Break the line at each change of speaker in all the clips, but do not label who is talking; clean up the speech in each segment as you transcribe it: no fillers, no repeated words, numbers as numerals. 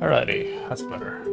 Alrighty, that's better.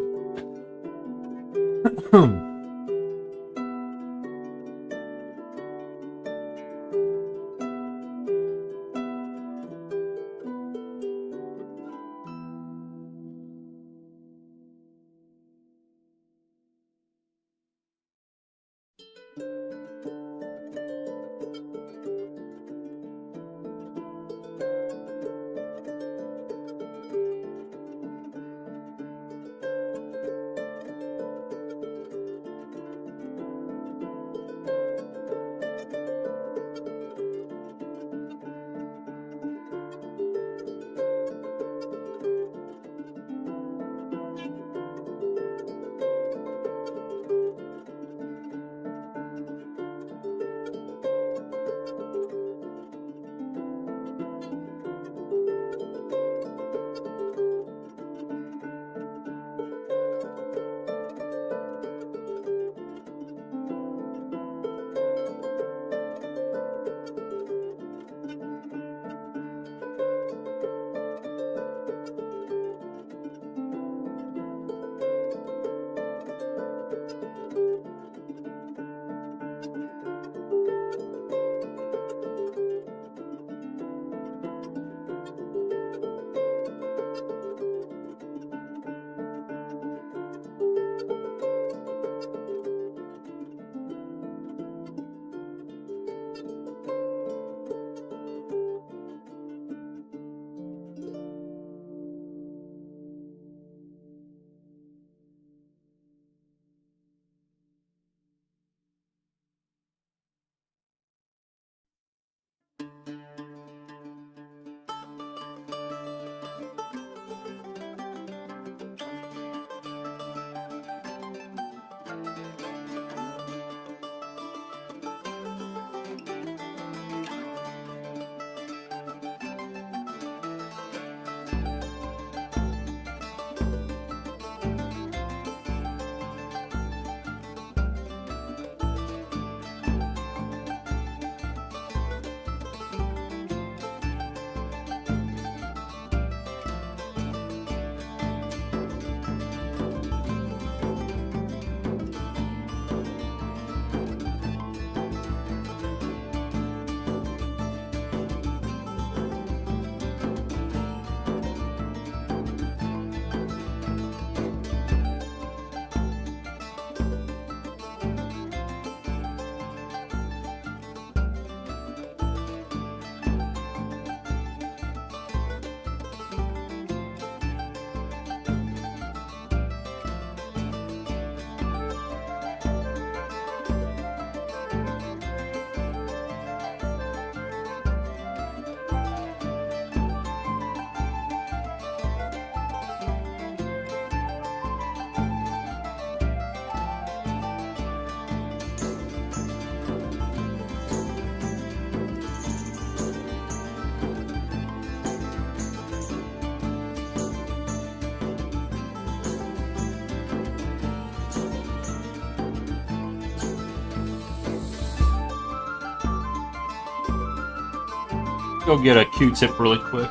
Go get a Q-tip really quick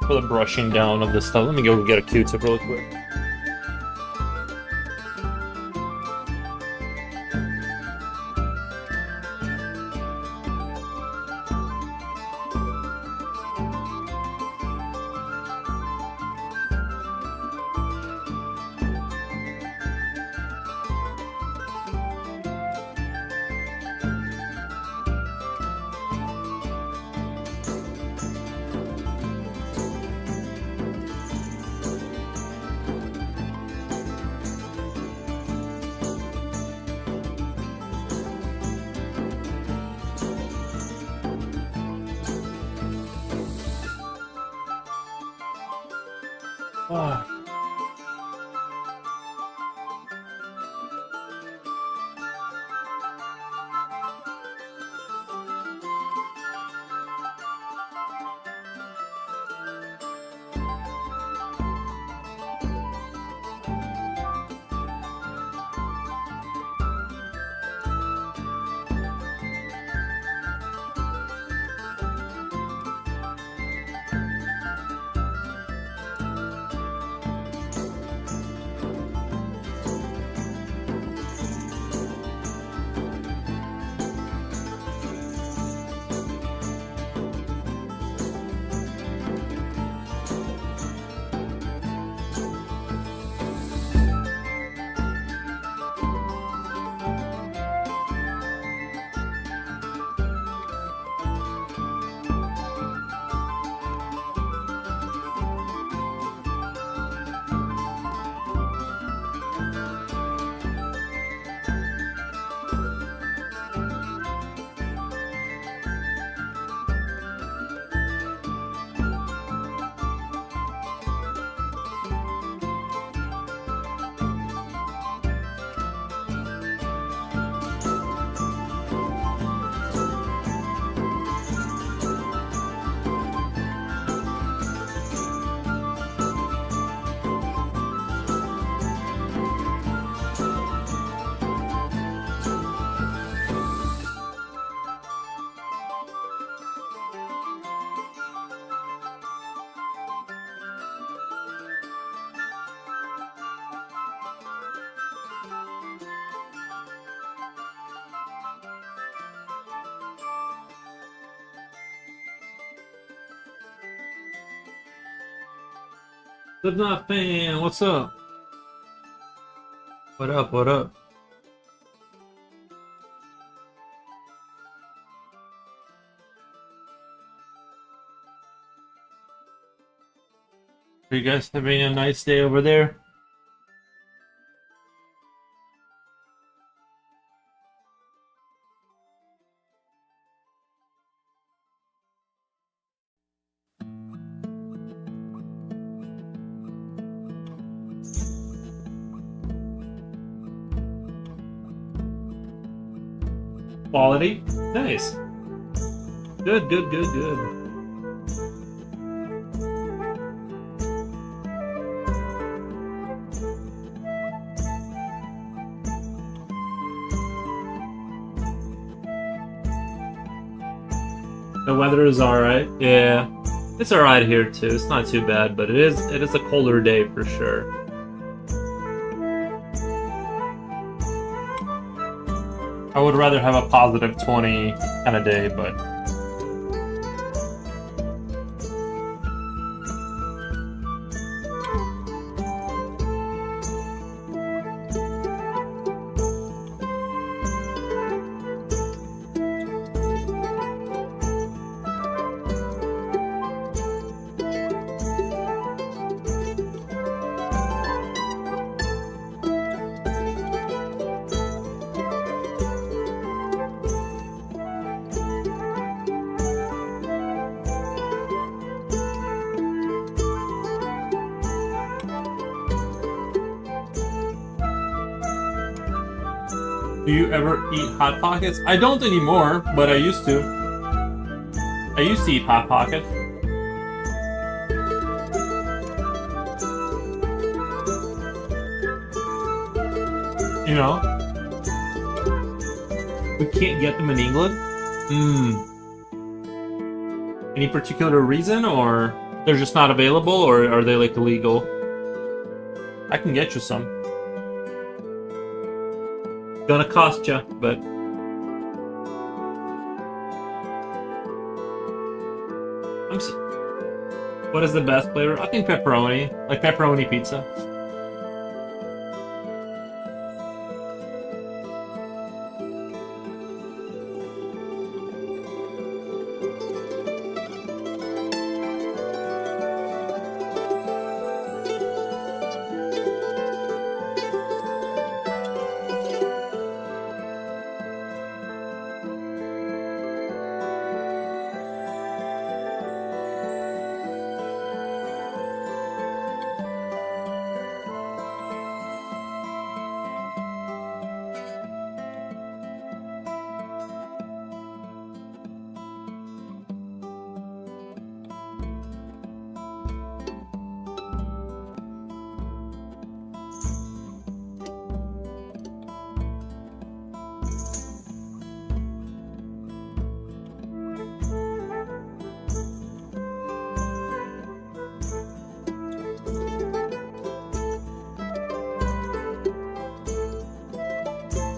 for the brushing down of this stuff. Let me go get a Q-tip really quick. Ah. Slipknot fan, what's up? What up? What up? Are you guys having a nice day over there? Quality? Nice. Good, good, good, good. The weather is alright. Yeah. It's alright here too. It's not too bad, but it is a colder day for sure. I would rather have a positive 20 kind of day, but do you ever eat Hot Pockets? I don't anymore, but I used to. I used to eat Hot Pockets. You know? We can't get them in England? Any particular reason, or they're just not available, or are they like illegal? I can get you some. Gonna cost you, but what is the best flavor? I think pepperoni, like pepperoni pizza.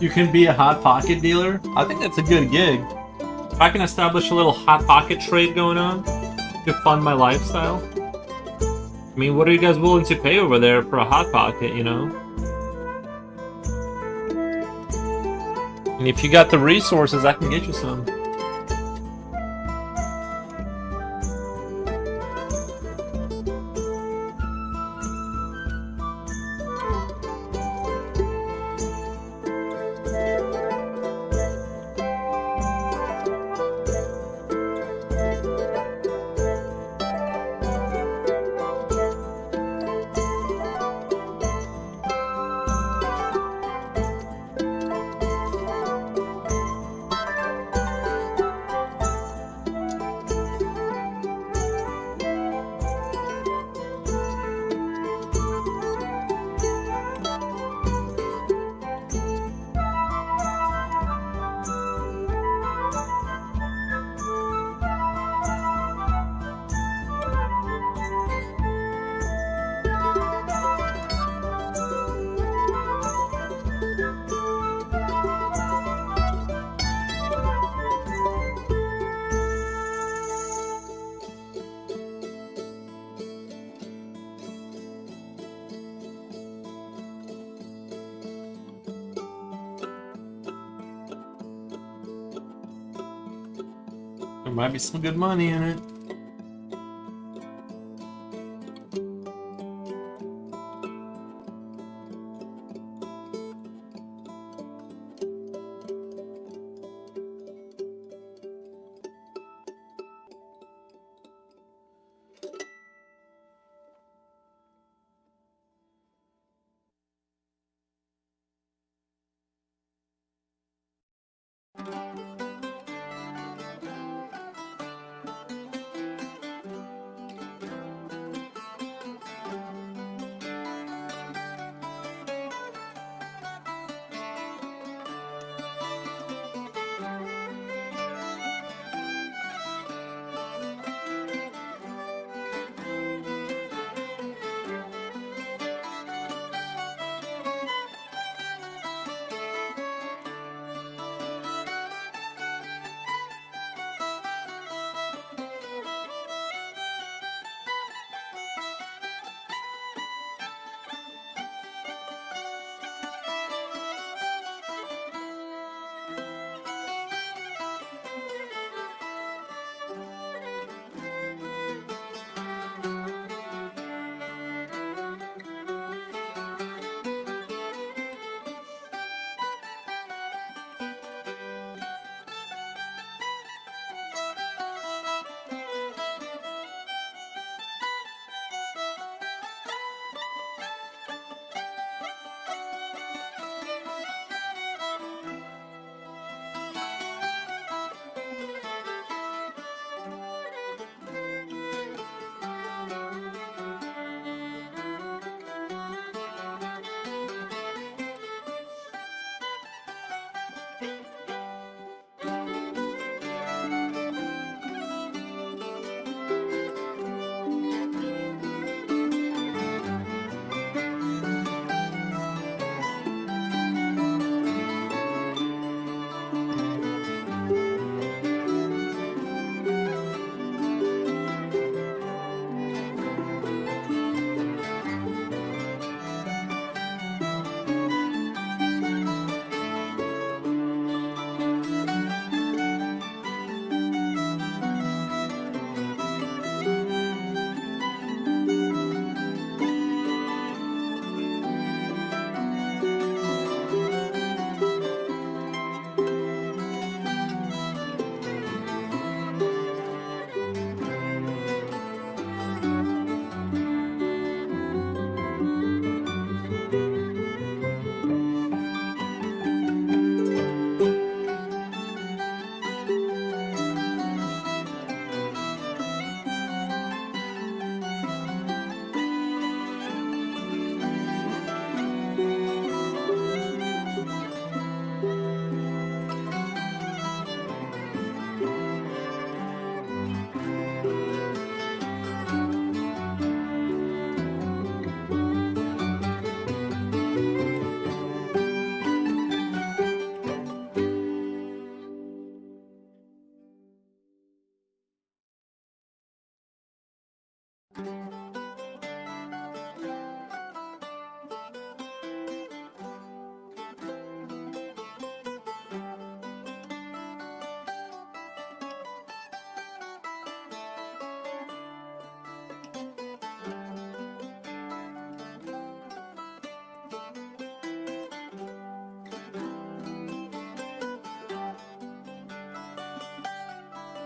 You can be a Hot Pocket dealer? I think that's a good gig. If I can establish a little Hot Pocket trade going on to fund my lifestyle. I mean, what are you guys willing to pay over there for a Hot Pocket, you know? And if you got the resources, I can get you some. There might be some good money in it.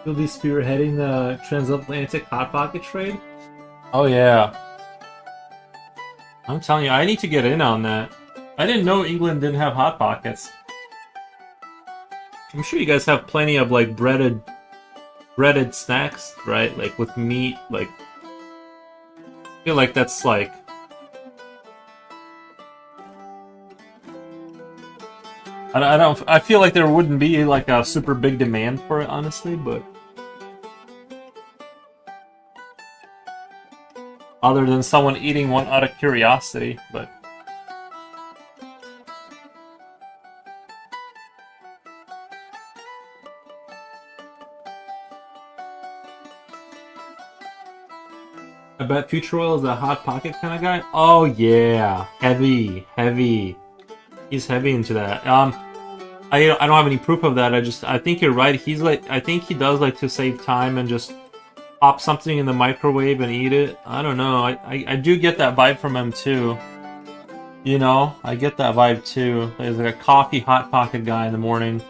You'll be spearheading the transatlantic hot pocket trade? Oh yeah. I'm telling you, I need to get in on that. I didn't know England didn't have hot pockets. I'm sure you guys have plenty of like breaded snacks, right? Like with meat, like I feel like that's like I feel like there wouldn't be like a super big demand for it, honestly, but other than someone eating one out of curiosity, but I bet Future Oil is a hot pocket kind of guy. Oh yeah, heavy. He's heavy into that. I don't have any proof of that. I think you're right. I think he does like to save time and just pop something in the microwave and eat it. I don't know. I do get that vibe from him too. You know, I get that vibe too. There's like a coffee hot pocket guy in the morning.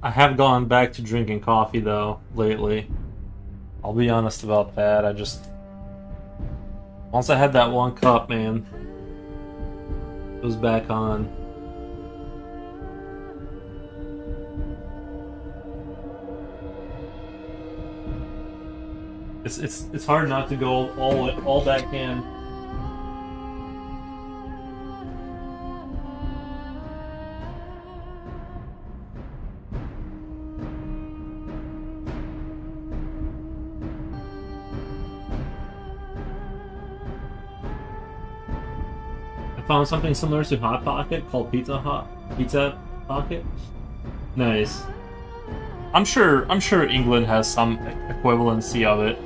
I have gone back to drinking coffee though lately. I'll be honest about that. I just once I had that one cup, man, it was back on. It's hard not to go all back in. I found something similar to Hot Pocket called Pizza Pocket. Nice. I'm sure England has some equivalency of it.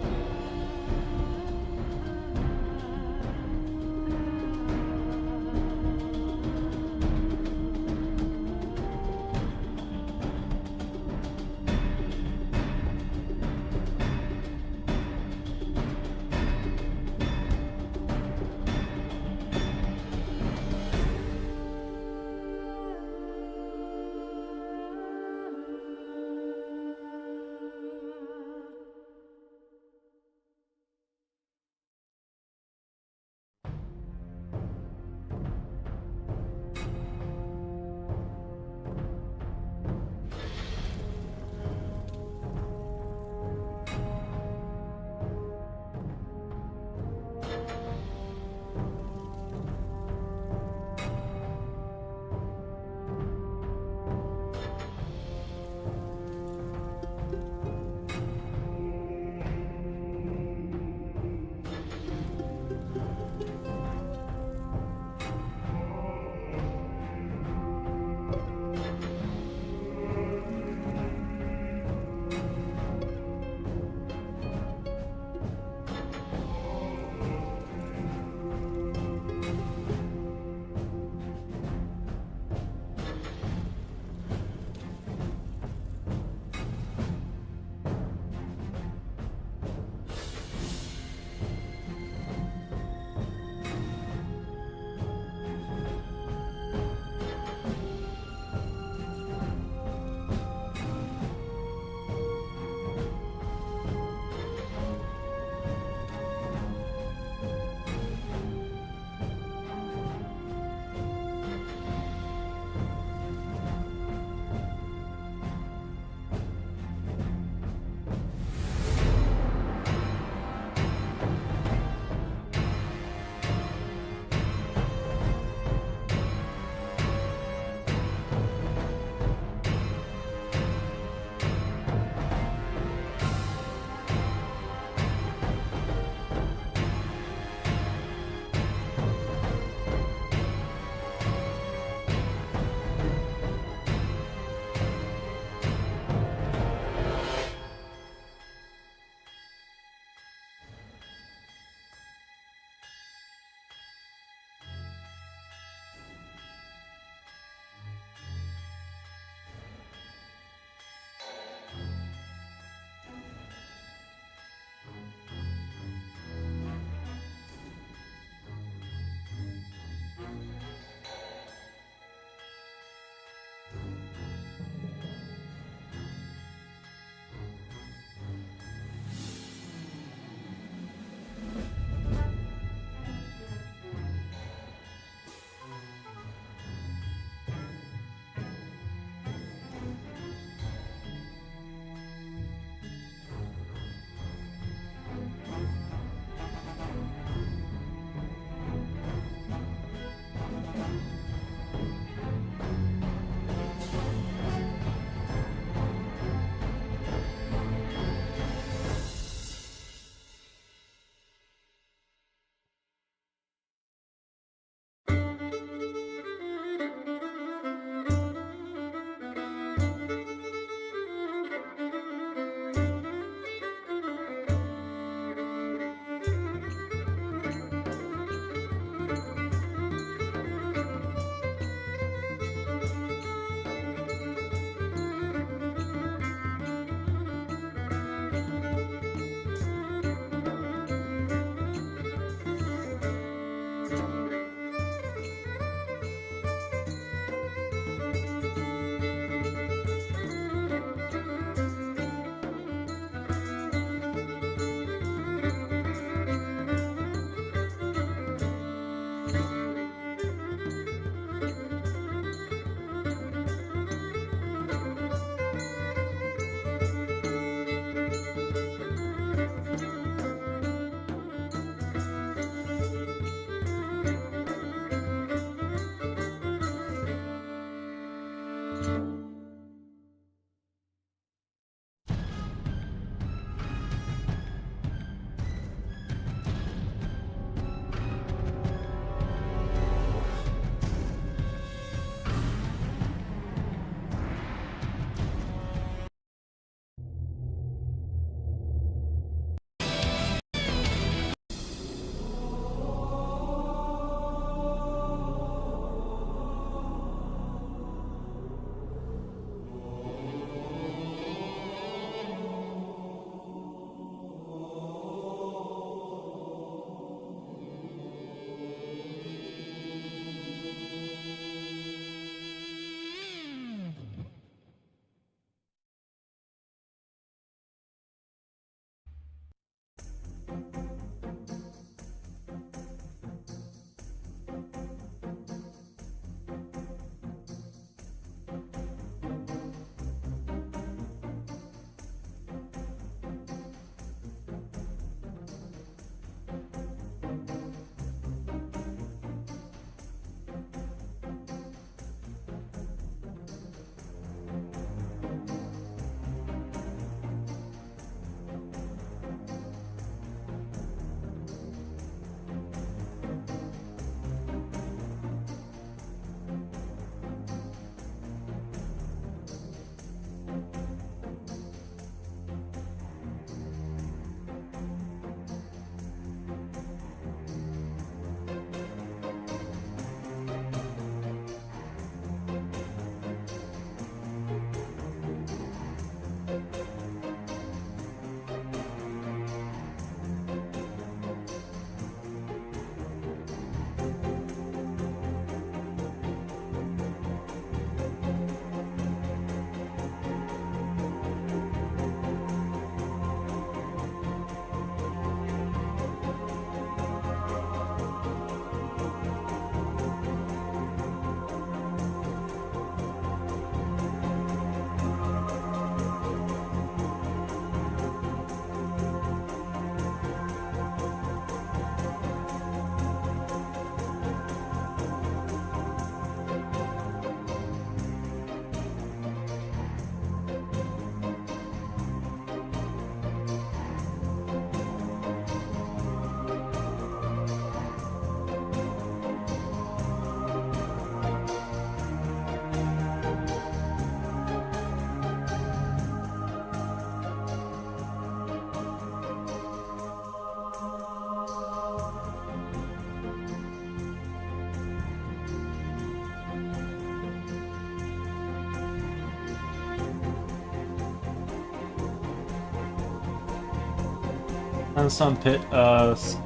Send some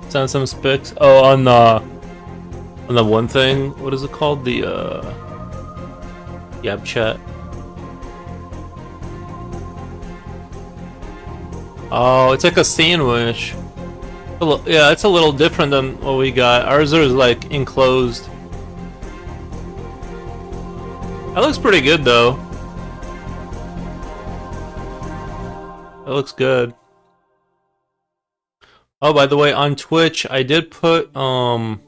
send some pics. Oh, on the one thing. What is it called? The Yab chat. Oh, it's like a sandwich. Yeah, it's a little different than what we got. Ours is like enclosed. That looks pretty good though. That looks good. Oh, by the way, on Twitch, I did put what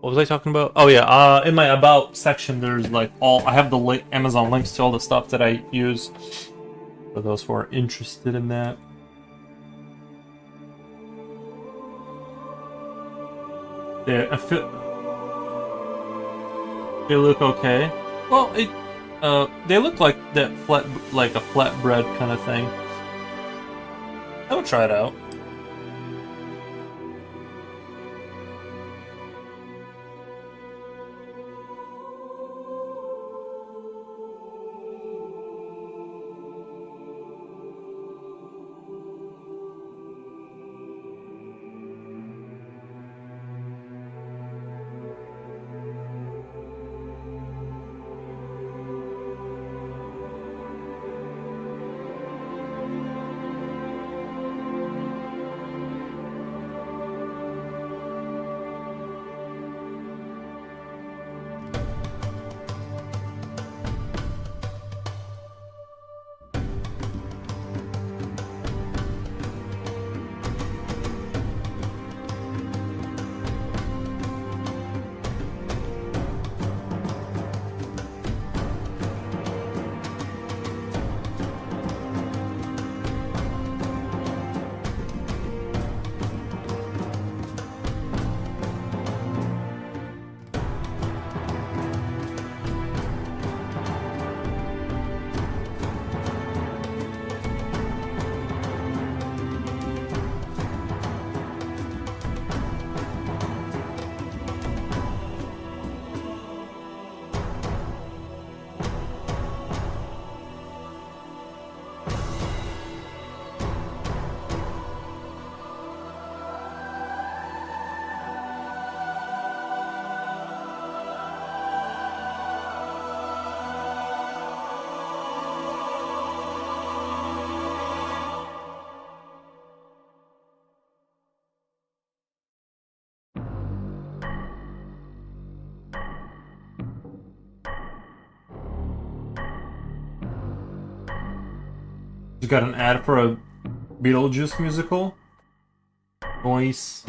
was I talking about? Oh yeah, in my about section, there's like I have the Amazon links to all the stuff that I use for those who are interested in that. Yeah, they look okay. Well, they look like a flatbread kind of thing. I would try it out. You got an ad for a Beetlejuice musical? Nice.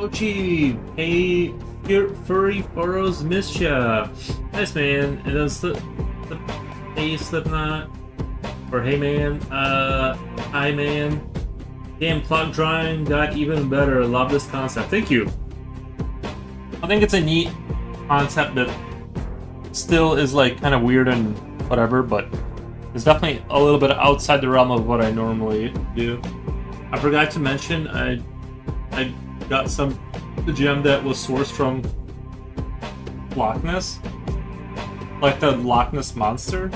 Chipochi, hey, furry furrows missed ya. Nice, man. And then the hey Slipknot, or hey man, hi man. Damn, clock drawing got even better. Love this concept. Thank you. I think it's a neat concept that still is like kind of weird and whatever, but it's definitely a little bit outside the realm of what I normally do. I forgot to mention I got the gem that was sourced from Loch Ness, like the Loch Ness monster.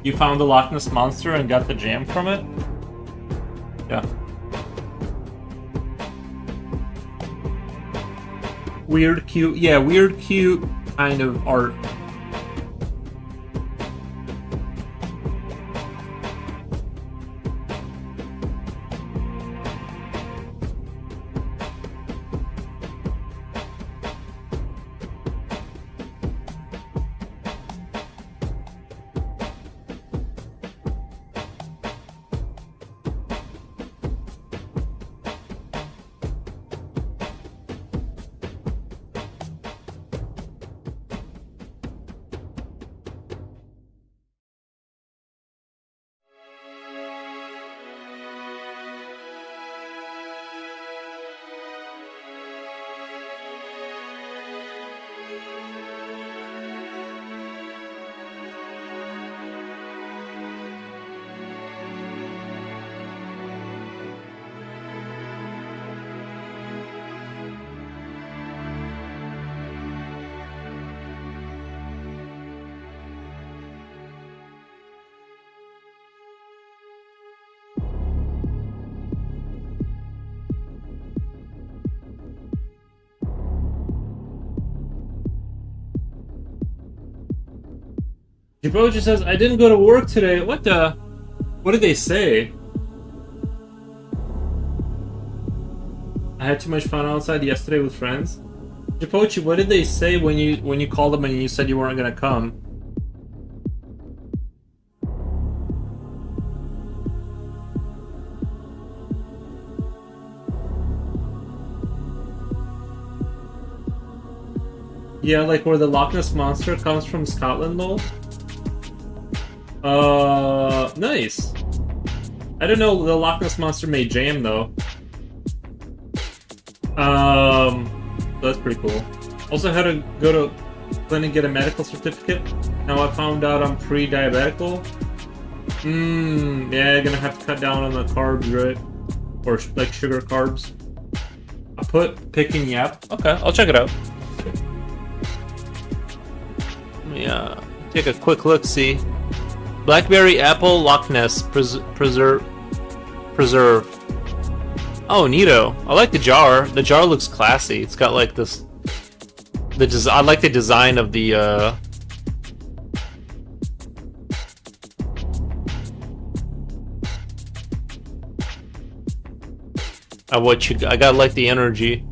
You found the Loch Ness monster and got the gem from it? Yeah. Weird, cute. Yeah, weird, cute kind of art. Jiboji says, I didn't go to work today. What the? What did they say? I had too much fun outside yesterday with friends. Jipochi, what did they say when you called them and you said you weren't gonna come? Yeah, like where the Loch Ness monster comes from Scotland, lol. Nice. I didn't know the Loch Ness monster made jam though. That's pretty cool. Also had to go to clinic and get a medical certificate. Now I found out I'm pre-diabetical. Yeah, gonna have to cut down on the carbs, right? Or like sugar carbs. I put pick and yap. Okay, I'll check it out. Let me take a quick look. See, blackberry, apple, Loch Ness preserve. Oh, neato. I like the jar. The jar looks classy. It's got like this. I like the design of the. I gotta like the energy.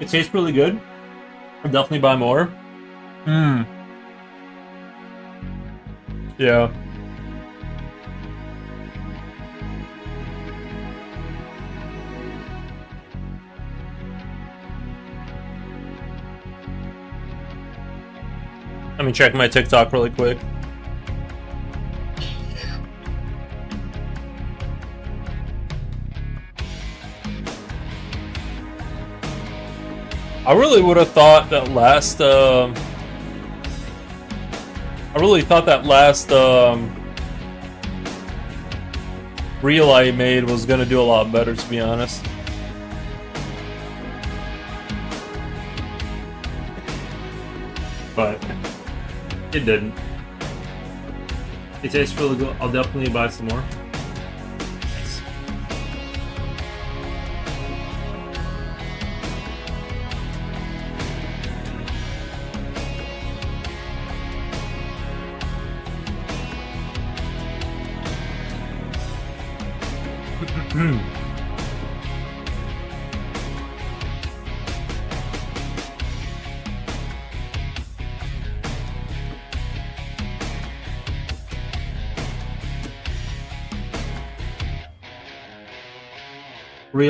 It tastes really good. I'll definitely buy more. Yeah. Let me check my TikTok really quick. I really would have thought that last reel I made was gonna do a lot better, to be honest. But it didn't. It tastes really good. I'll definitely buy some more. Reel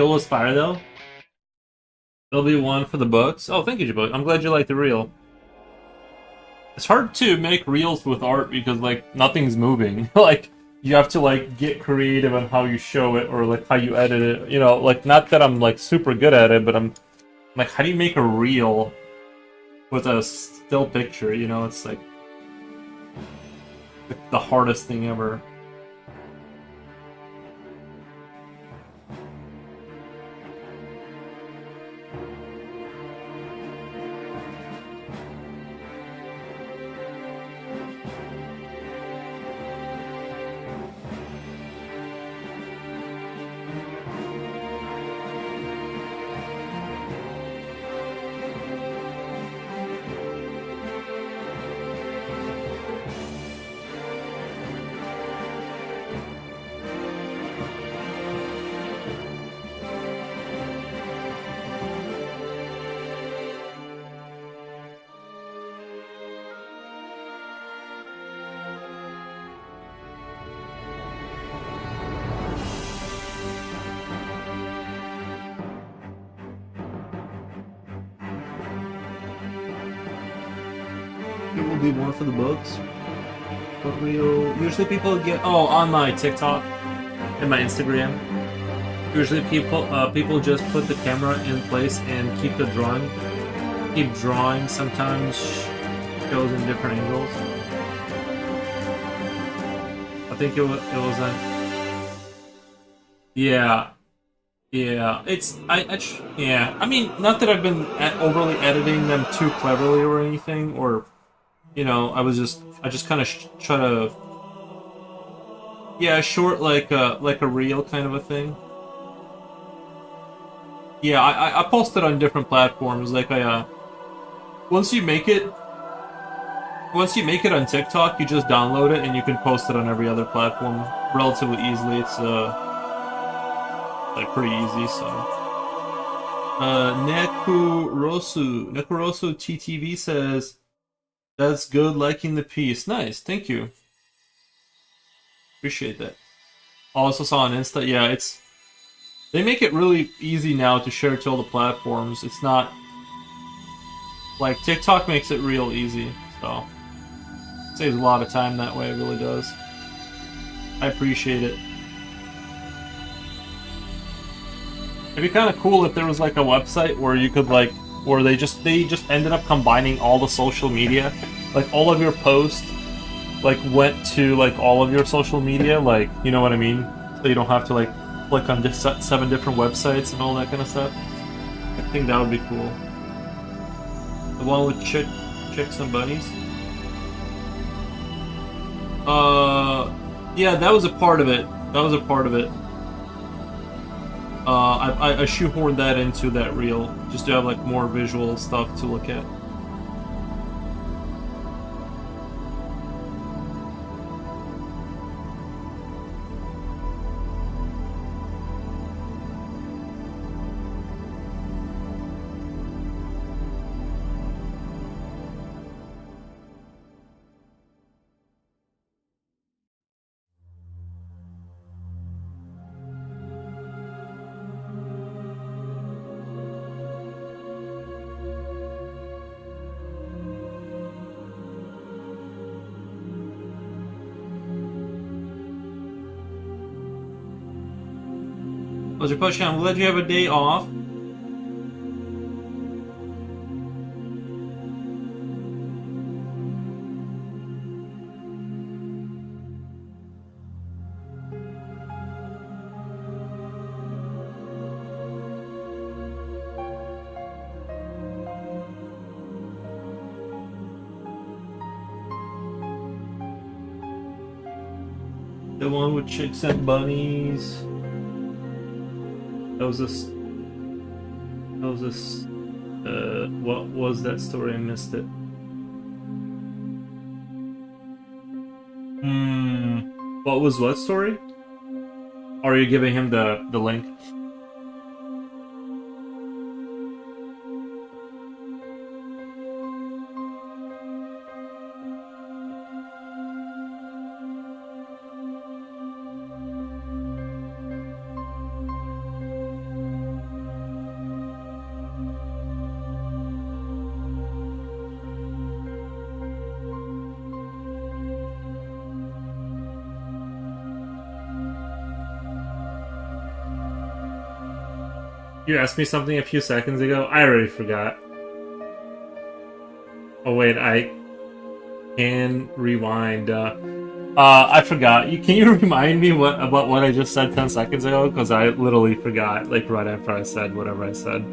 was fire though. There'll be one for the books. Oh, thank you, Jabot. I'm glad you like the reel. It's hard to make reels with art because like nothing's moving. Like you have to like get creative on how you show it or like how you edit it. You know, like not that I'm like super good at it, but I'm like, how do you make a reel with a still picture? You know, it's like the hardest thing ever. There will be more for the books. But usually people get on my TikTok and my Instagram. Usually people just put the camera in place and keep drawing. Sometimes shows in different angles. I think it was on. Yeah. I mean, not that I've been overly editing them too cleverly or anything, or you know, I just kind of try to, short like a reel kind of a thing. Yeah, I post it on different platforms. Like once you make it on TikTok, you just download it and you can post it on every other platform relatively easily. It's like pretty easy. So, Nekurosu TTV says, "That's good. Liking the piece. Nice. Thank you. Appreciate that." Also saw on Insta. Yeah, they make it really easy now to share to all the platforms. It's not like TikTok makes it real easy. So it saves a lot of time that way. It really does. I appreciate it. It'd be kind of cool if there was like a website where you could like, where they just ended up combining all the social media, like all of your posts, like went to like all of your social media, like you know what I mean. So you don't have to like click on 7 different websites and all that kind of stuff. I think that would be cool. The one with chicks and bunnies. Yeah, that was a part of it. I shoehorned that into that reel just to have like more visual stuff to look at. How's your push? I'm glad you have a day off. The one with chicks and bunnies. That was this. What was that story? I missed it. What was what story? Or are you giving him the link? You asked me something a few seconds ago. I already forgot. Oh wait, I can rewind. I forgot. Can you remind me about what I just said 10 seconds ago? Because I literally forgot, like right after I said whatever I said.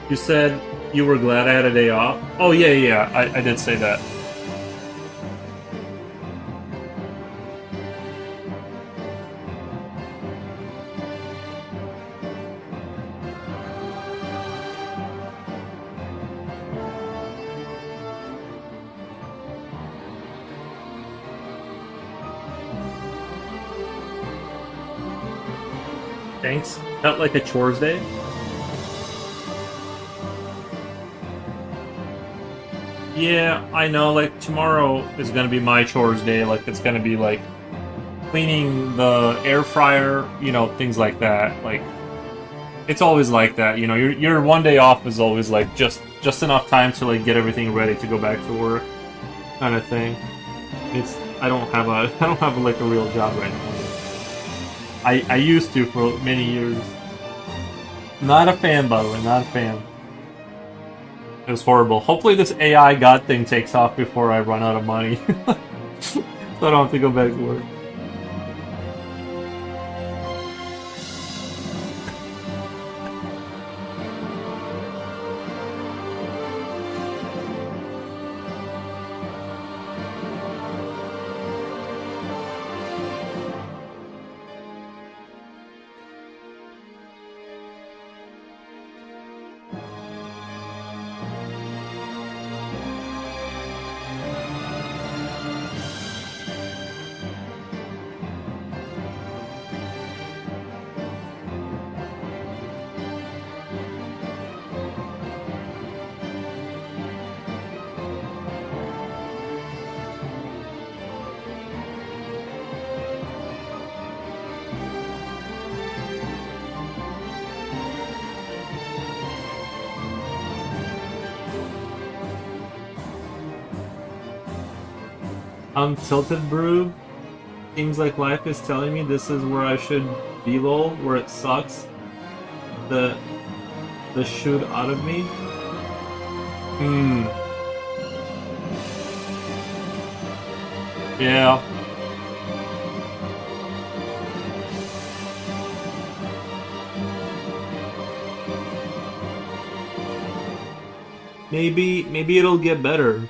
You said you were glad I had a day off? Oh, yeah, I did say that. Thanks. Felt like a chores day? Yeah, I know, like, tomorrow is gonna be my chores day, like, it's gonna be, like, cleaning the air fryer, you know, things like that, like, it's always like that, you know, your one day off is always, like, just enough time to, like, get everything ready to go back to work, kind of thing. I don't have like, a real job right now. I used to for many years. Not a fan, by the way, not a fan. It was horrible. Hopefully this AI God thing takes off before I run out of money. So I don't have to go back to work. I'm tilted, brew. Seems like life is telling me this is where I should be, lol, where it sucks. The shoot out of me. Yeah. Maybe it'll get better.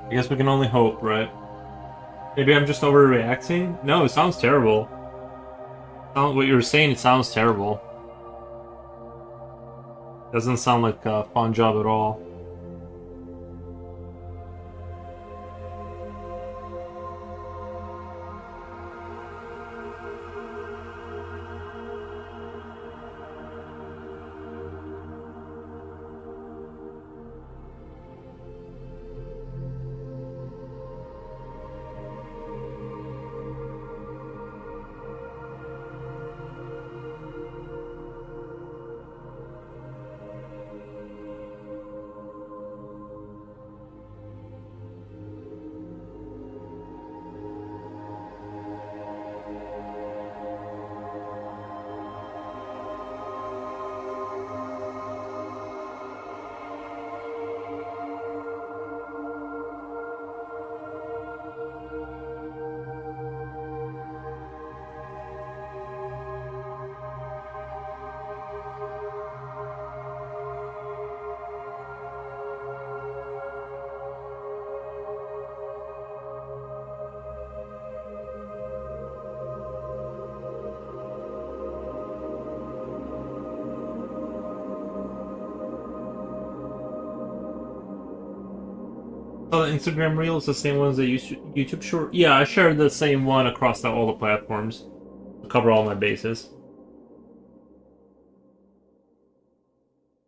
I guess we can only hope, right? Maybe I'm just overreacting? No, it sounds terrible. What you were saying, it sounds terrible. Doesn't sound like a fun job at all. Oh, the Instagram Reel is the same one as the YouTube Short? Yeah, I share the same one across all the platforms to cover all my bases.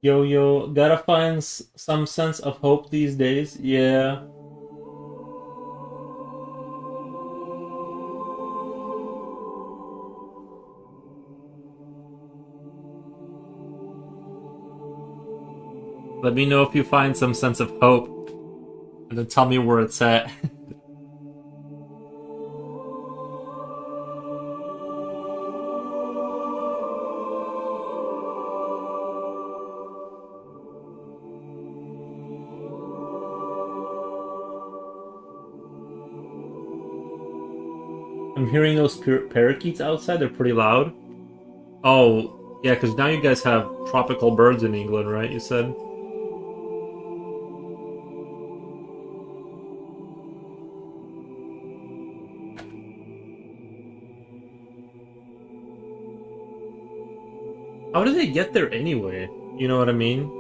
Yo, gotta find some sense of hope these days. Yeah. Let me know if you find some sense of hope, and then tell me where it's at. I'm hearing those parakeets outside. They're pretty loud. Oh, yeah, because now you guys have tropical birds in England, right? You said? How did they get there anyway? You know what I mean?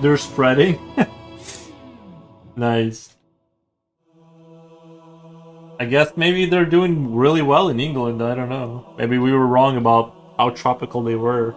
They're spreading? Nice. I guess maybe they're doing really well in England. I don't know. Maybe we were wrong about how tropical they were.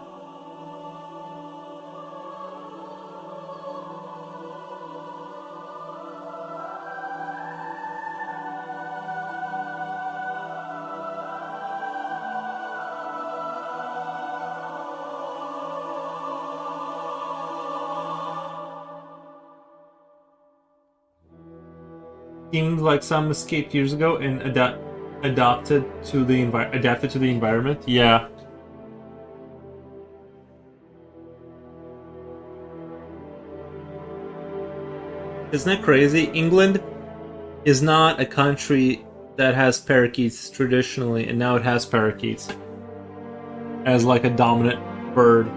Seems like some escaped years ago and adapted to the environment. Yeah. Isn't it crazy? England is not a country that has parakeets traditionally, and now it has parakeets as like a dominant bird.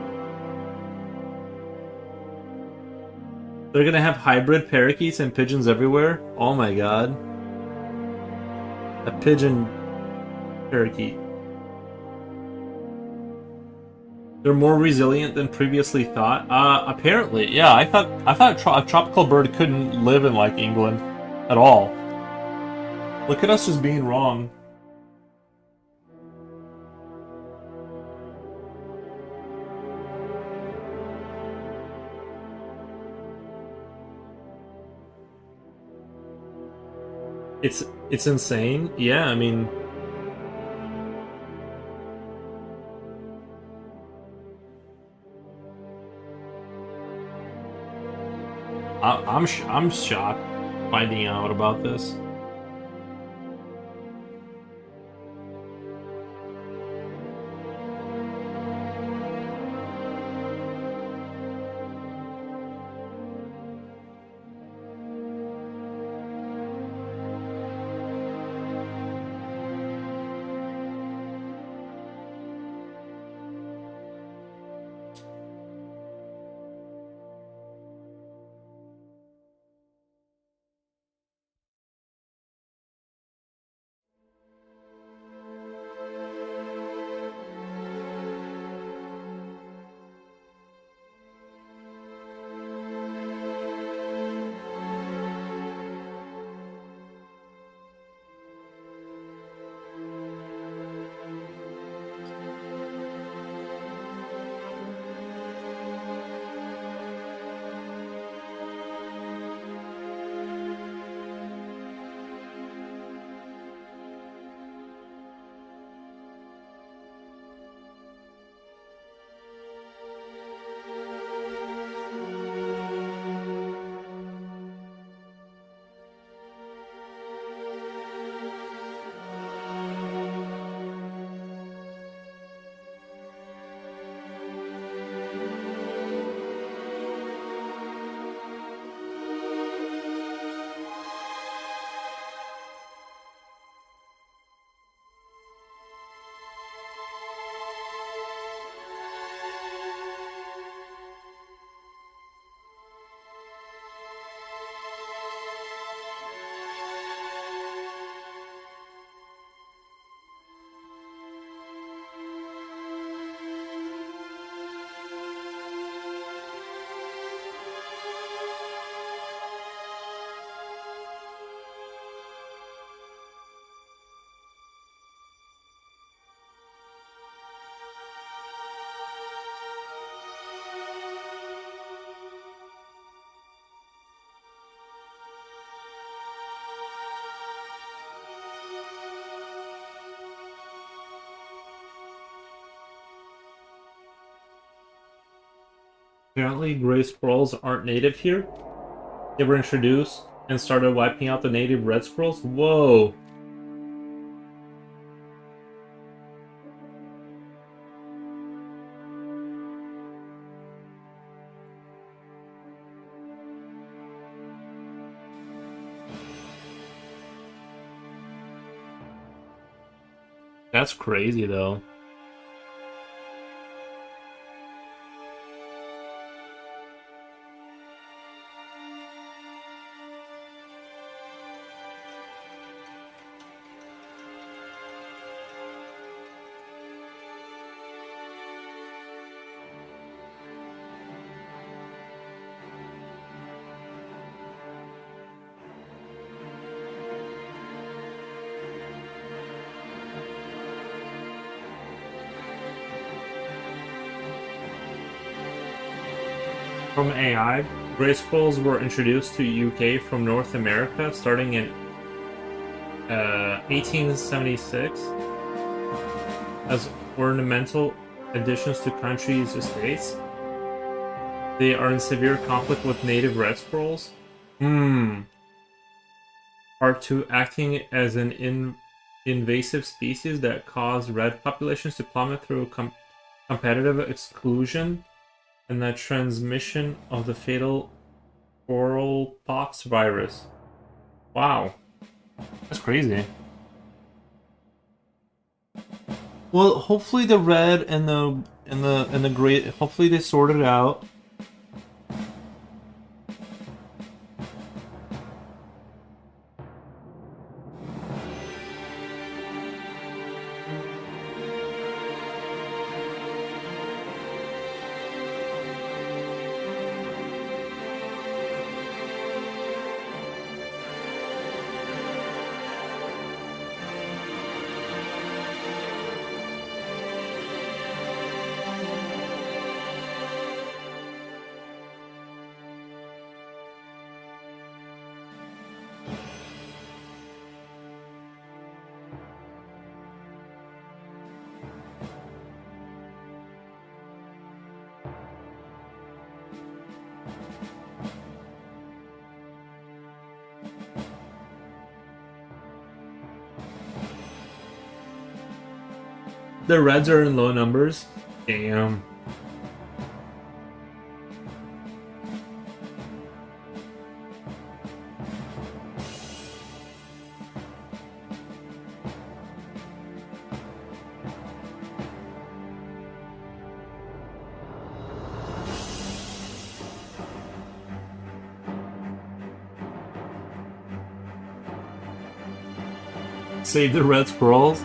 They're gonna have hybrid parakeets and pigeons everywhere? Oh my god. A pigeon parakeet. They're more resilient than previously thought. Apparently, yeah. I thought a tropical bird couldn't live in like England at all. Look at us just being wrong. It's insane. Yeah, I mean, I'm shocked finding out about this. Apparently, gray squirrels aren't native here. They were introduced and started wiping out the native red squirrels. Whoa. That's crazy, though. From AI, gray squirrels were introduced to UK from North America starting in 1876 as ornamental additions to countries' estates. They are in severe conflict with native red squirrels. Part 2, acting as an invasive species that cause red populations to plummet through competitive exclusion and the transmission of the fatal oral pox virus. Wow, that's crazy. Well, hopefully the red and the gray, hopefully they sort it out. The reds are in low numbers. Damn. Save the red squirrels.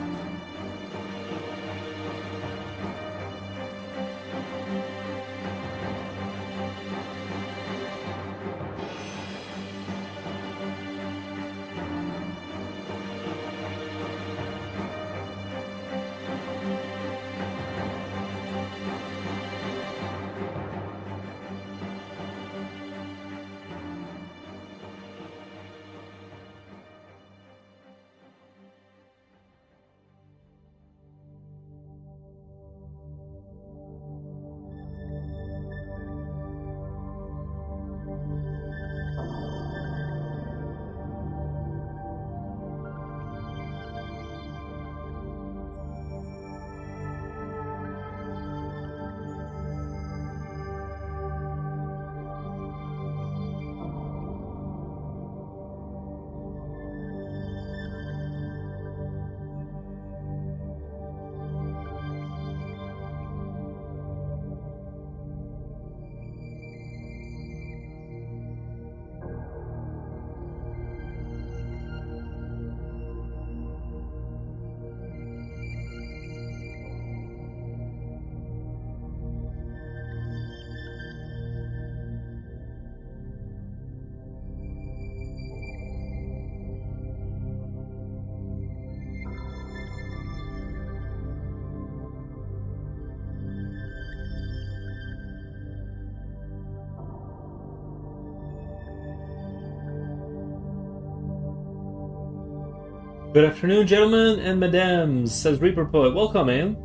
Good afternoon, gentlemen and madames, says Reaper Poet. Welcome, man.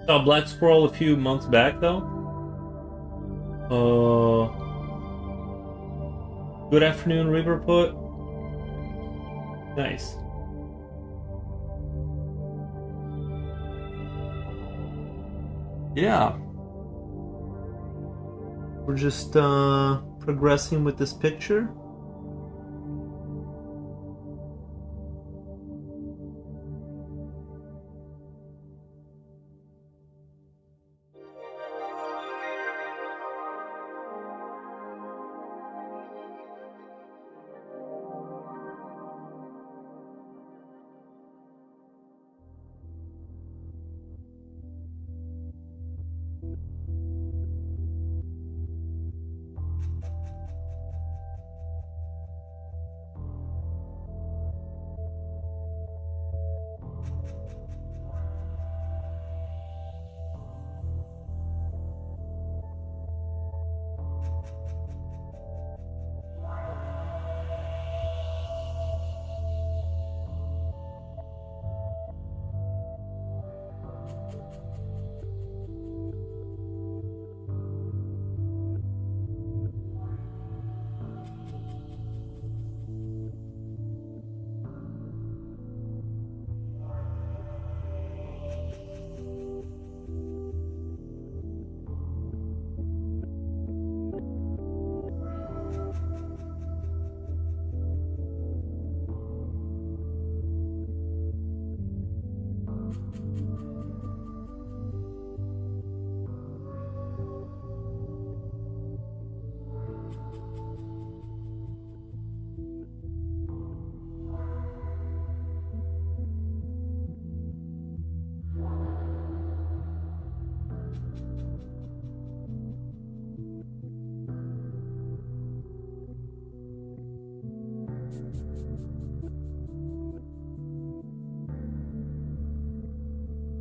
Saw Black Squirrel a few months back, though. Good afternoon, Riverput. Nice. Yeah. We're just progressing with this picture.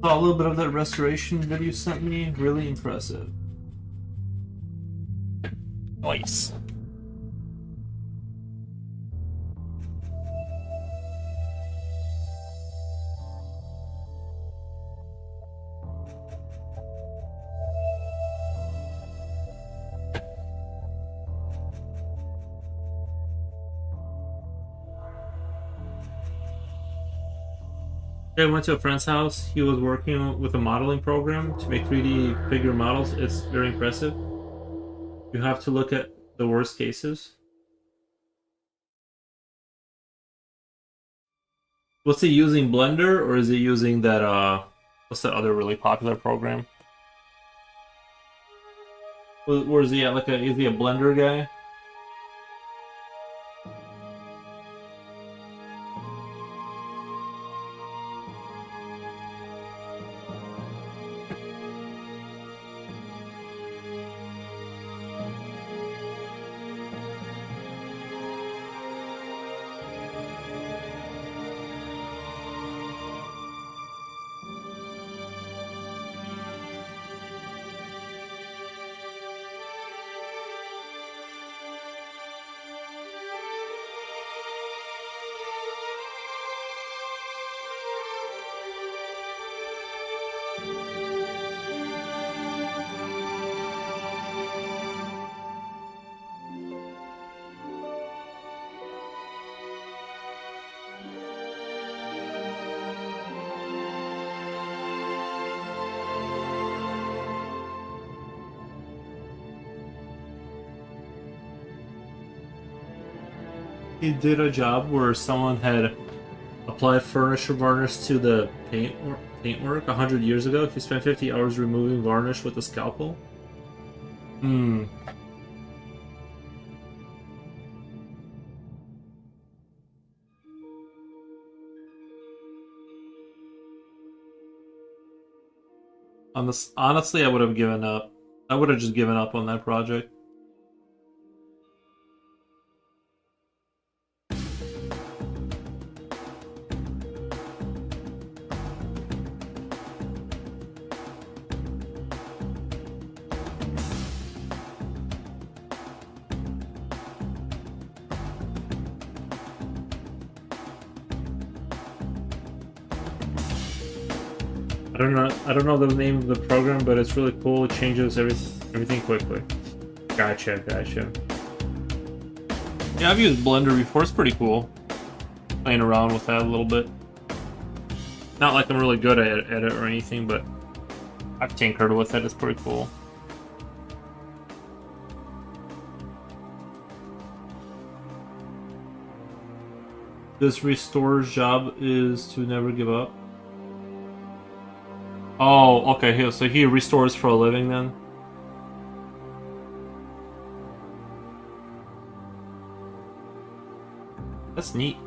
Saw a little bit of that restoration video you sent me. Really impressive. Nice. I went to a friend's house. He was working with a modeling program to make 3D figure models. It's very impressive. You have to look at the worst cases. What's he using, Blender, or is he using that, what's that other really popular program? Where is he at? Is he a Blender guy? He did a job where someone had applied furniture varnish to the paintwork 100 years ago. He spent 50 hours removing varnish with a scalpel. Honestly, I would have given up. I would have just given up on that project. I don't know the name of the program, but it's really cool. It changes everything quickly. Gotcha, gotcha. Yeah, I've used Blender before. It's pretty cool. Playing around with that a little bit. Not like I'm really good at it or anything, but I've tinkered with it. It's pretty cool. This restore's job is to never give up. Oh, okay. So he restores for a living then? That's neat.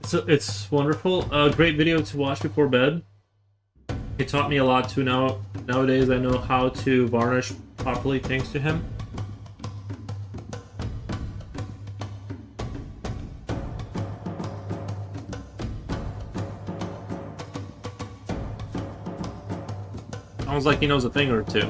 So it's wonderful. A great video to watch before bed. It taught me a lot too. Nowadays I know how to varnish properly thanks to him. Sounds like he knows a thing or two.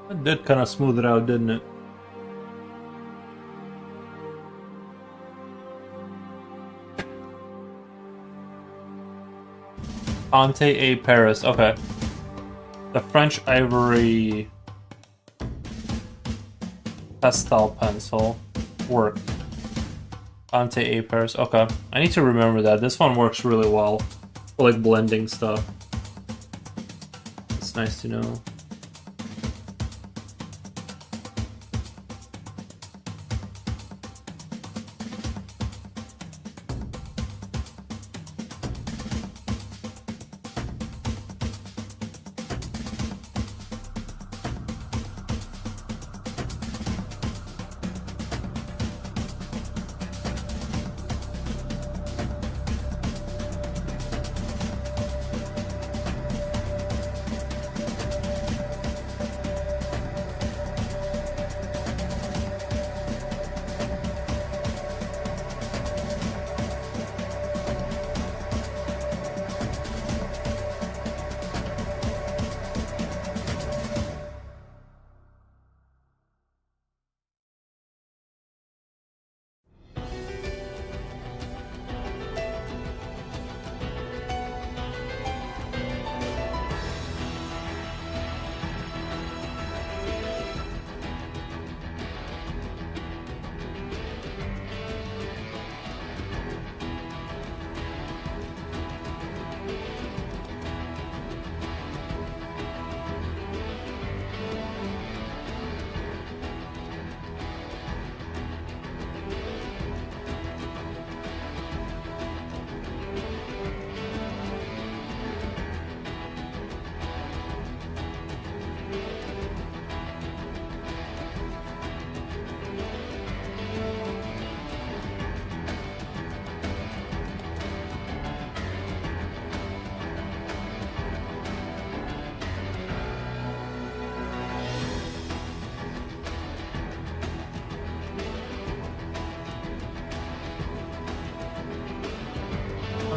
That did kind of smooth it out, didn't it? Ponte A Paris, okay. The French Ivory pastel pencil work. Ponte A Paris, okay. I need to remember that. This one works really well for like blending stuff. It's nice to know.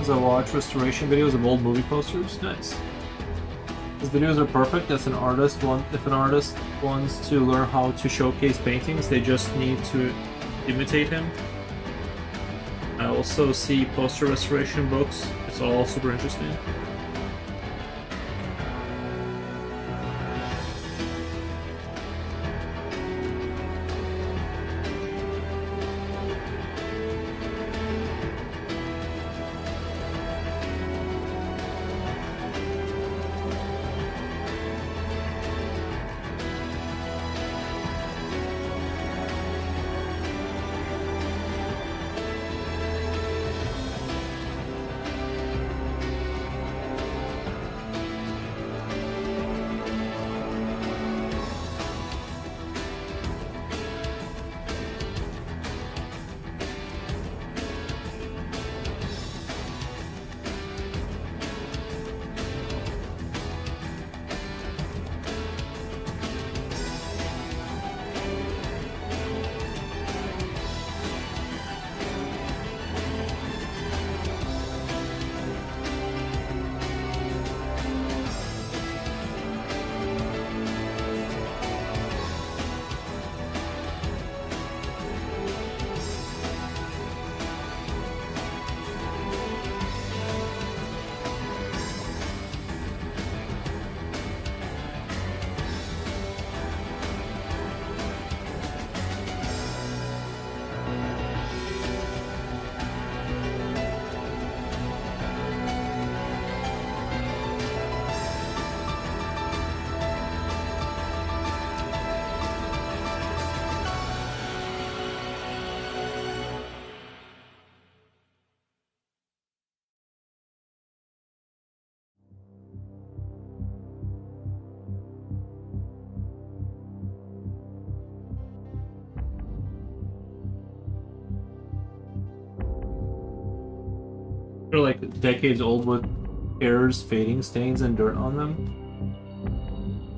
ones I watch restoration videos of old movie posters. Nice. His videos are perfect. If an artist wants to learn how to showcase paintings, they just need to imitate him. I also see poster restoration books. It's all super interesting. They're like decades old with hairs, fading, stains, and dirt on them.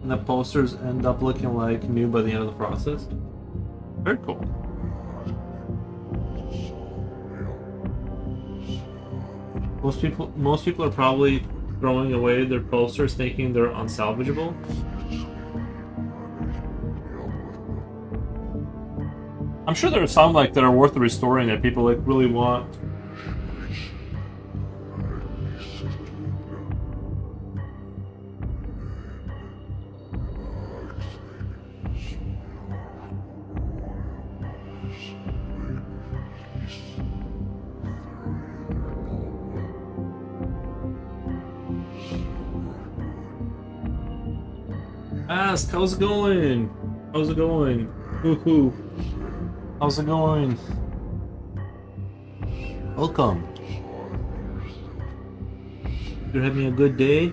And the posters end up looking like new by the end of the process. Very cool. Most people are probably throwing away their posters thinking they're unsalvageable. I'm sure there are some like that are worth restoring that people like really want. Ask, how's it going? How's it going? Woohoo. How's it going? Welcome. You're having a good day?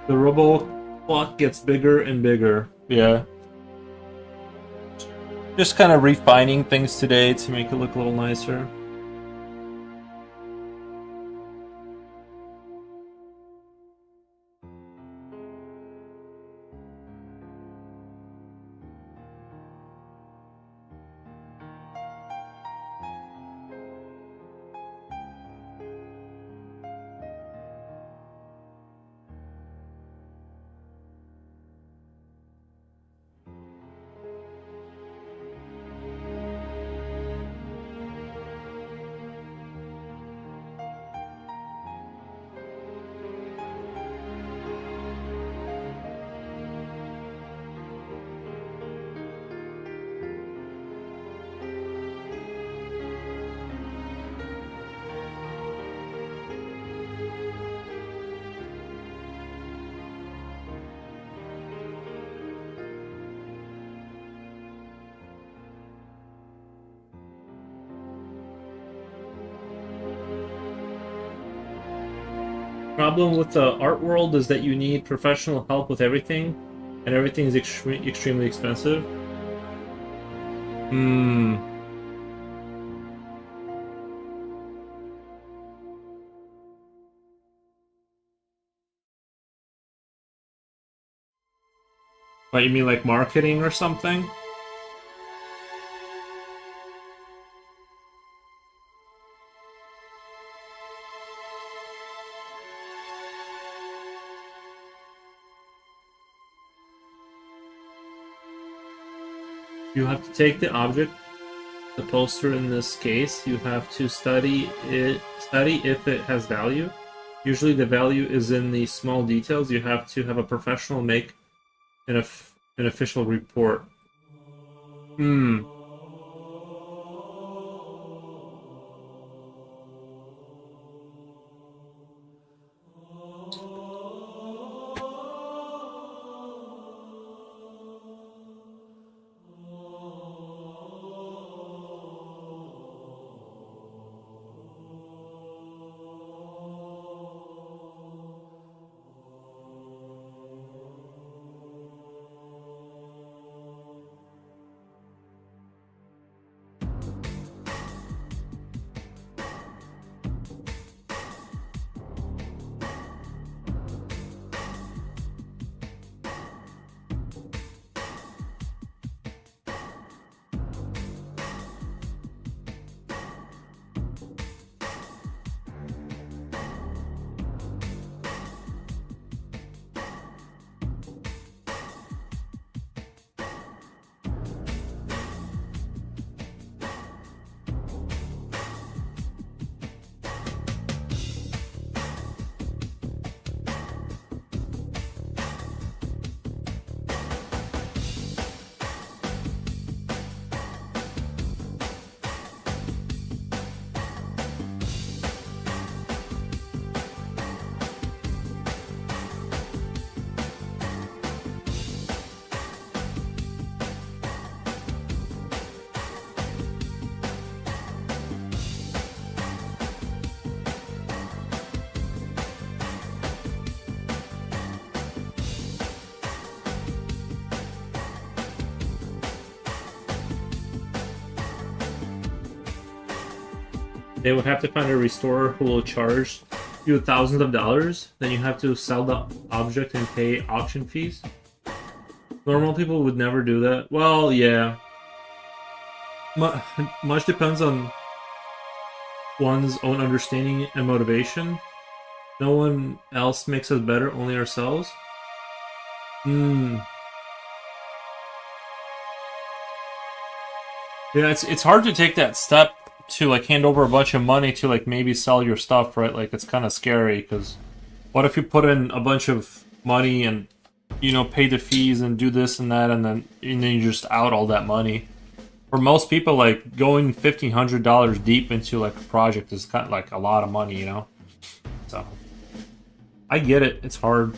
The robo clock gets bigger and bigger. Yeah. Just kind of refining things today to make it look a little nicer. Problem with the art world is that you need professional help with everything, and everything is extremely expensive. Hmm. What, you mean like marketing or something? You have to take the object, the poster in this case, you have to study if it has value. Usually the value is in the small details. You have to have a professional make an official report. Hmm. They would have to find a restorer who will charge you thousands of dollars. Then you have to sell the object and pay auction fees. Normal people would never do that. Well, yeah. Much depends on one's own understanding and motivation. No one else makes us better, only ourselves. Hmm. Yeah, it's hard to take that step to like hand over a bunch of money to like maybe sell your stuff, right? Like it's kind of scary because what if you put in a bunch of money and pay the fees and do this and then you just out all that money. For most people, like going $1,500 deep into like a project is kind of like a lot of money. So I get it. It's hard.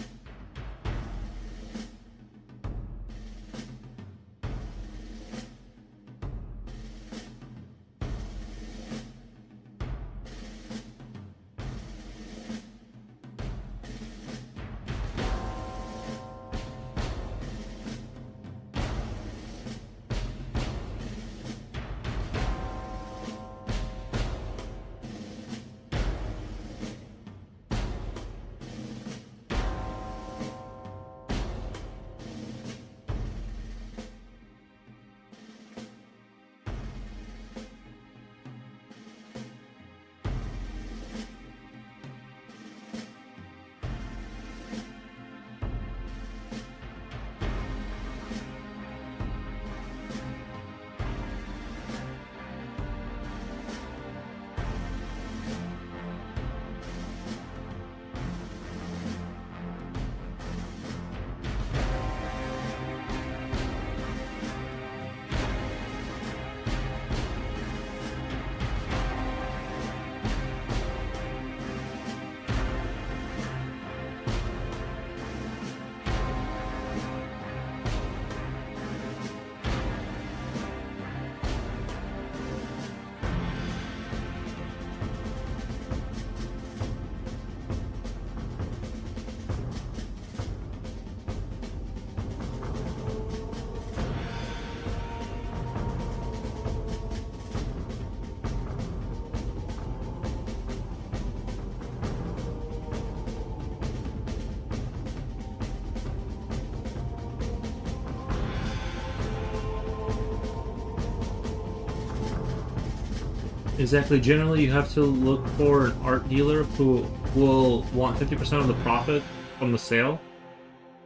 Exactly. Generally, you have to look for an art dealer who will want 50% of the profit from the sale.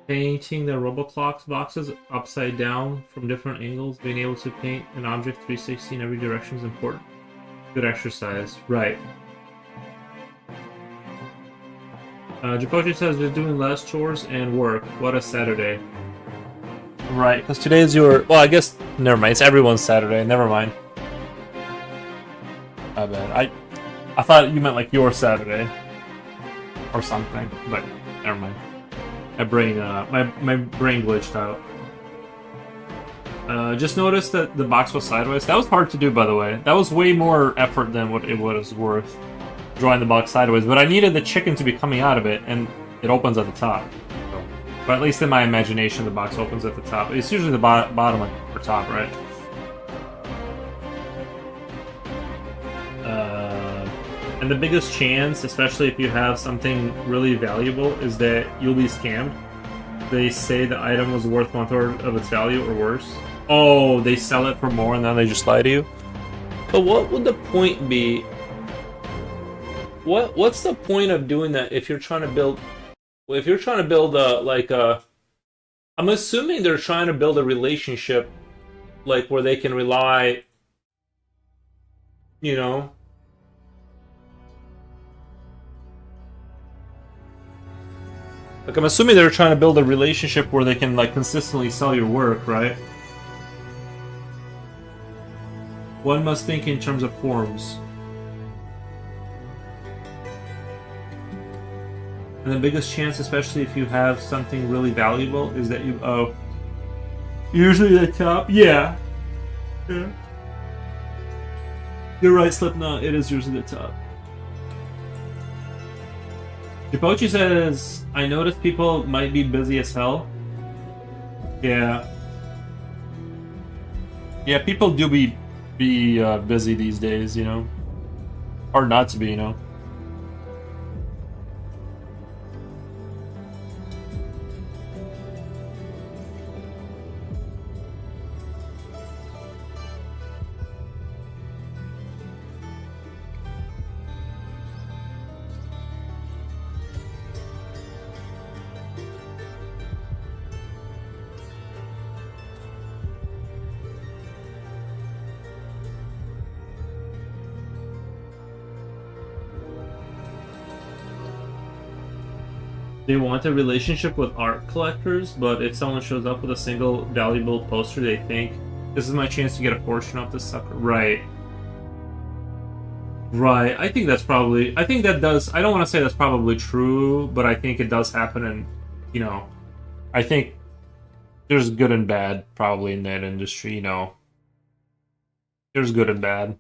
Painting the Roboclox boxes upside down from different angles, being able to paint an object 360 in every direction is important. Good exercise. Right. Japochi says they're doing less chores and work. What a Saturday. Right, because today is your... Well, I guess... Never mind. It's everyone's Saturday. Never mind. My bad. I thought you meant like your Saturday. Or something. But never mind. My brain glitched out. Just noticed that the box was sideways. That was hard to do, by the way. That was way more effort than what it was worth. Drawing the box sideways, but I needed the chicken to be coming out of it, and it opens at the top. So, but at least in my imagination, the box opens at the top. It's usually the bottom or top, right? And the biggest chance, especially if you have something really valuable, is that you'll be scammed. They say the item was worth 1/3 of its value or worse. Oh, they sell it for more and then they just lie to you? But what would the point be? What's the point of doing that if you're trying to build... If you're trying to build I'm assuming they're trying to build a relationship, like, where they can rely, you know... Like, I'm assuming they're trying to build a relationship where they can, like, consistently sell your work, right? One must think in terms of forms. And the biggest chance, especially if you have something really valuable, is that you... Oh. Usually the top? Yeah. Yeah. You're right, Slipknot. It is usually the top. Jipochi says, I noticed people might be busy as hell. Yeah. Yeah, people do be busy these days, you know? Hard not to be, you know? They want a relationship with art collectors, but if someone shows up with a single valuable poster, they think, this is my chance to get a portion of this sucker. Right. Right. I think that's probably... I think that does... I don't want to say that's probably true, but I think it does happen, and, you know... I think there's good and bad, probably, in that industry, you know. There's good and bad.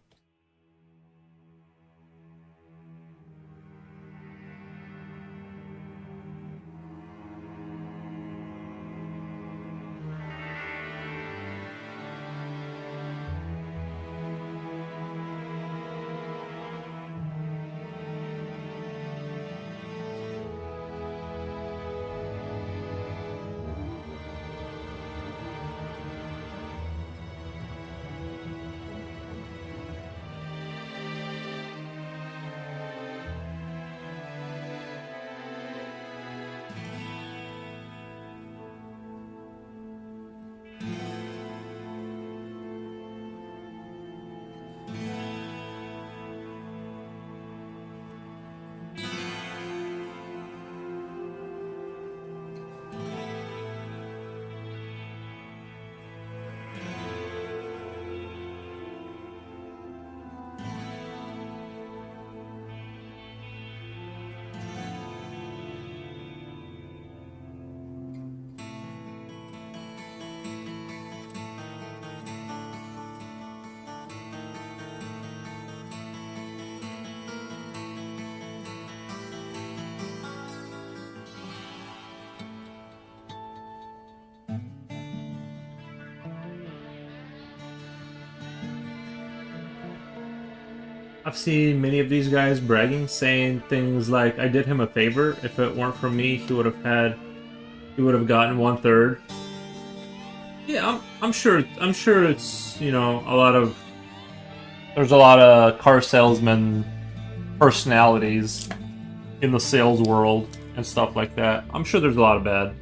I've seen many of these guys bragging, saying things like, I did him a favor. If it weren't for me, he would have gotten 1/3. Yeah, I'm sure it's, you know, a lot of There's a lot of car salesman personalities in the sales world and stuff like that. I'm sure there's a lot of bad.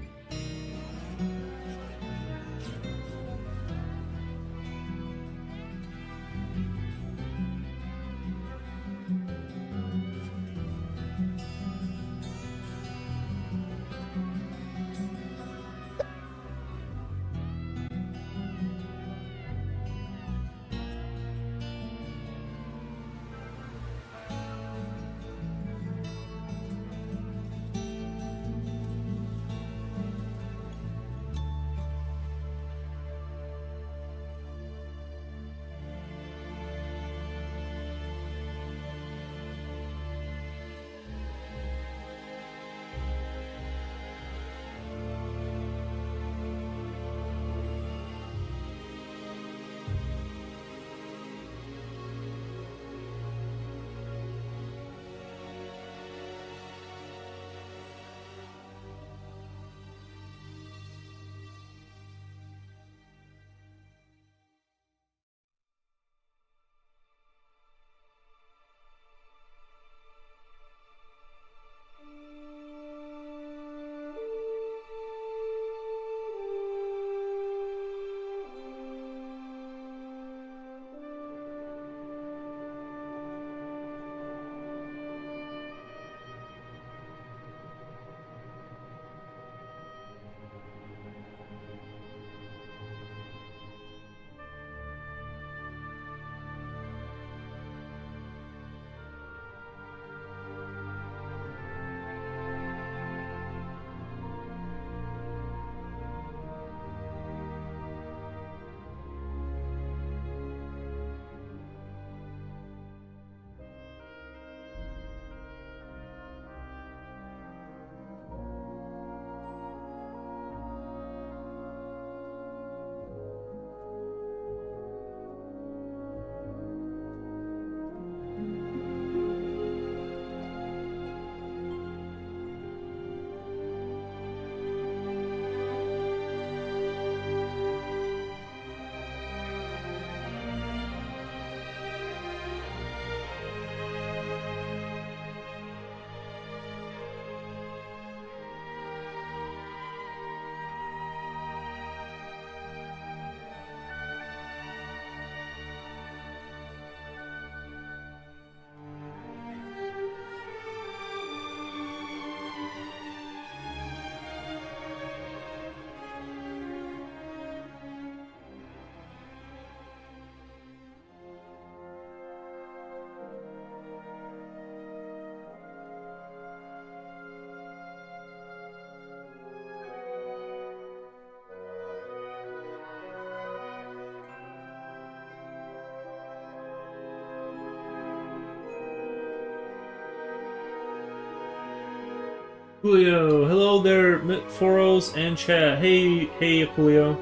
Julio, hello there, Foros and chat. Hey, Julio.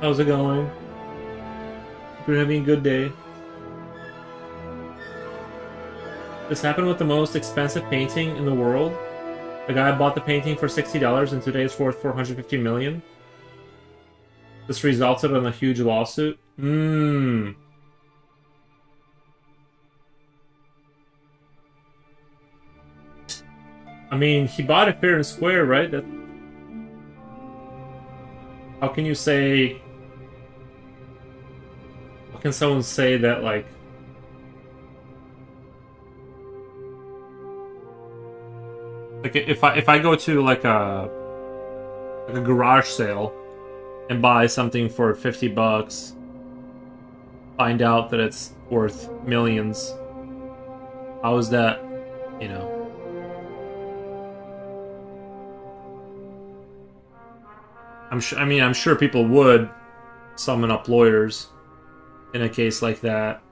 How's it going? Hope you're having a good day. This happened with the most expensive painting in the world. The guy bought the painting for $60 and today it's worth $450 million. This resulted in a huge lawsuit. I mean, he bought it fair and square, right? How can you say... How can someone say that, like... Like, if I go to, like a garage sale and buy something for $50, find out that it's worth millions, how is that, you know... I'm sure people would summon up lawyers in a case like that.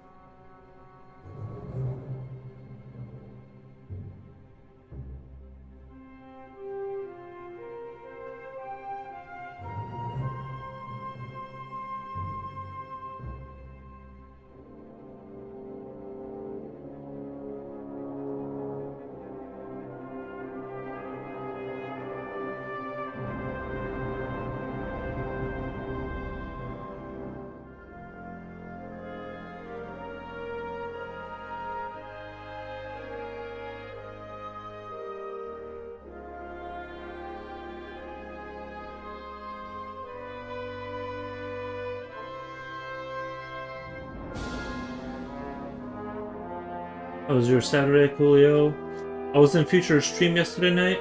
How was your Saturday, Coolio? I was in Future stream yesterday night.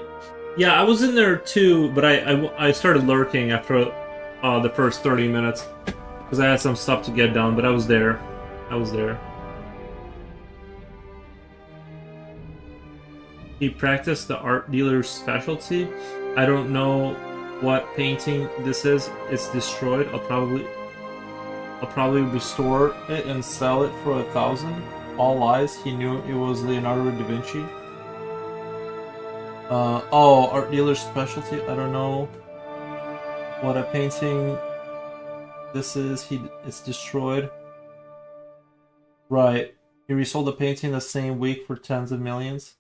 Yeah, I was in there too, but I started lurking after the first 30 minutes because I had some stuff to get done. But I was there. I was there. He practiced the art dealer's specialty. I don't know what painting this is. It's destroyed. I'll probably restore it and sell it for 1,000. All lies. He knew it was Leonardo da Vinci. Oh, art dealer's specialty. I don't know what a painting this is. It's destroyed. Right. He resold the painting the same week for tens of millions.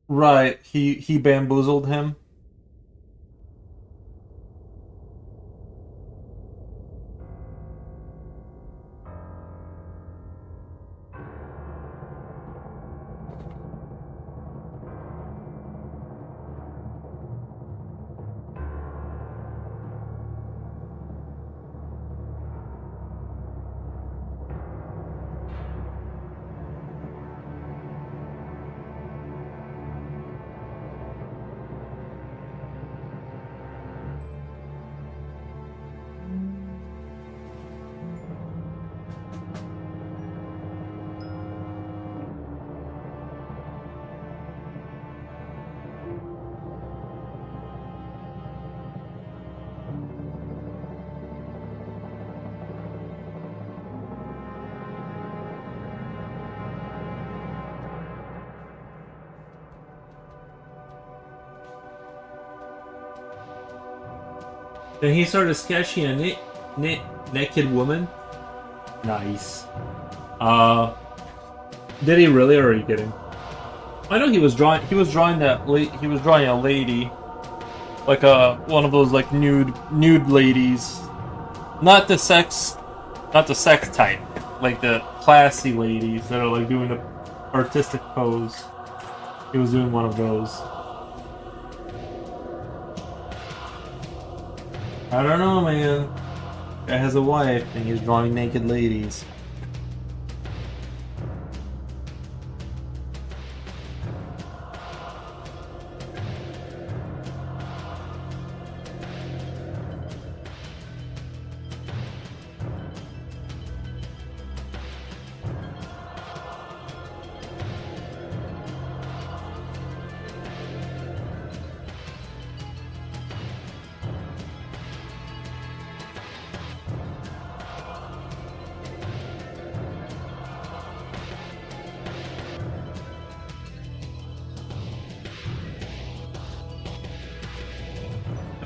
Right. He bamboozled him. Then he started sketching a naked woman. Nice. Did he really, or are you kidding? I know he was drawing. He was drawing that. He was drawing a lady, like one of those like nude ladies, not the sex type, like the classy ladies that are like doing the artistic pose. He was doing one of those. I don't know, man. Guy has a wife and he's drawing naked ladies.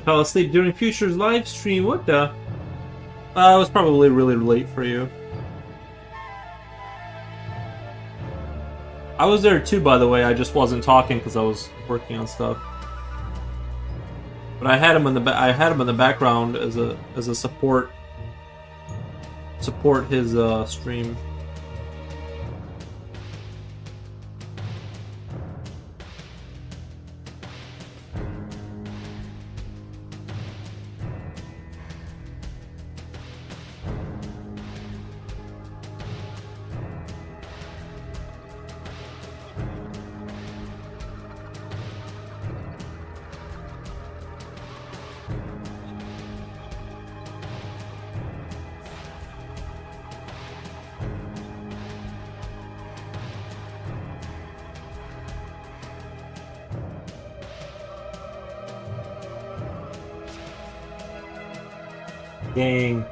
Fell asleep during Future's live stream. What the? It was probably really late for you. I was there too, by the way. I just wasn't talking because I was working on stuff. But I had him in the background as a support his stream. Dang.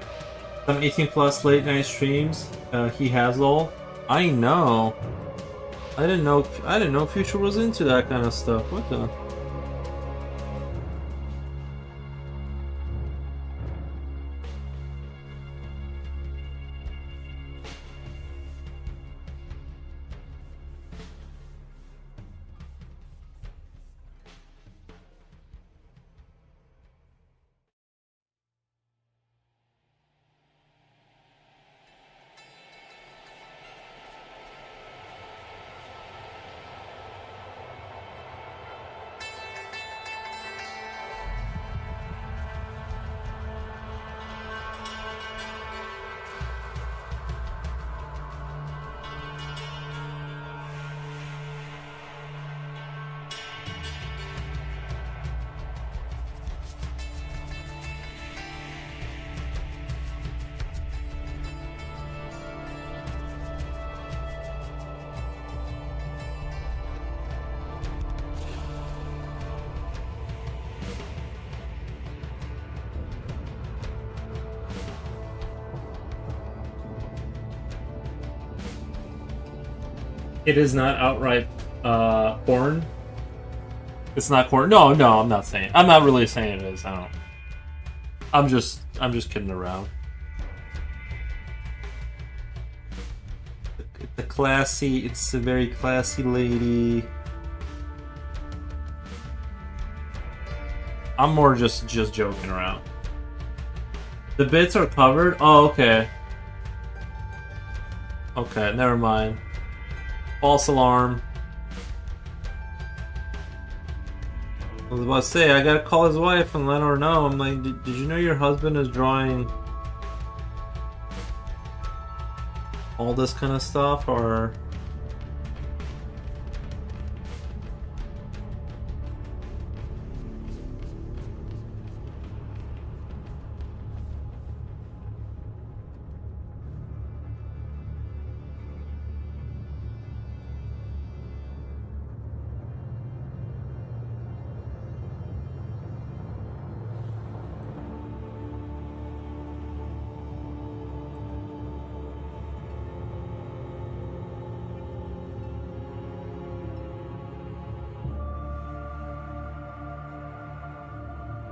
Some 18 plus late night streams. He has all. I know. I didn't know Future was into that kind of stuff. What the? It is not outright porn. It's not porn. No, I'm not saying. I'm not really saying it is. I don't. I'm just kidding around. The classy. It's a very classy lady. I'm more just joking around. The bits are covered? Oh, okay. Okay, never mind. False alarm. I was about to say, I gotta call his wife and let her know. I'm like, did you know your husband is drawing all this kind of stuff, or...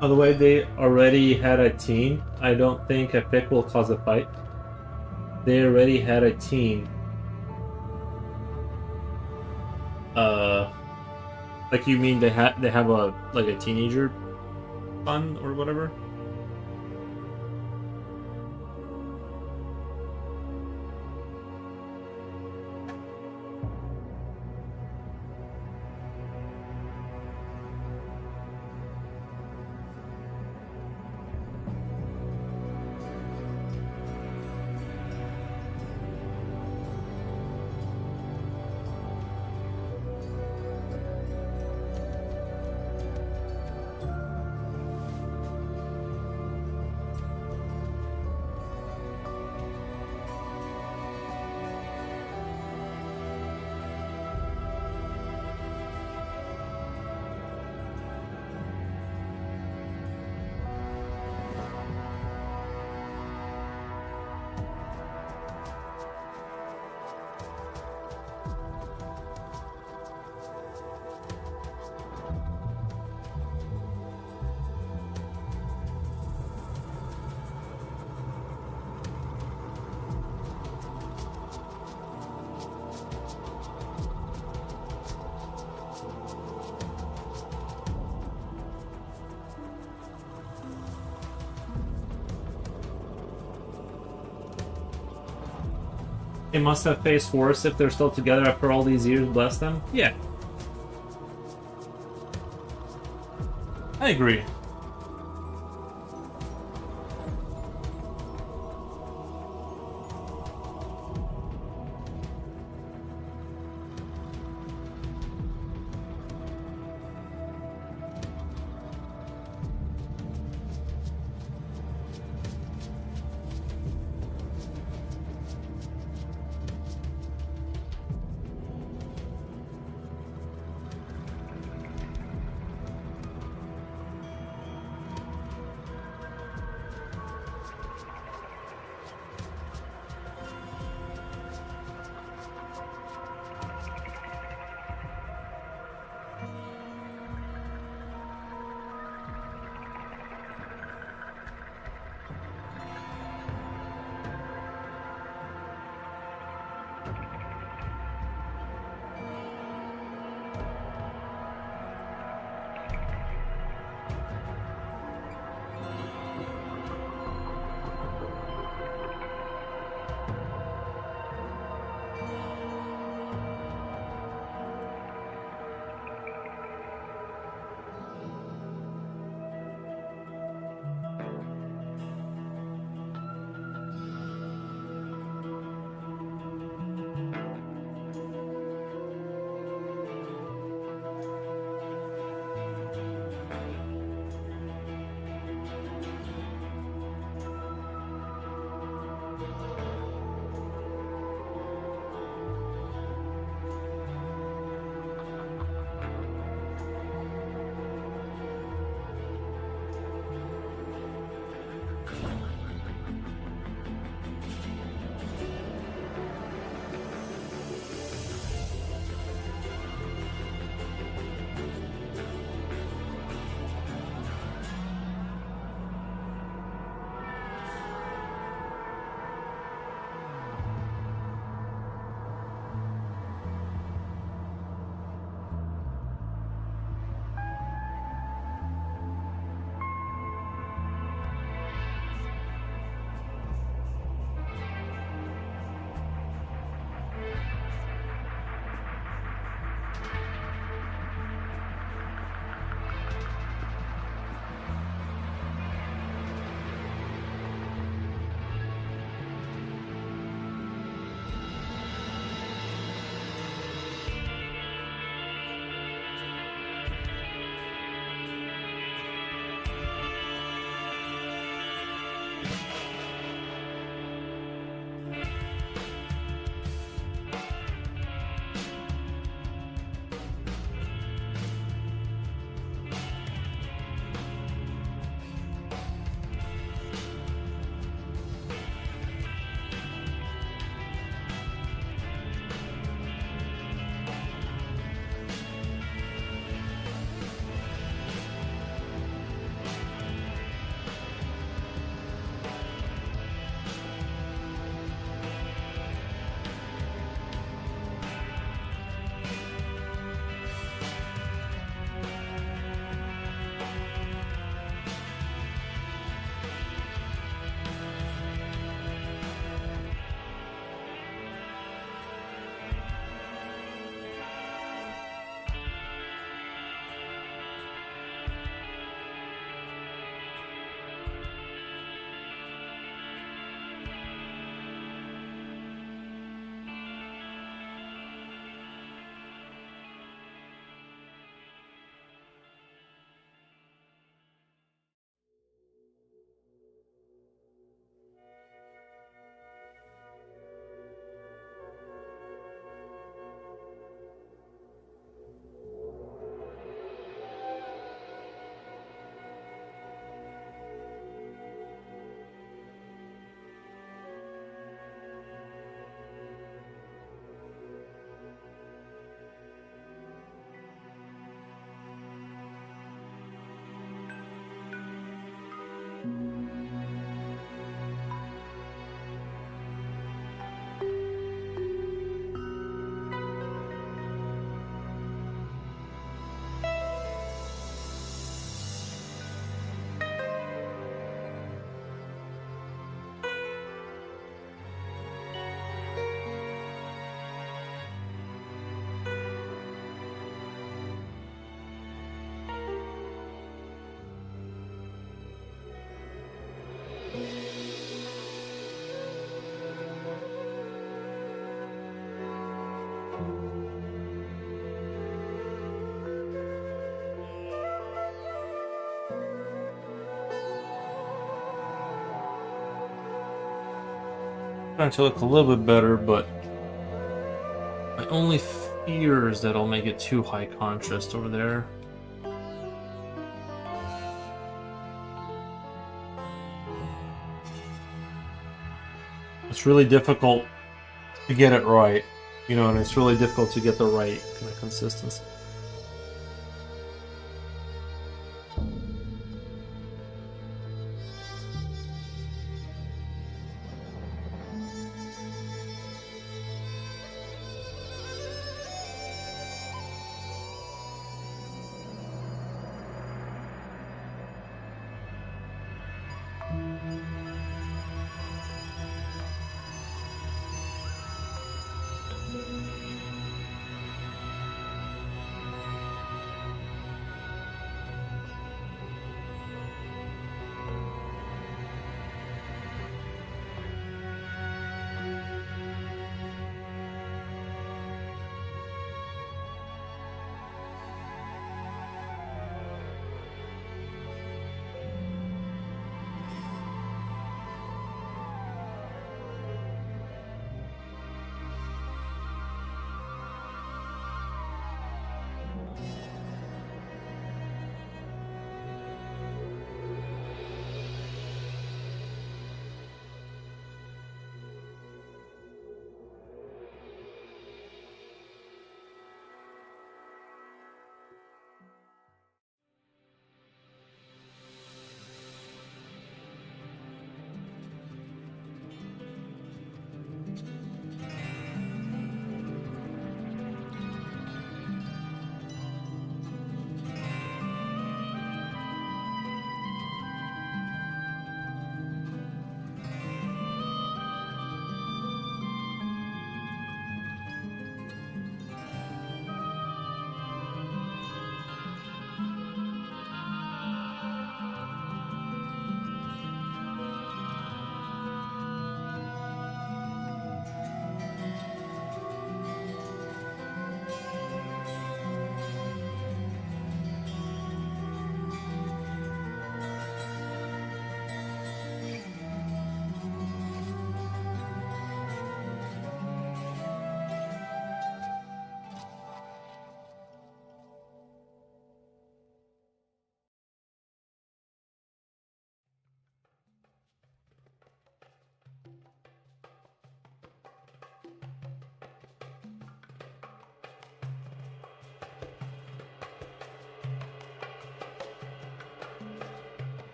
By the way, they already had a teen. I don't think a pick will cause a fight. They already had a teen. Like you mean they have a teenager son or whatever? They must have faced worse if they're still together after all these years, bless them. Yeah. I agree. Trying to look a little bit better, but my only fear is that I'll make it too high contrast over there. It's really difficult to get it right, you know, and it's really difficult to get the right kind of consistency.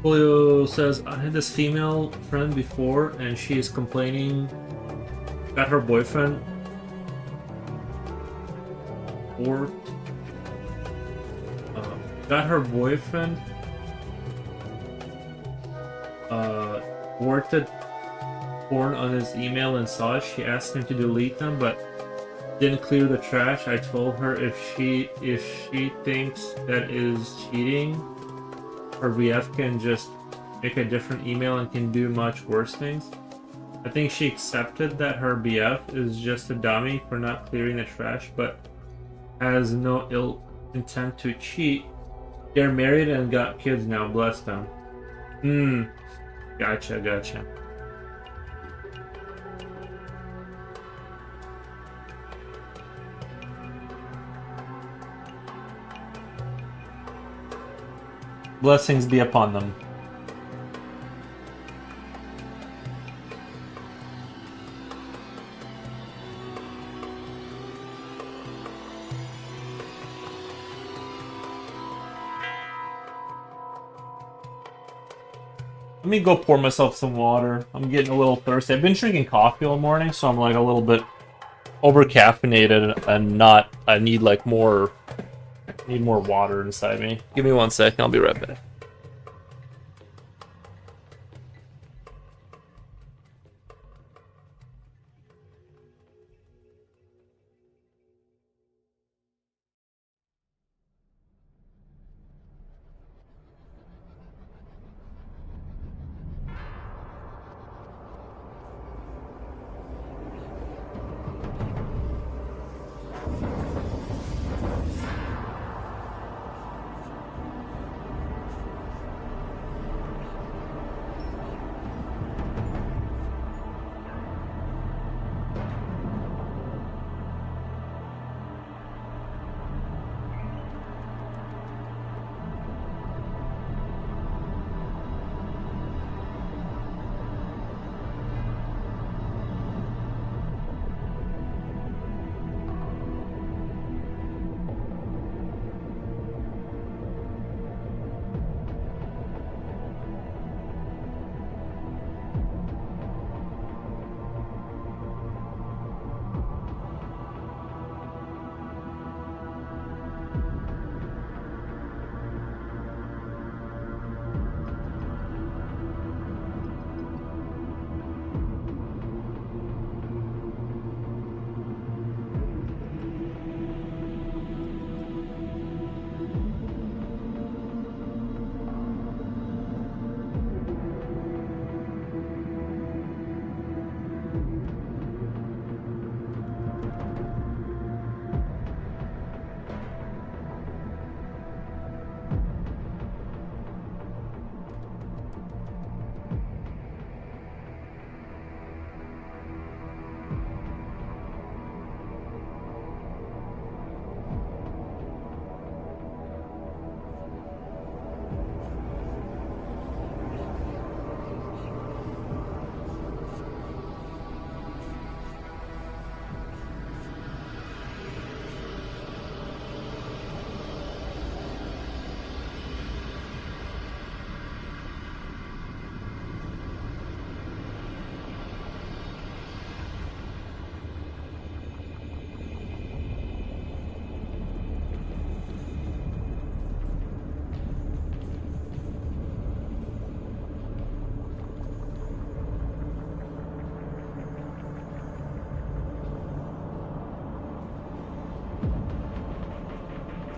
Julio says, I had this female friend before and she is complaining that her boyfriend or got her boyfriend porn on his email and saw it. She asked him to delete them, but didn't clear the trash. I told her if she thinks that is cheating, her BF can just make a different email and can do much worse things. I think she accepted that her BF is just a dummy for not clearing the trash, but has no ill intent to cheat. They're married and got kids now, bless them. Gotcha. Blessings be upon them. Let me go pour myself some water. I'm getting a little thirsty. I've been drinking coffee all morning, so I'm like a little bit over caffeinated and not. I need like more. Need more water inside me. Give me 1 second. I'll be right back.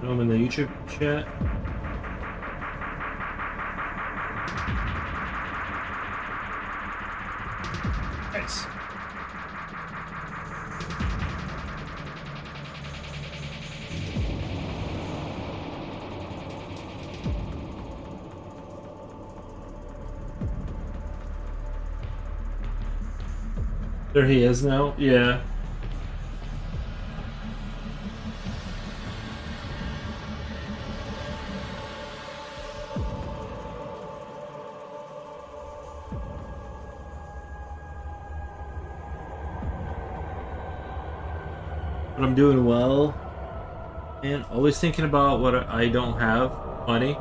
I'm in the YouTube chat. Nice. There he is now. Yeah. But I'm doing well, and always thinking about what I don't have, money.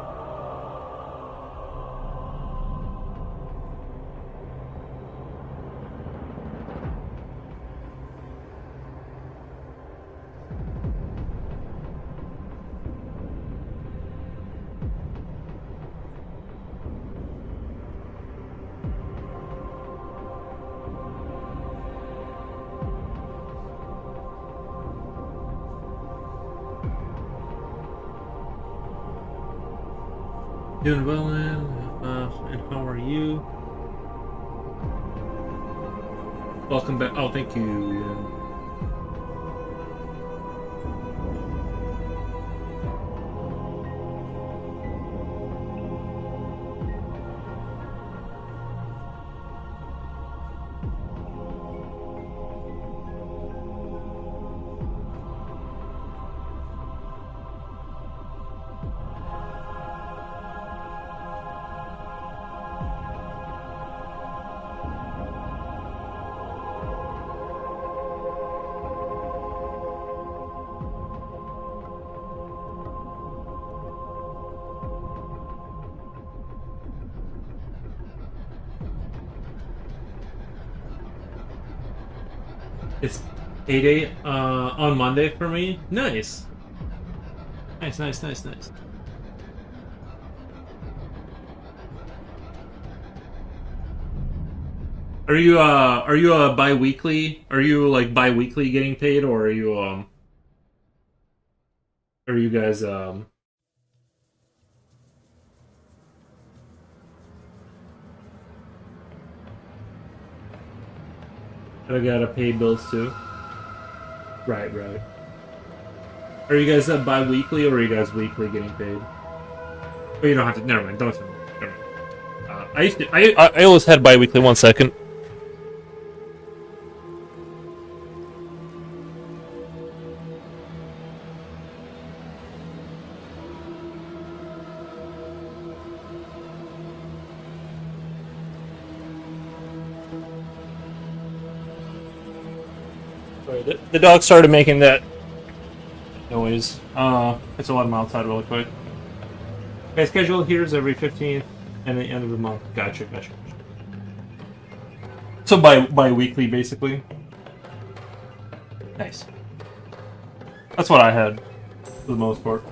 Doing well, man. And how are you? Welcome back. Oh, thank you. It's 8 on Monday for me. Nice. Nice. Are you bi-weekly? Are you like bi-weekly getting paid, or are you guys I gotta pay bills too? Right. Are you guys bi-weekly, or are you guys weekly getting paid? Oh, you don't have to. Never mind. Don't tell me. Never mind. I used to. I always had bi-weekly. 1 second. Sorry, the dog started making that noise. It's a lot of them outside really quick. Okay, schedule here is every 15th and the end of the month. Gotcha. So bi-weekly, basically. Nice. That's what I had, for the most part.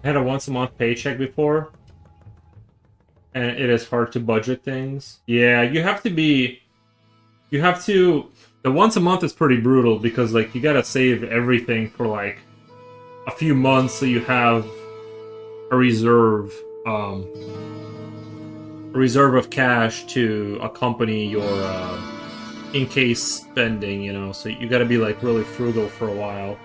I had a once-a-month paycheck before, and it is hard to budget things. Yeah, you have to be. You have to. The once a month is pretty brutal because like you gotta save everything for like a few months, so you have a reserve, a reserve of cash to accompany your in case spending. You know, so you gotta be like really frugal for a while.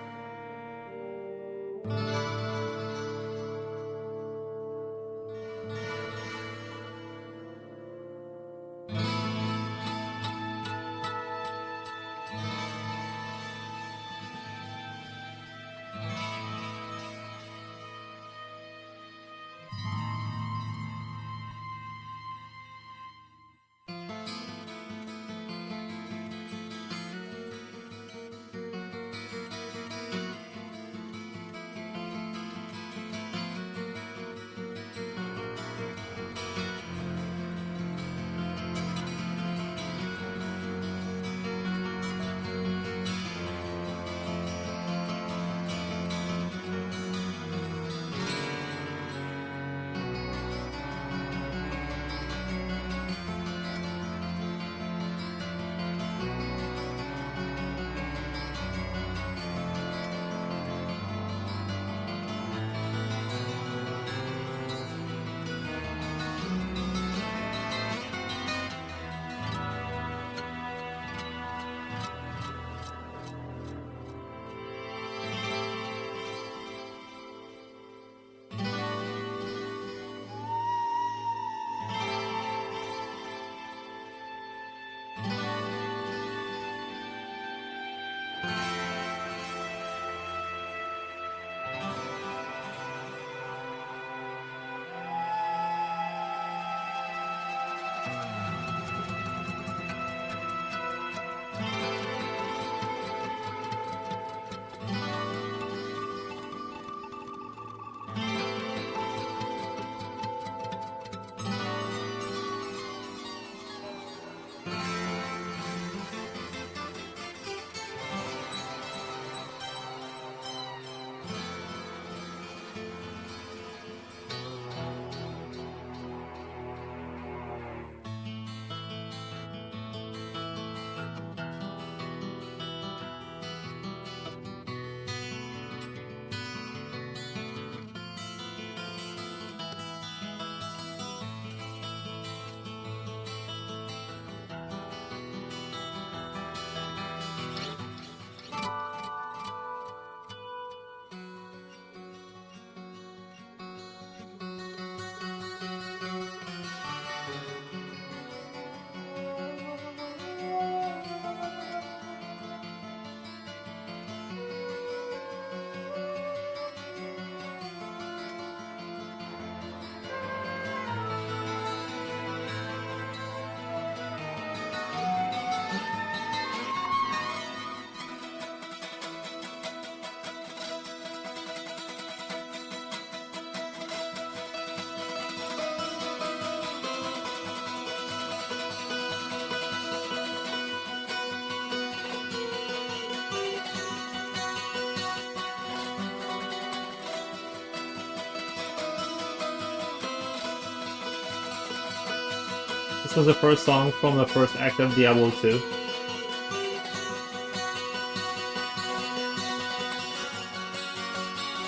This was the first song from the first act of Diablo 2.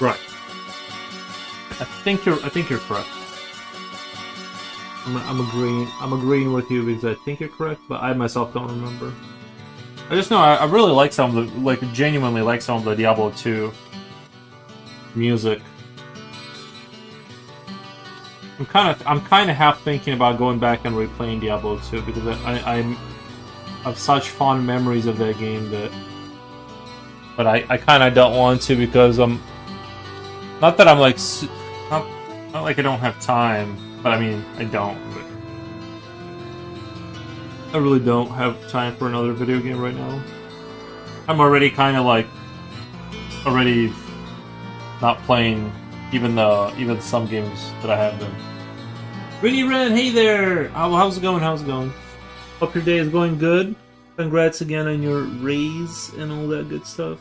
Right. I think you're correct. I'm agreeing with you because I think you're correct, but I myself don't remember. I just know I really like some of the, like, genuinely like some of the Diablo 2 music. I'm kind of half thinking about going back and replaying Diablo 2 because I have such fond memories of that game that, but I kind of don't want to because not that I'm like not like I don't have time, but I mean I don't. But I really don't have time for another video game right now. I'm already kind of like already not playing even some games that I have been. Really Red, hey there! How's it going? How's it going? Hope your day is going good. Congrats again on your raise and all that good stuff.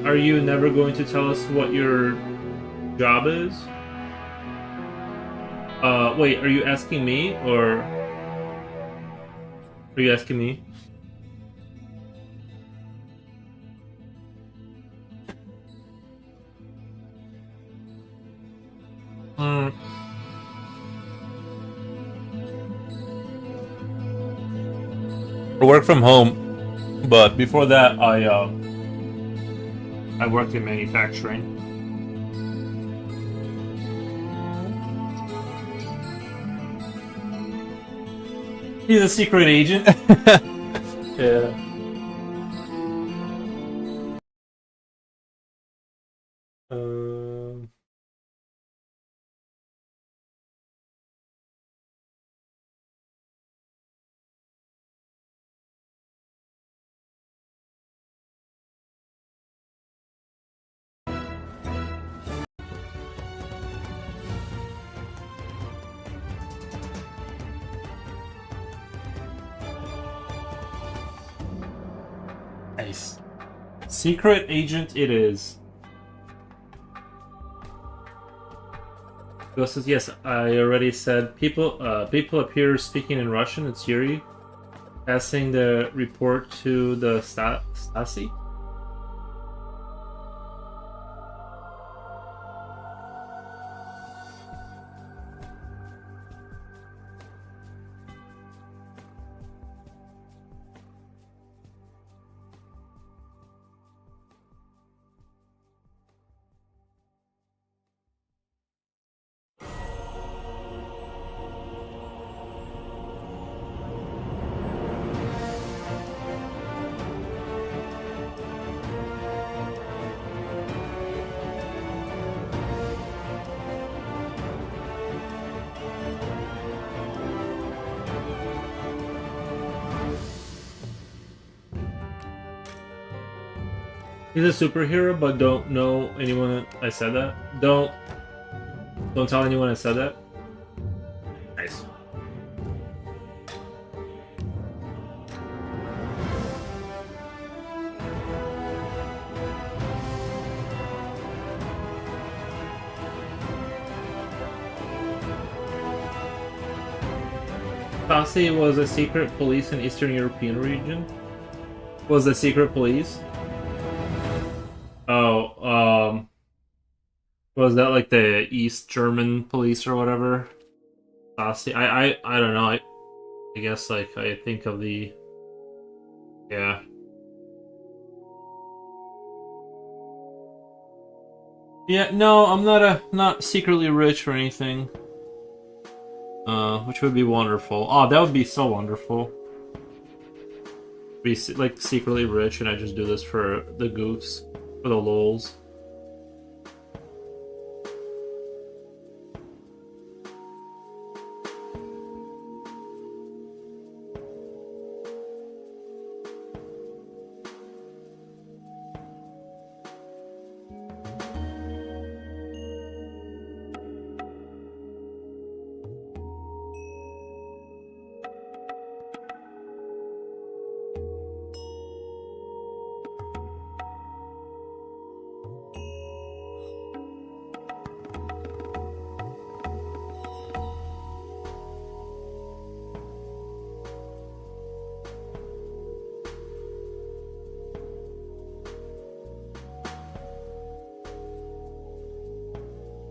Are you never going to tell us what your job is? Wait, are you asking me, or are you asking me? I work from home, but before that, I worked in manufacturing. He's a secret agent. Yeah. Nice. Secret agent it is. Ghost says, yes, I already said people appear speaking in Russian. It's Yuri. Passing the report to the Stasi? He's a superhero, but don't know anyone I said that. Don't tell anyone I said that. Nice. Stasi was a secret police in Eastern European region. Was the secret police? Oh, was that like the East German police or whatever? Stasi. I don't know. I guess like I think of the, yeah. Yeah, no, I'm not secretly rich or anything. Which would be wonderful. Oh, that would be so wonderful. Be like secretly rich, and I just do this for the goofs, for the lols.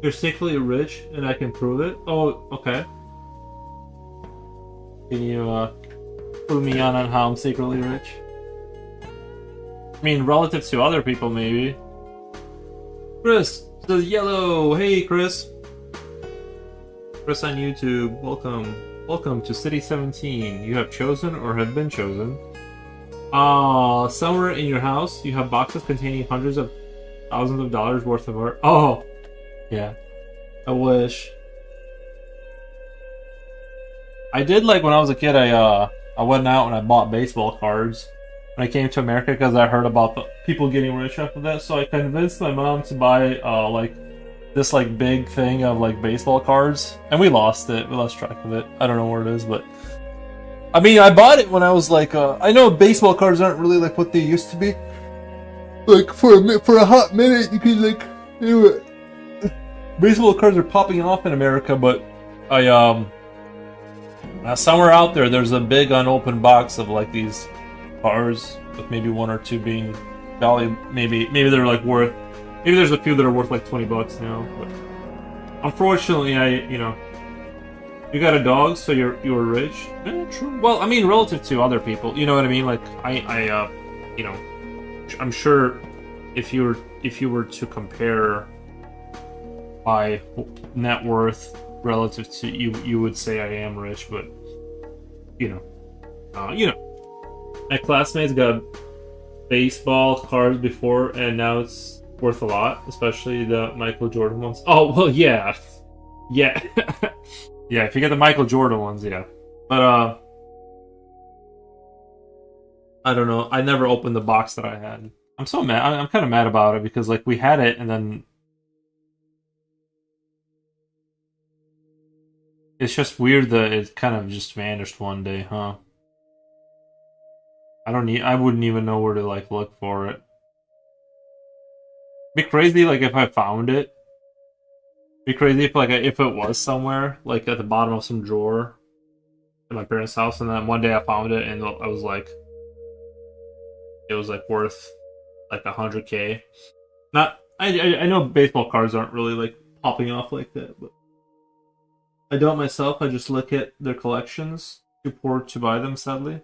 You're secretly rich, and I can prove it. Oh, okay. Can you clue me on how I'm secretly rich? I mean, relative to other people, maybe. Chris, the yellow. Hey, Chris. Chris on YouTube. Welcome. Welcome to City 17. You have chosen or have been chosen. Somewhere in your house, you have boxes containing hundreds of thousands of dollars worth of art. Oh, yeah. I wish. I did, like, when I was a kid, I went out and I bought baseball cards when I came to America because I heard about the people getting rich off of that. So I convinced my mom to buy, like, this, like, big thing of, like, baseball cards. And we lost it. We lost track of it. I don't know where it is, but... I mean, I bought it when I was, like, I know baseball cards aren't really, like, what they used to be. Like, for a hot minute, you could, like... Anyway, baseball cards are popping off in America, but somewhere out there, there's a big unopened box of, like, these cards, with maybe one or two being valued. Maybe they're, like, worth... Maybe there's a few that are worth, like, $20 now, but... Unfortunately, you got a dog, so you're rich? True. Well, I mean, relative to other people, you know what I mean? Like, you know... I'm sure if you were to compare my net worth relative to you would say I am rich, but you know, my classmates got baseball cards before, and now it's worth a lot, especially the Michael Jordan ones. Oh well, yeah, yeah. If you get the Michael Jordan ones, yeah, but I don't know. I never opened the box that I had. I'm so mad. I'm kind of mad about it because, like, we had it and then it's just weird that it kind of just vanished one day, huh? I wouldn't even know where to, like, look for it. Be crazy, like, if I found it. Be crazy if, like, if it was somewhere, like, at the bottom of some drawer at my parents' house, and then one day I found it and I was like, it was, like, worth like 100K. Not, I know baseball cards aren't really, like, popping off like that, but I don't myself. I just look at their collections. Too poor to buy them, sadly.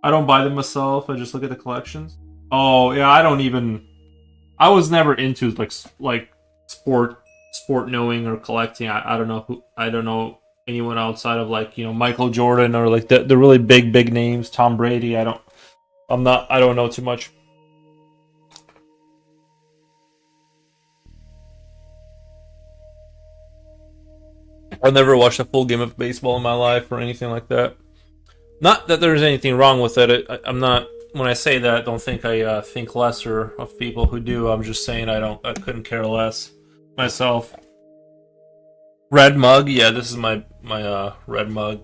I don't buy them myself. I just look at the collections. Oh yeah, I was never into like sport knowing or collecting. I don't know anyone outside of, like, you know, Michael Jordan or, like, the really big names. Tom Brady. I don't know too much. I've never watched a full game of baseball in my life or anything like that. Not that there's anything wrong with it. I'm not. When I say that, don't think I think lesser of people who do. I'm just saying I couldn't care less myself. Red mug, yeah. This is my red mug.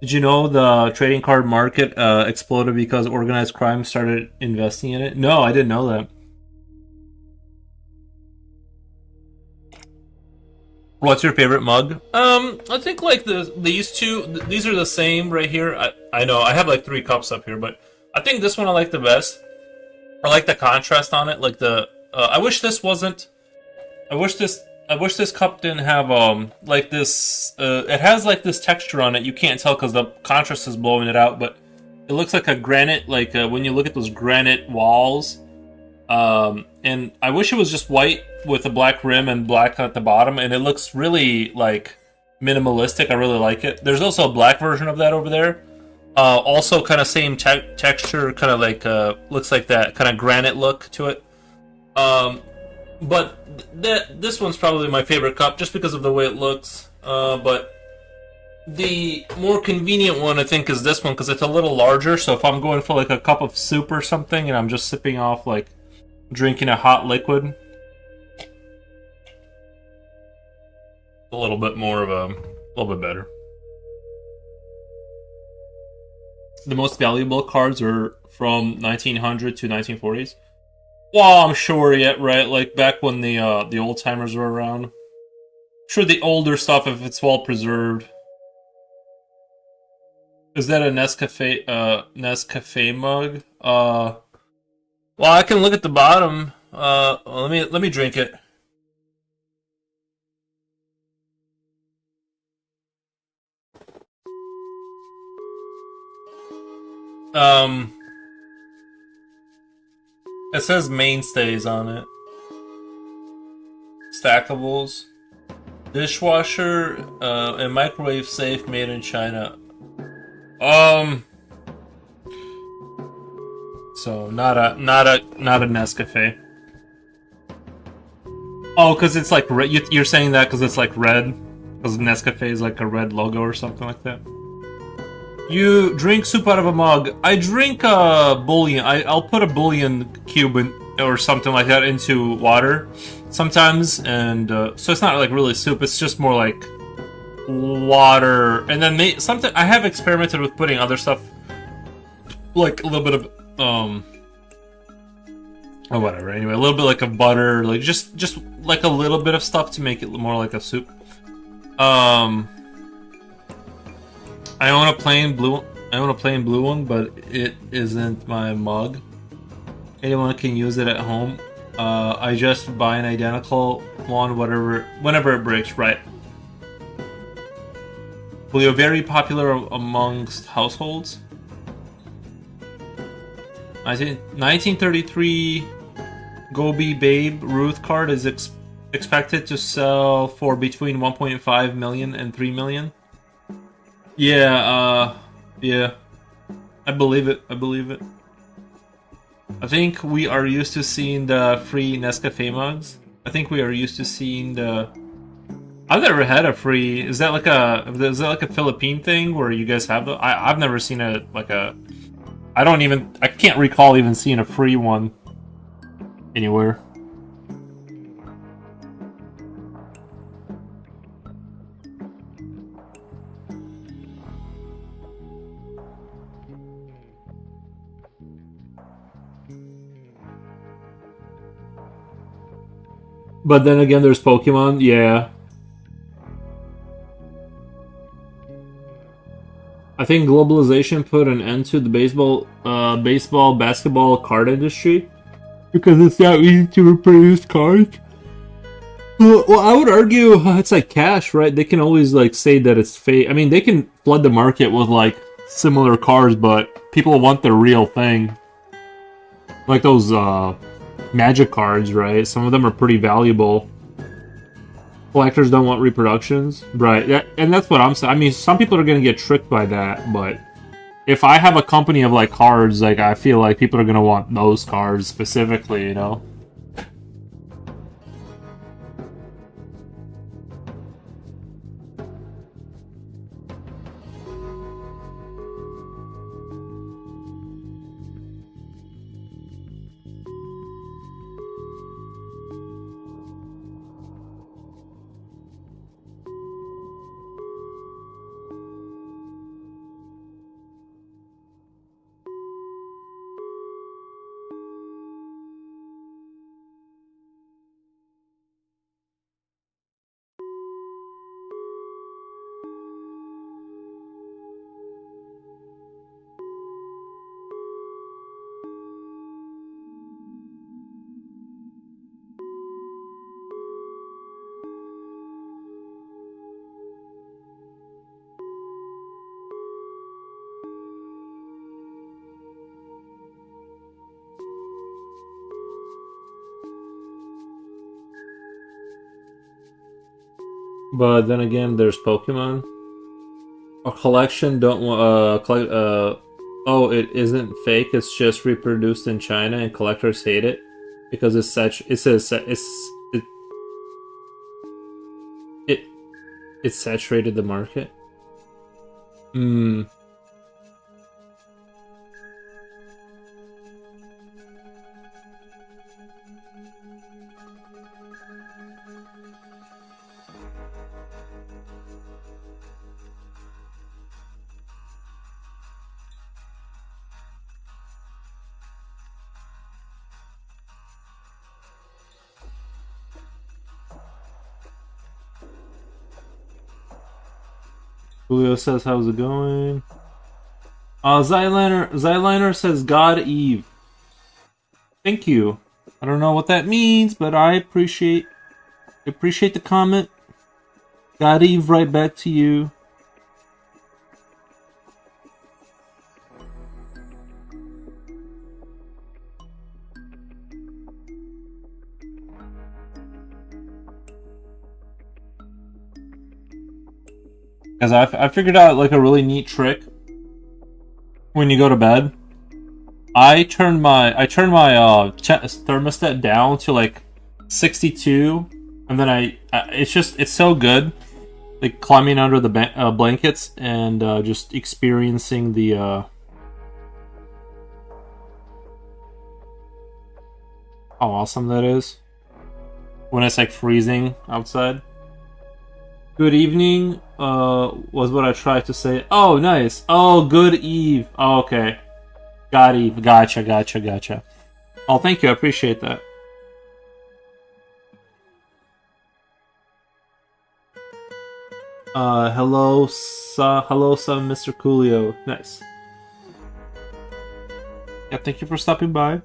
Did you know the trading card market exploded because organized crime started investing in it? No, I didn't know that. What's your favorite mug? I think, like, these two. These are the same right here. I know I have, like, 3 cups up here, but I think this one I like the best. I like the contrast on it. Like the. I wish this wasn't. I wish this cup didn't have like this. It has, like, this texture on it. You can't tell because the contrast is blowing it out, but it looks like a granite. Like when you look at those granite walls. And I wish it was just white with a black rim and black at the bottom, and it looks really, like, minimalistic. I really like it. There's also a black version of that over there. Also kind of same texture, kind of like, looks like that kind of granite look to it. But this one's probably my favorite cup just because of the way it looks. But the more convenient one, I think, is this one because it's a little larger. So if I'm going for, like, a cup of soup or something and I'm just sipping off, like, drinking a hot liquid, a little bit better. The most valuable cards are from 1900 to 1940s. Well, I'm sure, yeah, right? Like back when the old timers were around. Sure, the older stuff, if it's well preserved. Is that a Nescafe mug? Well, I can look at the bottom. Well, let me drink it. Um, it says mainstays on it. Stackables, dishwasher, and microwave safe, made in China. So not a Nescafe. Oh, because it's like red. You're saying that because it's like red, because Nescafe is like a red logo or something like that. You drink soup out of a mug. I drink bouillon. I'll put a bouillon cube or something like that into water sometimes, and so it's not like really soup. It's just more like water, and then something. I have experimented with putting other stuff, like a little bit of or whatever. Anyway, a little bit like of butter, like just like a little bit of stuff to make it more like a soup. I own a plain blue one, but it isn't my mug. Anyone can use it at home. I just buy an identical one, whenever it breaks. Right. Blue, very popular amongst households. 1933 Gobi Babe Ruth card is expected to sell for between 1.5 million and 3 million. Yeah, yeah. I believe it. I think we are used to seeing the free Nescafe mugs. I think we are used to seeing the... I've never had a free... Is that like a Philippine thing where you guys have the... I've never seen a I can't recall even seeing a free one anywhere. But then again, there's Pokemon, yeah. I think globalization put an end to the basketball card industry because it's not easy to reproduce cards. Well, I would argue it's like cash, right? They can always like say that it's fake. I mean, they can flood the market with like similar cards, but people want the real thing. Like those Magic cards, right? Some of them are pretty valuable. Collectors don't want reproductions, right? And that's what I'm saying. I mean, some people are gonna get tricked by that, but if I have a company of like cards, like I feel like people are gonna want those cards specifically, you know? But then again, there's Pokemon. A collection don't want oh, it isn't fake. It's just reproduced in China, and collectors hate it because it's such. It says it saturated the market. Hmm. Julio says, "How's it going?" Zyliner says, "God Eve." Thank you. I don't know what that means, but I appreciate the comment. God Eve, right back to you. Because I figured out like a really neat trick when you go to bed. I turn my thermostat down to like 62, and then it's so good, like climbing under the blankets and just experiencing the how awesome that is when it's like freezing outside. Good evening was what I tried to say. Oh, nice. Oh, good eve. Oh, okay. Got Eve. Gotcha. Oh, thank you. I appreciate that. Hello, son, Mr. Coolio. Nice. Yeah, thank you for stopping by.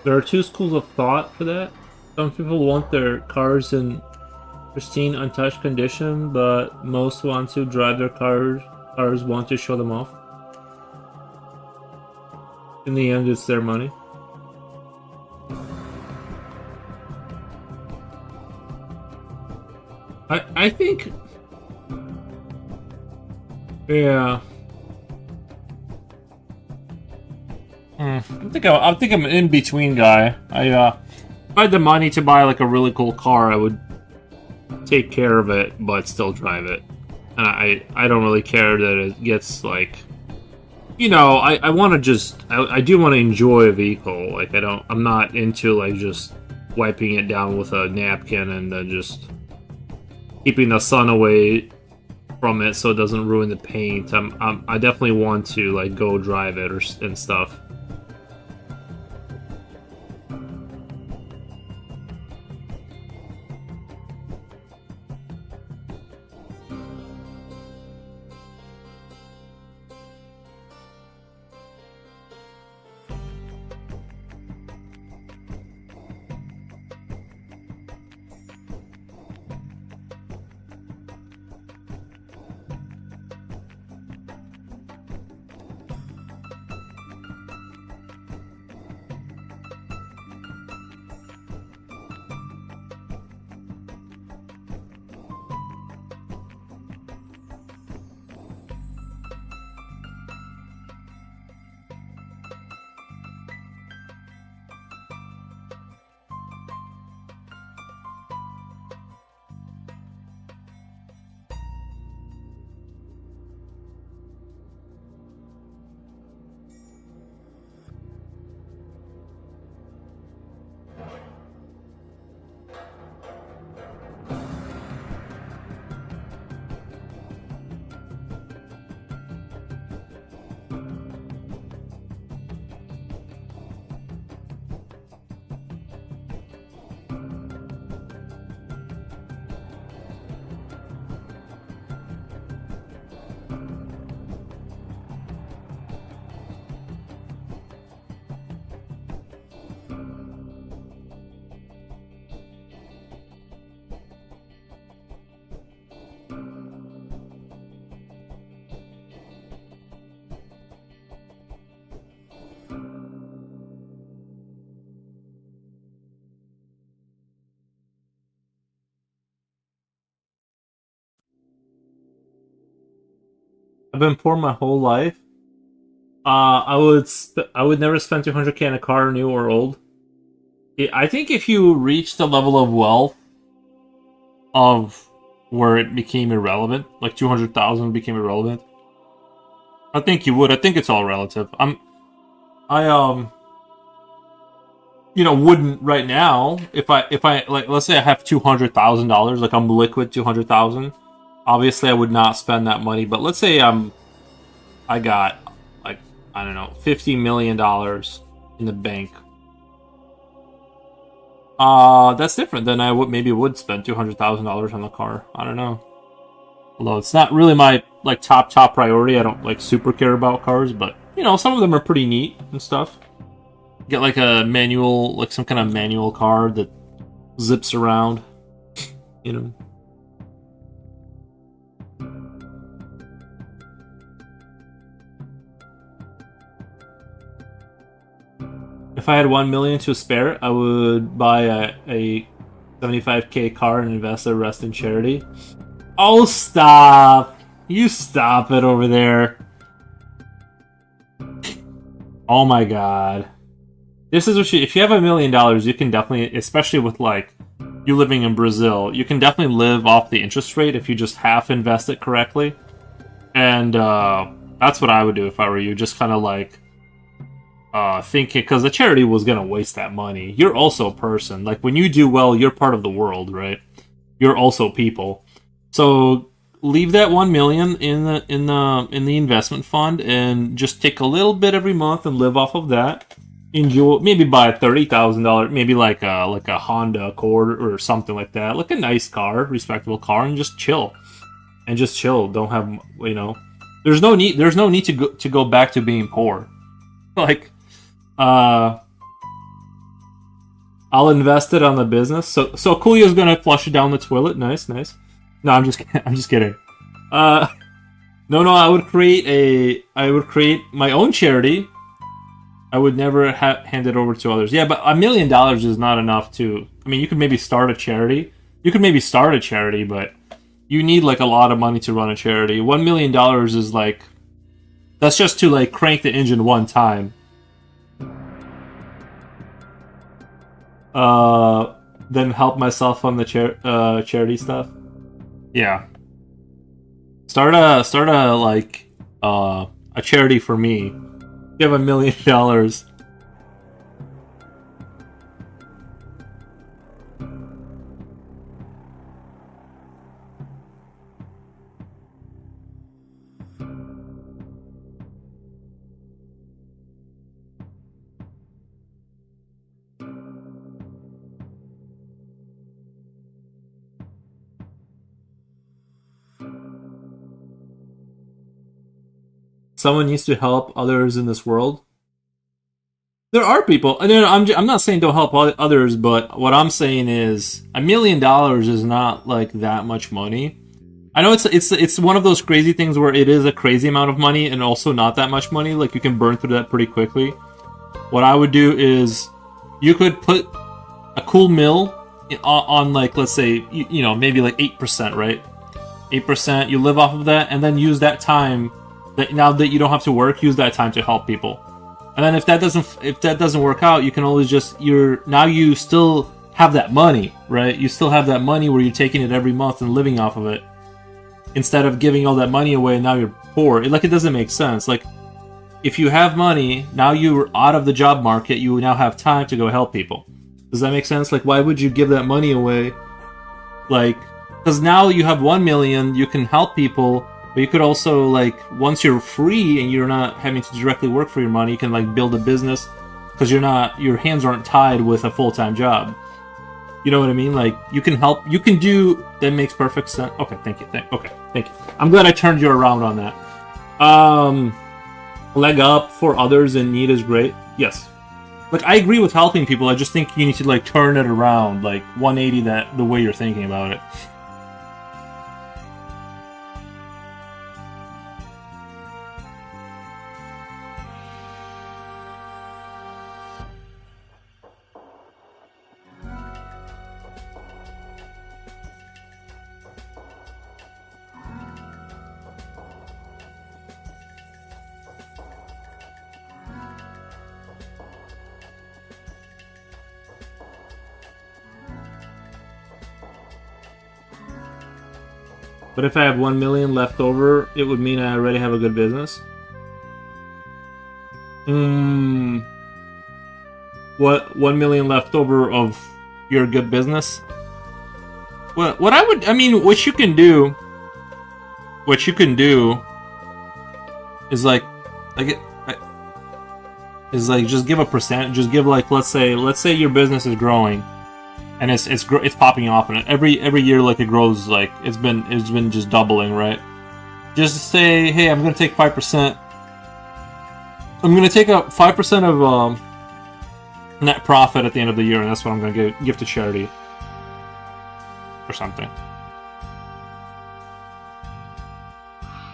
There are two schools of thought for that. Some people want their cars in pristine, untouched condition, but most want to drive their cars want to show them off. In the end, it's their money. I think... Yeah. I think I'm an in-between guy. If I had the money to buy like a really cool car, I would take care of it, but still drive it. And I don't really care that it gets like, you know, I want to just I do want to enjoy a vehicle. Like I'm not into like just wiping it down with a napkin and then just keeping the sun away from it so it doesn't ruin the paint. I definitely want to like go drive it and stuff. I've been poor my whole life. I would never spend 200K on a car, new or old. I think if you reach the level of wealth of where it became irrelevant, like 200,000 became irrelevant, I think you would. I think it's all relative. I wouldn't right now if I like, let's say I have $200,000, like I'm liquid 200,000. Obviously, I would not spend that money. But let's say I got like, I don't know, $50 million in the bank. That's different than I would spend $200,000 on the car. I don't know. Although it's not really my like top priority. I don't like super care about cars, but some of them are pretty neat and stuff. Get like a manual, like some kind of manual car that zips around. You know. If I had 1 million to spare, I would buy a 75K car and invest the rest in charity. Oh, stop! You stop it over there. Oh my god. This is what if you have $1 million, you can definitely, especially with like you living in Brazil, you can definitely live off the interest rate if you just half invest it correctly. And that's what I would do if I were you. Just kind of like thinking, because the charity was gonna waste that money. You're also a person. Like when you do well, you're part of the world, right? You're also people. So leave that 1 million in the investment fund and just take a little bit every month and live off of that. Enjoy, maybe buy a $30,000, maybe like a Honda Accord or something like that, like a nice car, respectable car, and just chill. Don't have There's no need to go back to being poor. Like, I'll invest it on the business. So Coolio's gonna flush it down the toilet. Nice. No, I'm just kidding. No, I would create my own charity. I would never hand it over to others. Yeah, but $1 million is not enough to. I mean, you could maybe start a charity. But you need like a lot of money to run a charity. $1 million is like, that's just to like crank the engine one time. Then help myself on the charity stuff. Yeah. Start a like a charity for me. You have $1 million. Someone needs to help others in this world. There are people, and I'm not saying don't help others, but what I'm saying is $1 million is not like that much money. I know it's one of those crazy things where it is a crazy amount of money and also not that much money. Like you can burn through that pretty quickly. What I would do is you could put a cool mill on like, let's say maybe like 8%, right? 8%. You live off of that, and then use that time. That now that you don't have to work, use that time to help people. And then if that doesn't work out, you can always just you still have that money, right? You still have that money where you're taking it every month and living off of it, instead of giving all that money away and now you're poor. It doesn't make sense. Like if you have money, now you're out of the job market, you now have time to go help people. Does that make sense? Like why would you give that money away? Like, because now you have 1 million, you can help people. But you could also, like, once you're free and you're not having to directly work for your money, you can, like, build a business because your hands aren't tied with a full-time job. You know what I mean? Like, you can help, that makes perfect sense. Okay, thank you. Thank you. I'm glad I turned you around on that. Leg up for others in need is great. Yes. Like, I agree with helping people. I just think you need to, like, turn it around, like, 180 the way you're thinking about it. But if I have 1 million left over, it would mean I already have a good business. What 1 million left over of your good business? What I would, I mean, what you can do is like just give a percent. Just give like let's say your business is growing, and it's popping off, and every year like it grows, like it's been just doubling, right? Just say, hey, I'm gonna take 5%. I'm gonna take up 5% of net profit at the end of the year, and that's what I'm gonna give to charity or something.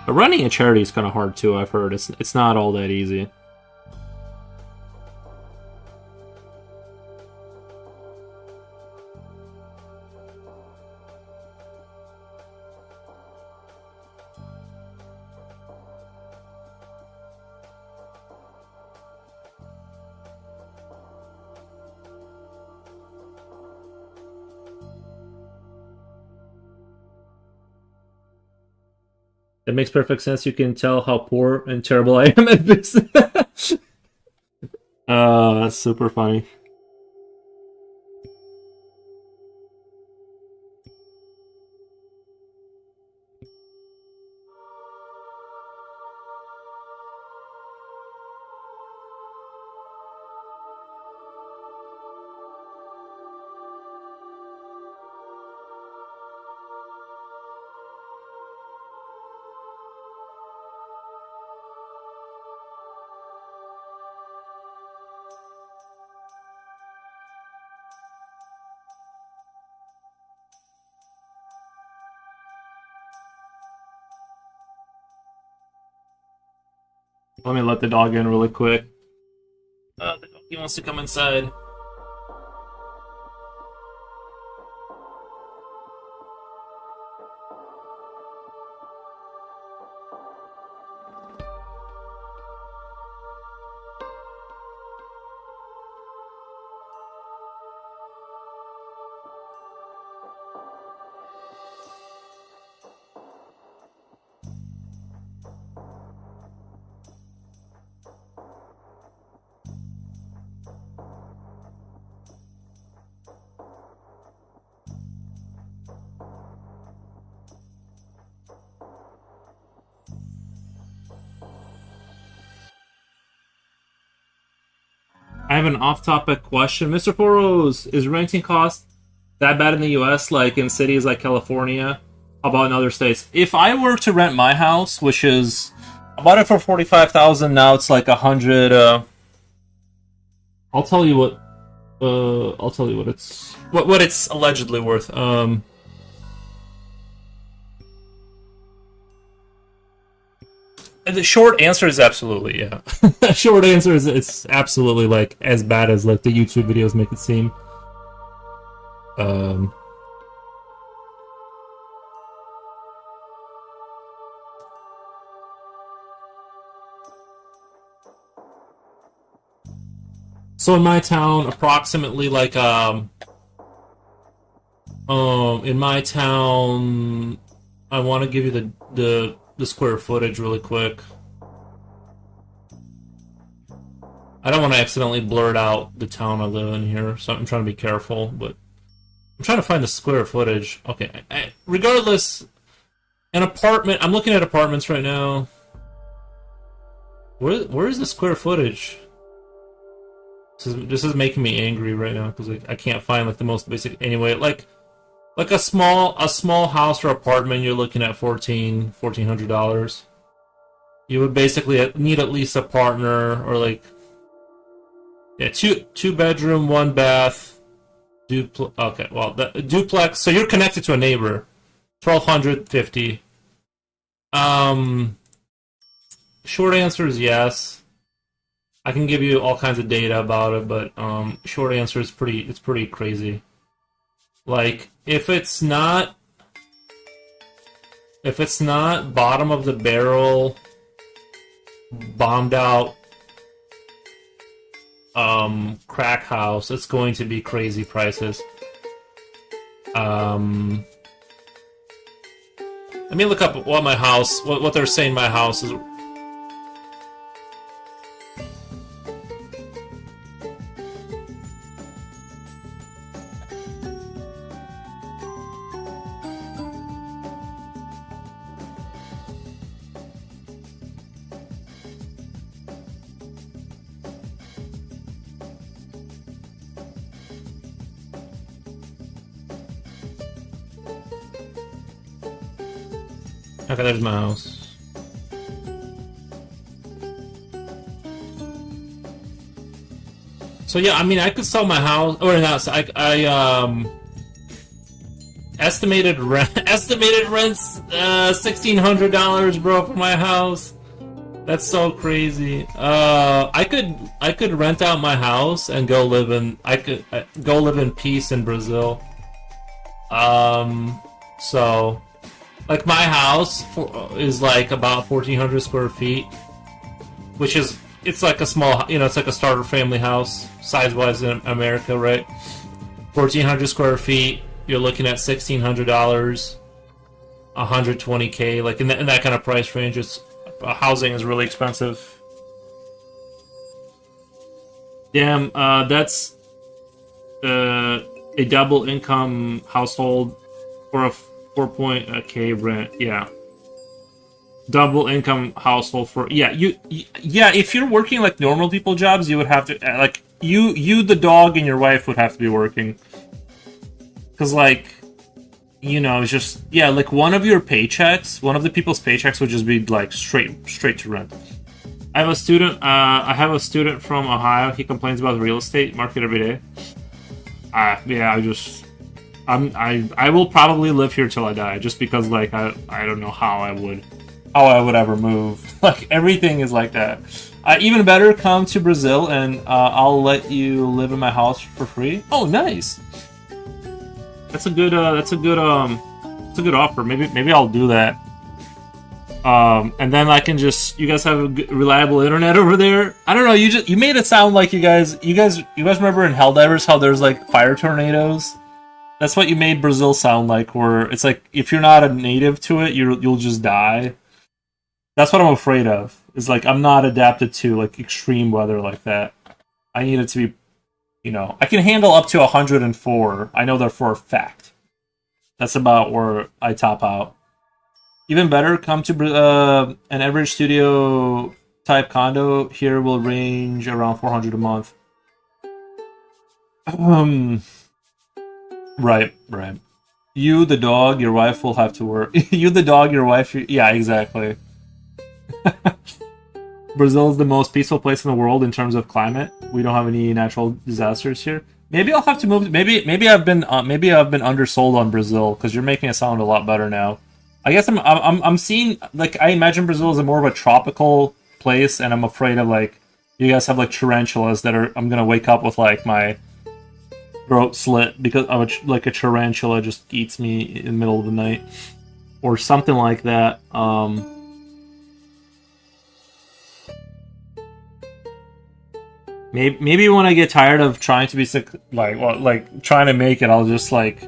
But running a charity is kind of hard too. I've heard it's not all that easy. It makes perfect sense. You can tell how poor and terrible I am at business. That's super funny. Let me let the dog in really quick. He wants to come inside. I have an off-topic question. Mr. Foros, is renting cost that bad in the US, like in cities like California? How about in other states? If I were to rent my house, which is... I bought it for $45,000, now it's like $100... I'll tell you what it's... What it's allegedly worth. The short answer is absolutely, yeah. The short answer is it's absolutely like as bad as like the YouTube videos make it seem. So in my town, approximately like in my town, I want to give you the square footage really quick. I don't want to accidentally blurt out the town I live in here, so I'm trying to be careful, but I'm trying to find the square footage. Okay, regardless, an apartment, I'm looking at apartments right now. Where is the square footage? This is making me angry right now, because like, I can't find like the most basic, anyway, like a small house or apartment, you're looking at $1,400. You would basically need at least a partner, or like, yeah, two bedroom, one bath, okay, well, duplex. So you're connected to a neighbor. $1,250. Short answer is yes. I can give you all kinds of data about it, but short answer is pretty crazy. Like, if it's not bottom of the barrel, bombed out crack house, it's going to be crazy prices. Let me look up what my house, what they're saying my house is. Okay, there's my house. So yeah, I mean, I could sell my house, or not. Estimated rent's $1,600, bro, for my house. That's so crazy. I could rent out my house and go live in. I could go live in peace in Brazil. So. Like, my house is like about 1,400 square feet, which is, it's like a small, it's like a starter family house, size-wise in America, right? 1,400 square feet, you're looking at $1,600, 120K, like in that kind of price range. Housing is really expensive. Damn, that's a double income household for a 4.K rent, yeah. Double income household for, yeah, if you're working like normal people jobs, you would have to, like, you, the dog, and your wife would have to be working. Because, like, it's just, yeah, like, one of the people's paychecks would just be, like, straight to rent. I have a student from Ohio. He complains about the real estate market every day. I will probably live here till I die, just because, like, I don't know how I would ever move. Like, everything is like that. Even better, come to Brazil and I'll let you live in my house for free. Oh, nice. That's a good offer. Maybe I'll do that. And then I can you guys have a reliable internet over there. I don't know. You made it sound like you guys remember in Helldivers how there's like fire tornadoes. That's what you made Brazil sound like, where it's like, if you're not a native to it, you'll just die. That's what I'm afraid of. Is like, I'm not adapted to like extreme weather like that. I need it to be, I can handle up to 104. I know that for a fact. That's about where I top out. Even better, come to an average studio type condo here will range around $400 a month. Right. You, the dog, your wife will have to work. You, the dog, your wife... Yeah, exactly. Brazil is the most peaceful place in the world in terms of climate. We don't have any natural disasters here. Maybe I'll have to move... Maybe I've been undersold on Brazil, because you're making it sound a lot better now. I guess I'm seeing... Like, I imagine Brazil is more of a tropical place, and I'm afraid of, like... You guys have, like, tarantulas that are... I'm gonna wake up with, like, my... throat slit because of a tarantula just eats me in the middle of the night or something like that. Maybe when I get tired of trying to be sick, like trying to make it, I'll just like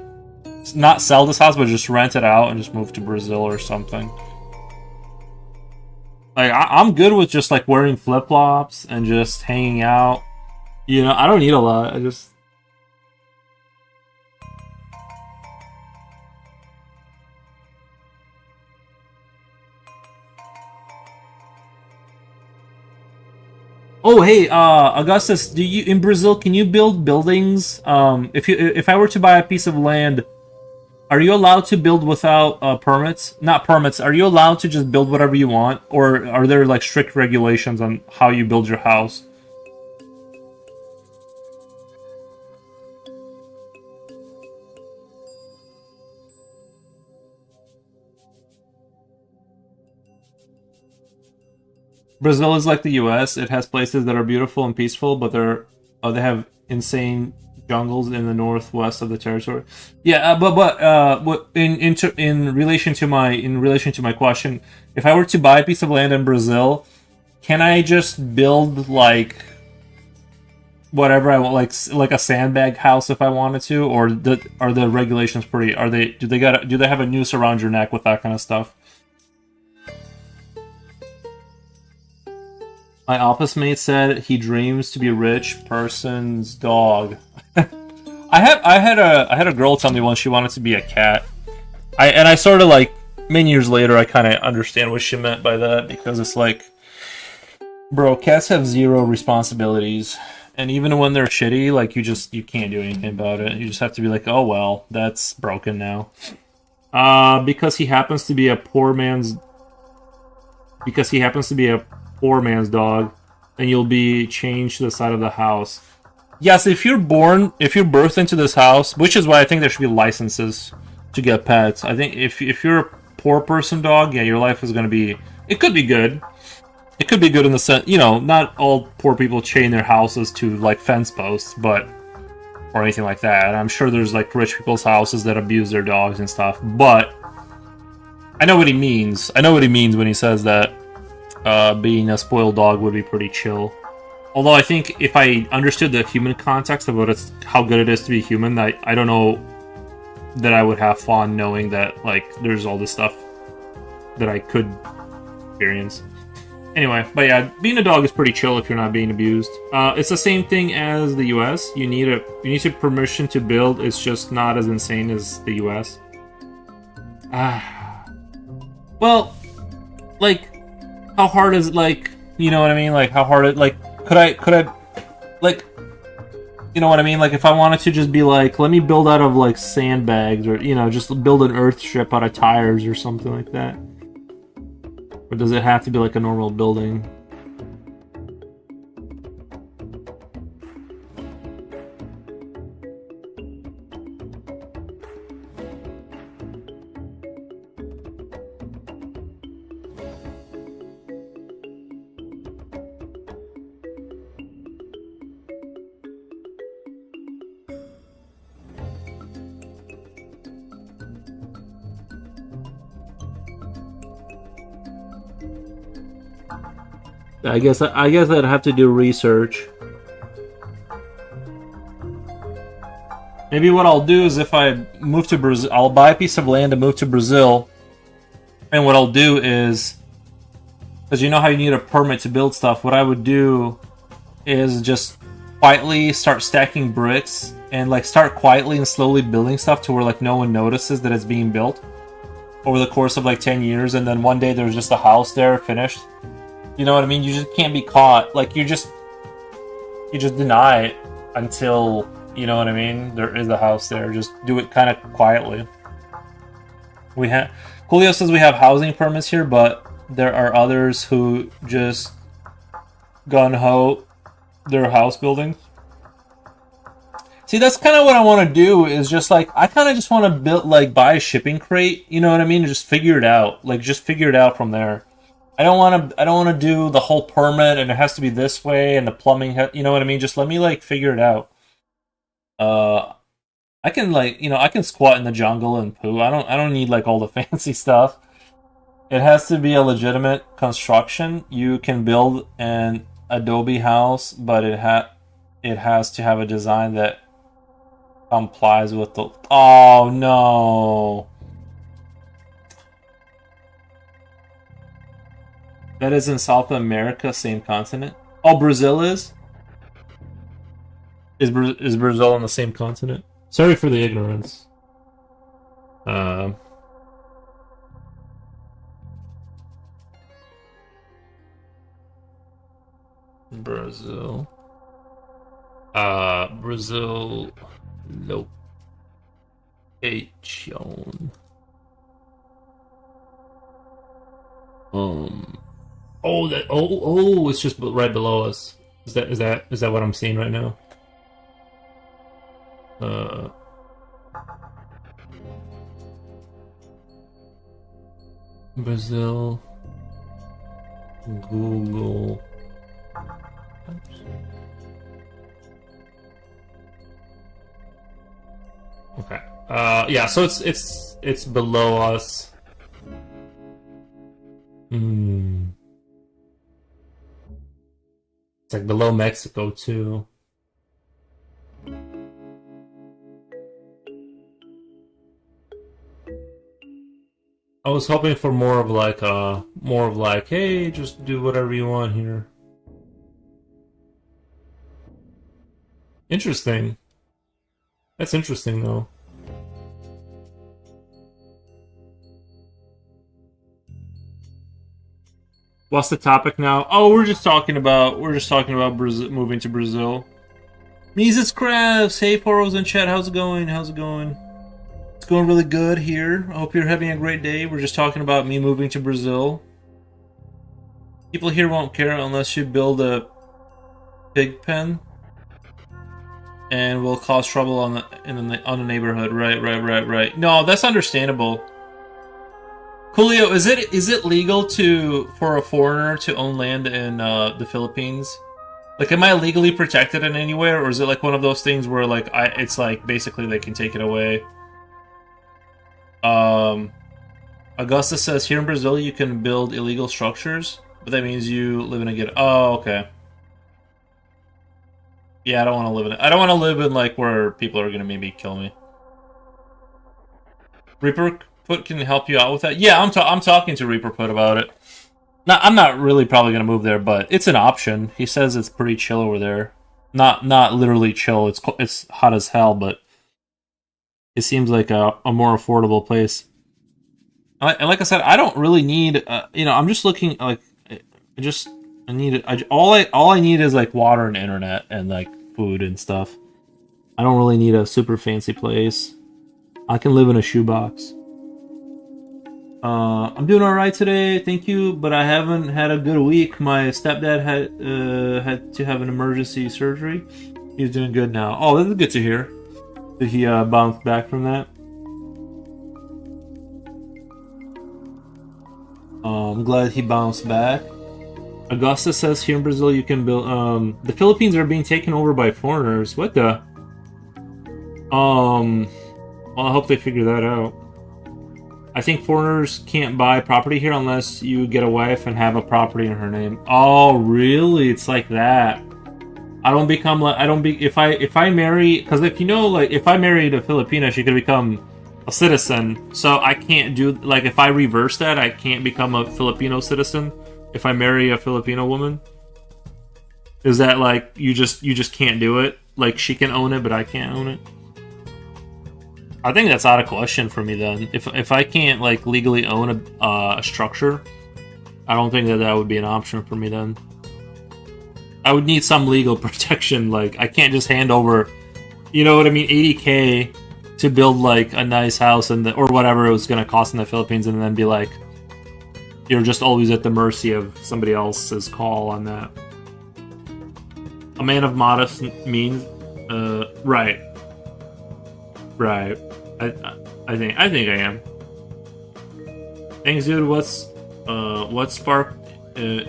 not sell this house but just rent it out and just move to Brazil or something. Like, I'm good with just like wearing flip-flops and just hanging out. I don't need a lot. Oh, hey, Augustus, in Brazil, can you build buildings? If I were to buy a piece of land, are you allowed to build without permits? Not permits. Are you allowed to just build whatever you want, or are there like strict regulations on how you build your house? Brazil is like the U.S. It has places that are beautiful and peaceful, but they have insane jungles in the northwest of the territory. Yeah, but in relation to my question, if I were to buy a piece of land in Brazil, can I just build like whatever I want, like a sandbag house if I wanted to, or are the regulations pretty? Do they have a noose around your neck with that kind of stuff? My office mate said he dreams to be a rich person's dog. I had a girl tell me once she wanted to be a cat. I sort of like many years later I kind of understand what she meant by that, because it's like, bro, cats have zero responsibilities, and even when they're shitty, like you can't do anything about it. You just have to be like, oh well, that's broken now. Because he happens to be a poor man's dog, and you'll be changed to the side of the house. Yes, if you're birthed into this house, which is why I think there should be licenses to get pets. I think if you're a poor person dog, yeah, your life is going to be. It could be good. It could be good in the sense, not all poor people chain their houses to like fence posts, or anything like that. I'm sure there's like rich people's houses that abuse their dogs and stuff. But I know what he means. I know what he means when he says that being a spoiled dog would be pretty chill. Although I think if I understood the human context of how good it is to be human, I don't know that I would have fun knowing that like there's all this stuff that I could experience. Anyway, but yeah, being a dog is pretty chill if you're not being abused. It's the same thing as the US. You need permission to build. It's just not as insane as the US. Well, like, how hard is it, like, you know what I mean? Like, how hard it, like, could I, like, you know what I mean? Like, if I wanted to just be like, let me build out of, like, sandbags, or, just build an earth ship out of tires or something like that. Or does it have to be, like, a normal building? I guess I'd have to do research. Maybe what I'll do is if I move to Brazil, I'll buy a piece of land and move to Brazil. And what I'll do is, because you know how you need a permit to build stuff, what I would do is just quietly start stacking bricks and like start quietly and slowly building stuff to where like no one notices that it's being built over the course of like 10 years, and then one day there's just a house there finished. You know what I mean? You just can't be caught. Like, you just deny it until, you know what I mean? There is a house there. Just do it kind of quietly. Julio says we have housing permits here, but there are others who just gun-ho their house buildings. See, that's kind of what I want to do, is just like, I kind of just want to build, like, buy a shipping crate, you know what I mean? And just figure it out. Like, just figure it out from there. I don't want to do the whole permit and it has to be this way and the plumbing, you know what I mean? Just let me like figure it out. I can like, I can squat in the jungle and poo. I don't need like all the fancy stuff. It has to be a legitimate construction. You can build an Adobe house, but it has to have a design that complies with the. Oh no. That is in South America, same continent. Oh, Brazil is? Is Brazil on the same continent? Sorry for the ignorance. Brazil. Brazil location. It's just right below us. Is that what I'm seeing right now? Brazil. Google. Okay. Yeah. So it's below us. It's like below Mexico too. I was hoping for more of like, hey, just do whatever you want here. Interesting. That's interesting though. What's the topic now? Oh, we're just talking about Brazil, moving to Brazil. Mises Crafts, hey Poros in chat, how's it going? How's it going? It's going really good here. I hope you're having a great day. We're just talking about me moving to Brazil. People here won't care unless you build a pig pen, and will cause trouble on the neighborhood. Right. No, that's understandable. Julio, is it legal for a foreigner to own land in the Philippines? Like, am I legally protected in anywhere, or is it like one of those things where like it's like basically they can take it away? Augusta says here in Brazil you can build illegal structures, but that means you live in a ghetto. Oh, okay. Yeah, I don't want to live in it. I don't want to live in like where people are gonna maybe kill me. Reaper Put can help you out with that. Yeah, I'm talking to Reaper Put about it. I'm not really probably gonna move there, but it's an option. He says it's pretty chill over there. Not literally chill. It's hot as hell, but it seems like a more affordable place. And like I said, I don't really need. I'm just looking like I need it. All I need is like water and internet and like food and stuff. I don't really need a super fancy place. I can live in a shoebox. I'm doing all right today, thank you, but I haven't had a good week. My stepdad had to have an emergency surgery. He's doing good now. Oh, that's good to hear. Did he bounce back from that? I'm glad he bounced back. Augusta says here in Brazil you can build. The Philippines are being taken over by foreigners. What the? Well, I hope they figure that out. I think foreigners can't buy property here unless you get a wife and have a property in her name. Oh, really? It's like that. If I marry, because if I married a Filipina, she could become a citizen. So I can't do, like, if I reverse that, I can't become a Filipino citizen if I marry a Filipino woman. Is that like you just can't do it? Like she can own it, but I can't own it. I think that's out of question for me then. If I can't like legally own a structure, I don't think that would be an option for me then. I would need some legal protection. Like I can't just hand over, you know what I mean, 80K to build like a nice house or whatever it was going to cost in the Philippines, and then be like, you're just always at the mercy of somebody else's call on that. A man of modest means, right. I think I am. Thanks, dude. What sparked to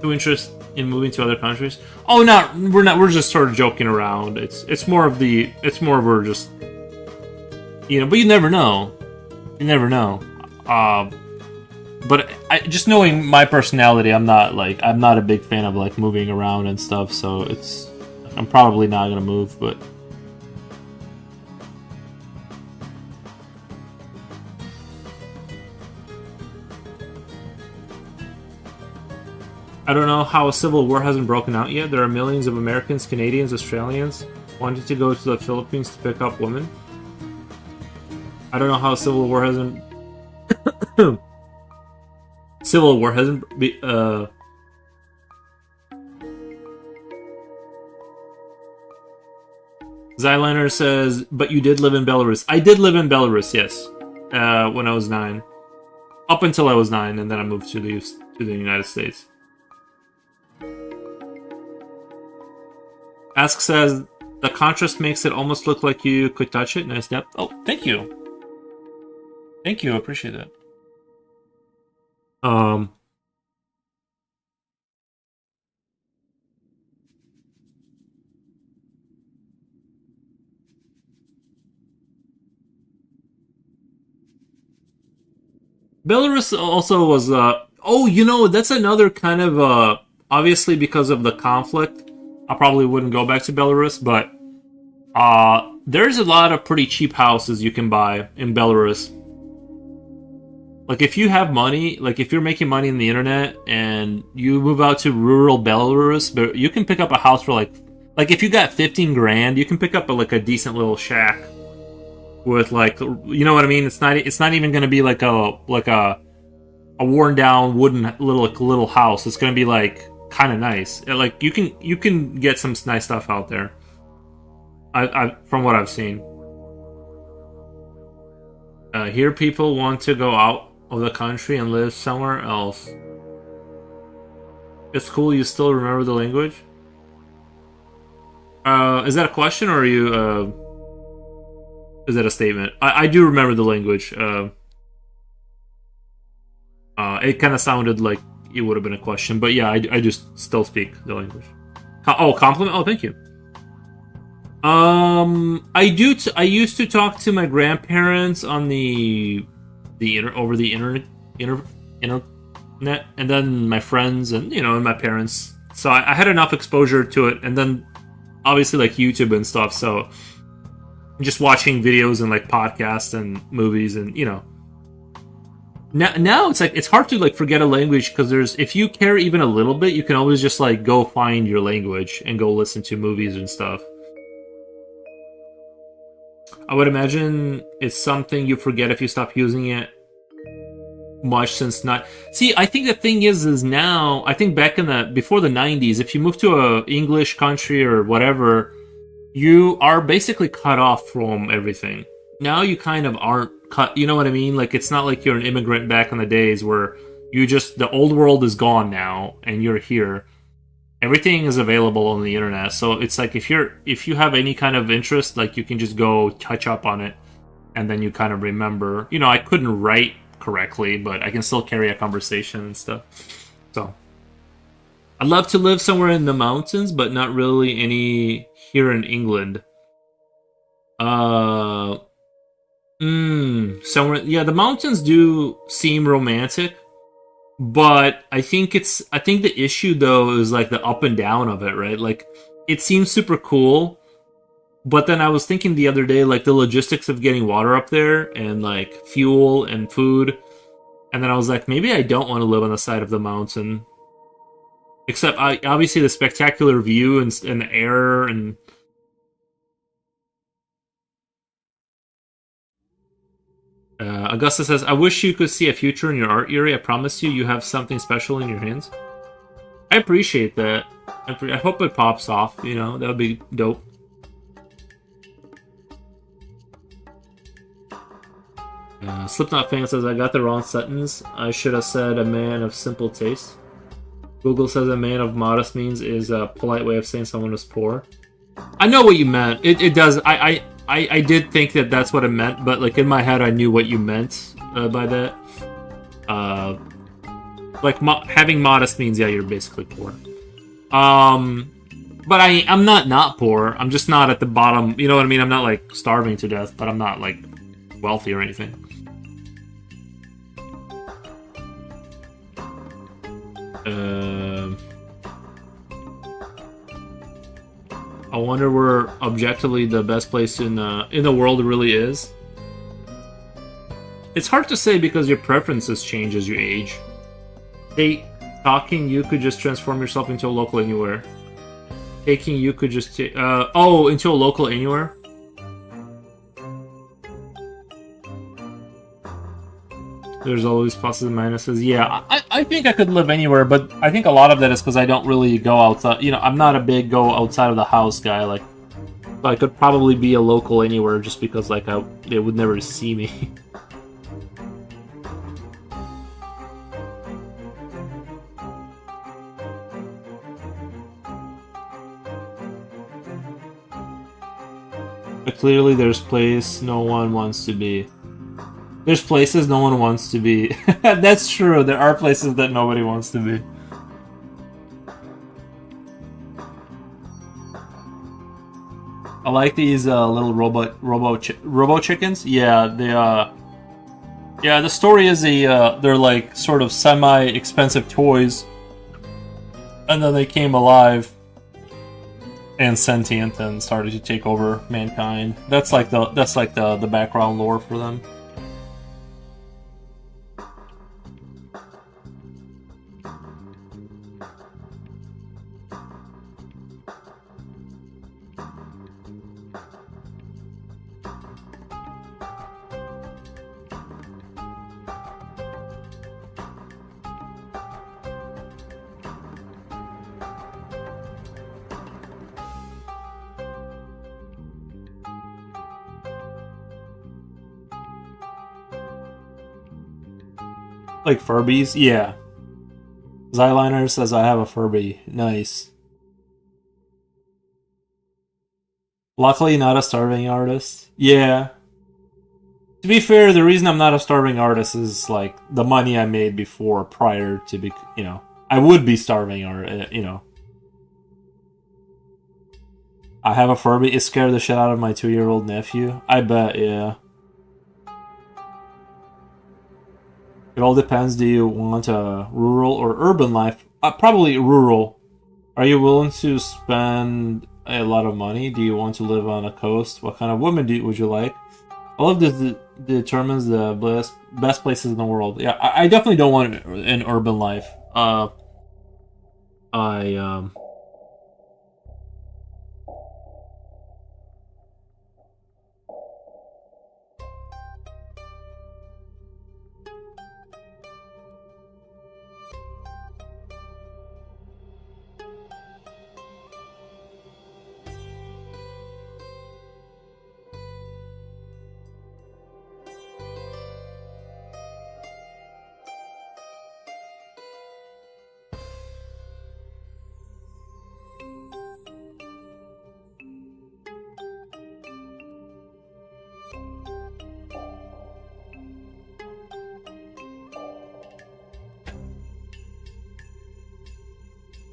interest in moving to other countries? Oh, we're not. We're just sort of joking around. It's more of we're just, but you never know. You never know. But just knowing my personality, I'm not a big fan of like moving around and stuff. So I'm probably not gonna move, but. I don't know how a civil war hasn't broken out yet. There are millions of Americans, Canadians, Australians wanting to go to the Philippines to pick up women. I don't know how a civil war hasn't... Zyliner says, but you did live in Belarus. I did live in Belarus, yes. When I was 9. Up until I was 9, and then I moved to the United States. Ask says, the contrast makes it almost look like you could touch it. Nice depth. Oh, thank you. Thank you, I appreciate that. Belarus also was, that's another kind of, obviously because of the conflict, I probably wouldn't go back to Belarus, but there's a lot of pretty cheap houses you can buy in Belarus. Like, if you have money, like, if you're making money in the internet and you move out to rural Belarus, but you can pick up a house for, like, if you got 15 grand, you can pick up, a decent little shack with, like, you know what I mean? It's not even going to be, like a worn down wooden little house. It's going to be, like, kind of nice. Like, you can get some nice stuff out there. I from what I've seen. Here people want to go out of the country and live somewhere else. It's cool you still remember the language. Is that a question, or are you is that a statement? I do remember the language. It kind of sounded like it would have been a question, but yeah, I just still speak the language. Oh, compliment. Oh, thank you. I do. I used to talk to my grandparents on over the internet, and then my friends and and my parents. So I had enough exposure to it, and then obviously like YouTube and stuff. So just watching videos and like podcasts and movies, and now it's like it's hard to like forget a language, because if you care even a little bit, you can always just like go find your language and go listen to movies and stuff. I would imagine it's something you forget if you stop using it much, since not... See, I think the thing is now, I think back before the 90s, if you move to a English country or whatever, you are basically cut off from everything. Now you kind of aren't cut, you know what I mean? Like, it's not like you're an immigrant back in the days where the old world is gone now and you're here. Everything is available on the internet, so it's like if you have any kind of interest, like you can just go touch up on it, and then you kind of remember. I couldn't write correctly, but I can still carry a conversation and stuff. So I'd love to live somewhere in the mountains, but not really any here in England. Somewhere, yeah, the mountains do seem romantic. But I think the issue though is like the up and down of it, right? Like, it seems super cool, but then I was thinking the other day, like the logistics of getting water up there and like fuel and food, and then I was like, maybe I don't want to live on the side of the mountain. Except, obviously the spectacular view and the air and. Augusta says, I wish you could see a future in your art, Yuri. I promise you have something special in your hands. I appreciate that. I hope it pops off, that would be dope. Slipknot fan says, I got the wrong sentence. I should have said a man of simple taste. Google says a man of modest means is a polite way of saying someone is poor. I know what you meant. It does. I did think that that's what it meant, but like in my head, I knew what you meant by that. Having modest means, yeah, you're basically poor. But I'm not poor. I'm just not at the bottom. You know what I mean? I'm not like starving to death, but I'm not like wealthy or anything. I wonder where objectively the best place in the world really is. It's hard to say because your preferences change as you age. Talking, you could just transform yourself into a local anywhere. Taking, you could just into a local anywhere. There's always pluses and minuses. Yeah, I think I could live anywhere, but I think a lot of that is because I don't really go outside. I'm not a big go outside of the house guy. Like, so I could probably be a local anywhere just because, like, they would never see me. But clearly, there's place no one wants to be. There's places no one wants to be. That's true. There are places that nobody wants to be. I like these little robo chickens. Yeah, the story is they're like sort of semi-expensive toys, and then they came alive and sentient and started to take over mankind. That's like the background lore for them. Like Furbies? Yeah. Zyliner says I have a Furby. Nice. Luckily, not a starving artist. Yeah. To be fair, the reason I'm not a starving artist is like the money I made before, prior to be, I would be starving, or. I have a Furby. It scared the shit out of my 2-year-old nephew. I bet, yeah. It all depends. Do you want a rural or urban life? Probably rural. Are you willing to spend a lot of money? Do you want to live on a coast? What kind of woman would you like? All of this determines the best places in the world. Yeah, I definitely don't want an urban life. I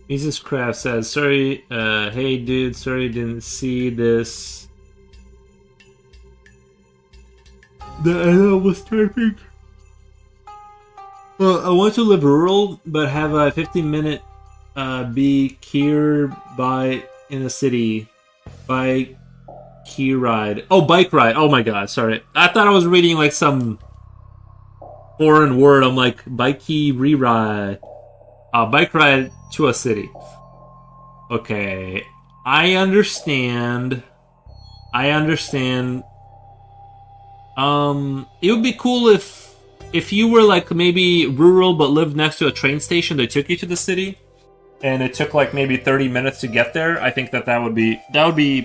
Mrs. Craft says, sorry, hey dude, sorry didn't see this. The animal was typing. Well, I want to live rural, but have a 15-minute be here by in a city. Bike key ride. Oh, bike ride. Oh my god, sorry. I thought I was reading like some foreign word. I'm like, bike key re-ride. Bike ride to a city. Okay, I understand. It would be cool if you were like maybe rural but lived next to a train station that took you to the city, and it took like maybe 30 minutes to get there. I think that would be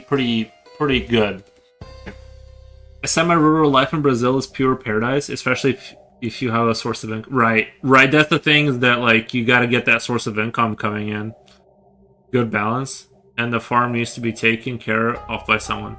pretty good. A semi-rural life in Brazil is pure paradise, especially if you have a source of income. Right. That's the thing, is that like you got to get that source of income coming in. Good balance, and the farm needs to be taken care of by someone.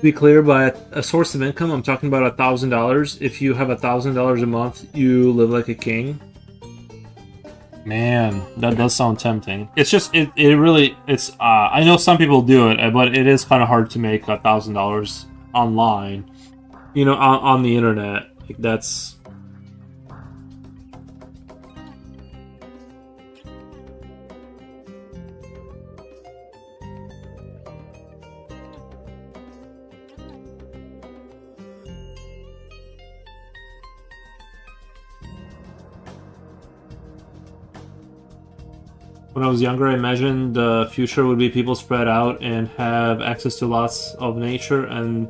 Be clear, by a source of income, I'm talking about $1,000. If you have $1,000 a month, you live like a king. Man, that does sound tempting. It's just it really it's. I know some people do it, but it is kind of hard to make $1,000 online. On the internet. Like that's. When I was younger, I imagined the future would be people spread out and have access to lots of nature, and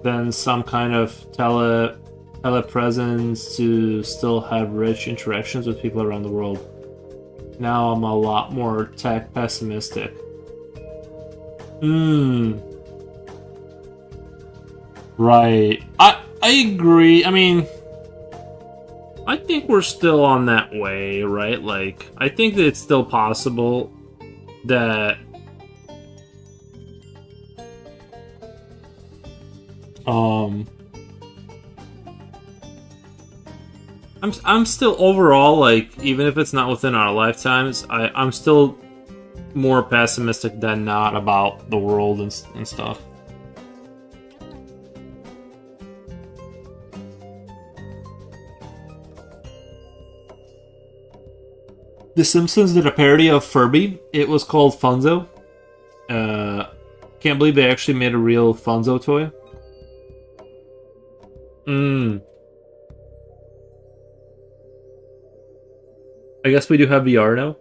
then some kind of telepresence to still have rich interactions with people around the world. Now I'm a lot more tech pessimistic. Right. I agree. I mean, I think we're still on that way, right? Like, I think that it's still possible that I'm still overall, like, even if it's not within our lifetimes, I'm still more pessimistic than not about the world and stuff. The Simpsons did a parody of Furby. It was called Funzo. Can't believe they actually made a real Funzo toy. I guess we do have VR now.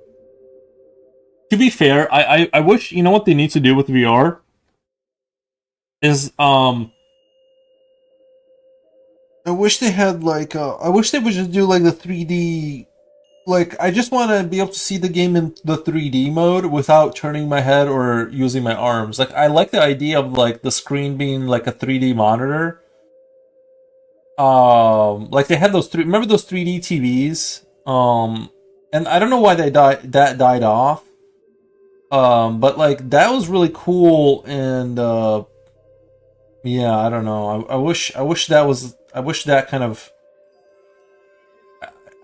To be fair, I wish, you know what they need to do with VR? Is, I wish they had, like, I wish they would just do, like, the 3D... Like, I just want to be able to see the game in the 3D mode without turning my head or using my arms. Like, I like the idea of, like, the screen being, like, a 3D monitor. Like, they had those remember those 3D TVs? And I don't know why that died off. But, like, that was really cool, and, yeah, I don't know. I wish that kind of...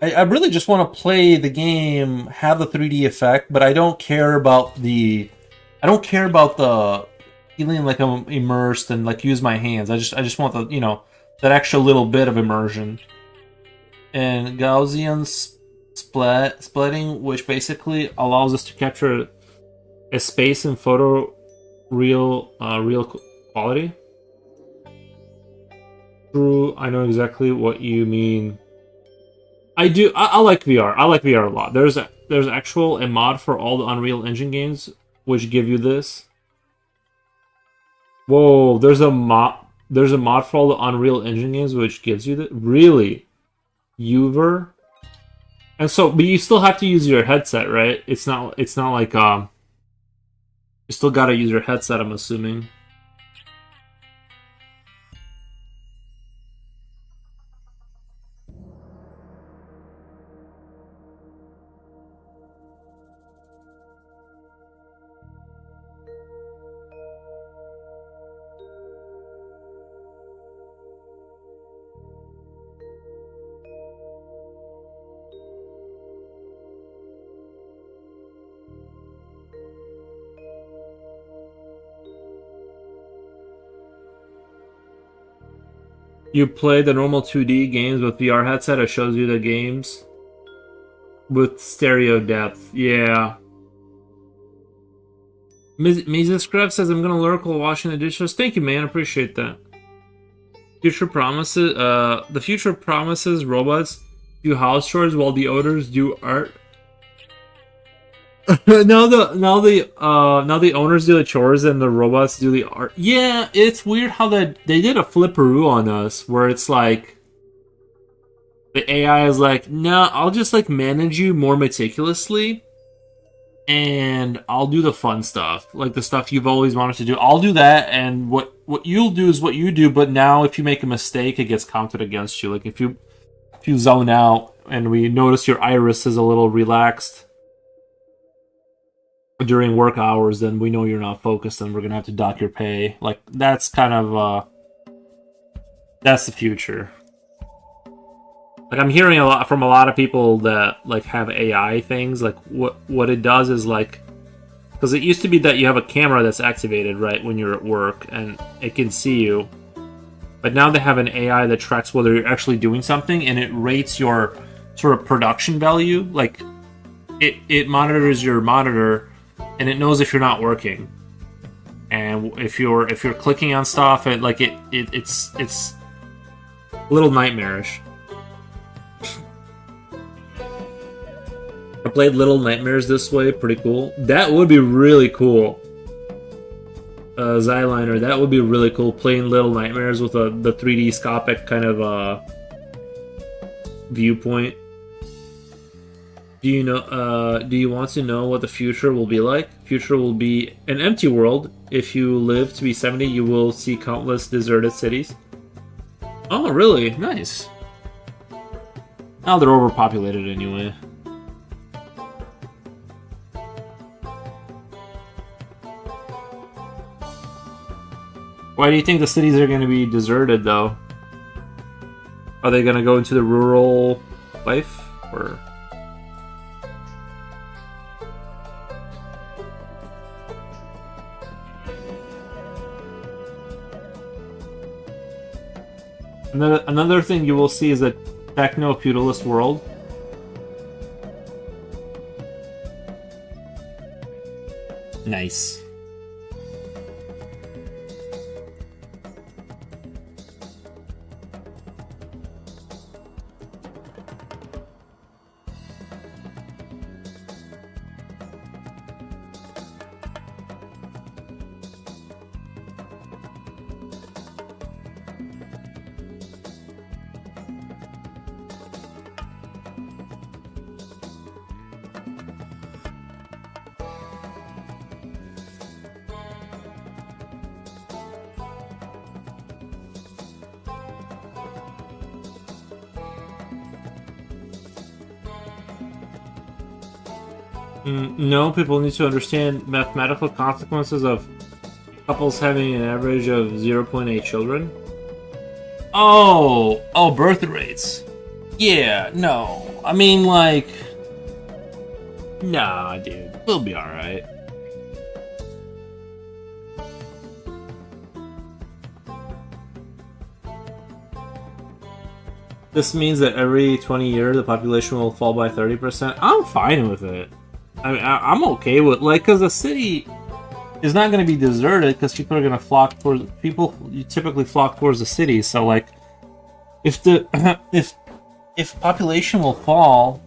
I really just want to play the game, have the 3D effect, but I don't care about the feeling like I'm immersed and like use my hands. I just want the, you know, that extra little bit of immersion. And Gaussian splitting, which basically allows us to capture a space in photo real quality. True, I know exactly what you mean. I do. I like VR. I like VR a lot. There's actual a mod for all the Unreal Engine games which give you this. Whoa! There's a mod for all the Unreal Engine games which gives you that. Really, Uver. And so, but you still have to use your headset, right? It's not like you still gotta use your headset, I'm assuming. You play the normal 2D games with VR headset, it shows you the games with stereo depth. Yeah. Mrs. Scrub says, I'm gonna lurk while washing the dishes. Thank you, man. Appreciate that. The future promises robots do house chores while the owners do art. now the owners do the chores and the robots do the art. Yeah, it's weird how they did a flipperoo on us where it's like the AI is like, no, I'll just like manage you more meticulously and I'll do the fun stuff, like the stuff you've always wanted to do. I'll do that, and what you'll do is what you do, but now if you make a mistake, it gets counted against you. Like if you zone out and we notice your iris is a little relaxed during work hours, then we know you're not focused and we're gonna have to dock your pay. Like, that's kind of that's the future. Like, I'm hearing a lot from a lot of people that like have AI things. Like what it does is like, because it used to be that you have a camera that's activated right when you're at work and it can see you, but now they have an AI that tracks whether you're actually doing something, and it rates your sort of production value. Like it monitors your monitor and it knows if you're not working, and if you're clicking on stuff, and like it's a little nightmarish. I played Little Nightmares this way, pretty cool. That would be really cool. Zyliner, that would be really cool, playing Little Nightmares with the 3D scopic kind of viewpoint. Do you know? Do you want to know what the future will be like? Future will be an empty world. If you live to be 70, you will see countless deserted cities. Oh, really? Nice. Now they're overpopulated anyway. Why do you think the cities are going to be deserted, though? Are they going to go into the rural life, or? Another thing you will see is a techno-feudalist world. Nice. No, people need to understand mathematical consequences of couples having an average of 0.8 children. Oh, birth rates. Yeah, no. I mean, like, nah, dude, we'll be all right. This means that every 20 years the population will fall by 30%. I'm fine with it. I mean, I'm okay with, like, because the city is not going to be deserted because people are going to flock towards, people typically flock towards the city. So, like, if the if population will fall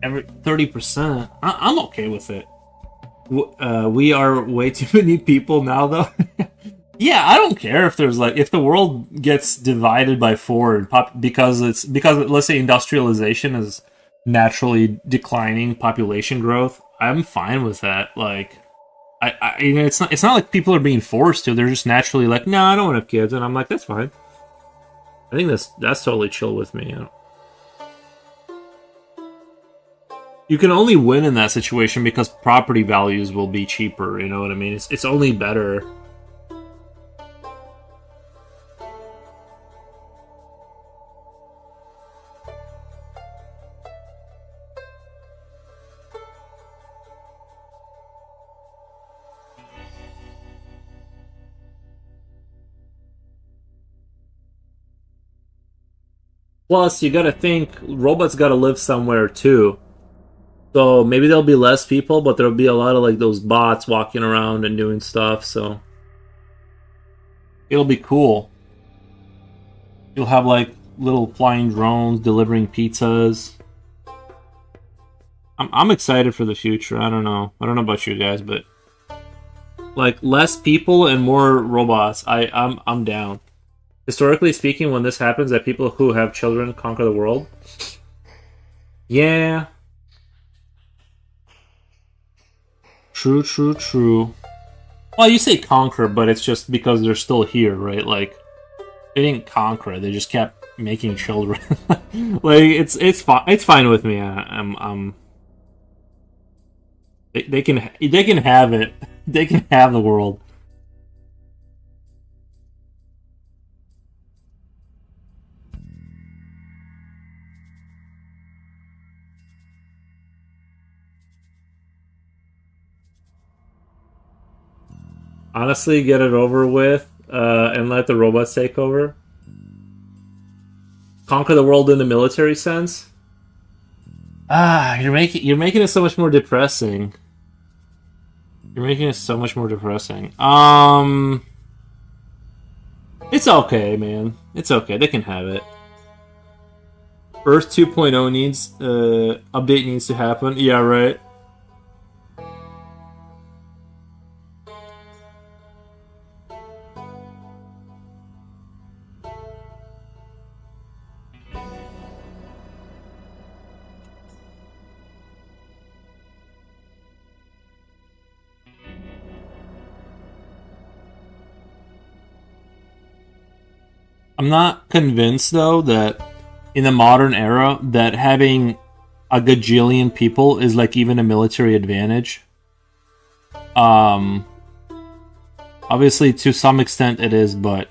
every 30%, I'm okay with it. We are way too many people now, though. Yeah, I don't care if there's, like, if the world gets divided by 4 because let's say industrialization is naturally declining population growth. I'm fine with that. Like, you know, it's not like people are being forced to. They're just naturally like, no, I don't want to have kids, and I'm like, that's fine. I think that's totally chill with me. You can only win in that situation because property values will be cheaper. You know what I mean? It's only better. Plus, you gotta think, robots gotta live somewhere too. So maybe there'll be less people, but there'll be a lot of, like, those bots walking around and doing stuff, so it'll be cool. You'll have, like, little flying drones delivering pizzas. I'm excited for the future. I don't know about you guys, but, like, less people and more robots. I'm down. Historically speaking, when this happens, that people who have children conquer the world. Yeah. True. Well, you say conquer, but it's just because they're still here, right? Like, they didn't conquer; they just kept making children. Like, it's fine. It's fine with me. They can have it. They can have the world. Honestly, get it over with, and let the robots take over. Conquer the world in the military sense. You're making it so much more depressing. You're making it so much more depressing. It's okay, man. It's okay. They can have it. Earth 2.0 needs update needs to happen. Yeah, right. I'm not convinced though that in the modern era that having a gajillion people is like even a military advantage. Um, Obviously to some extent it is, but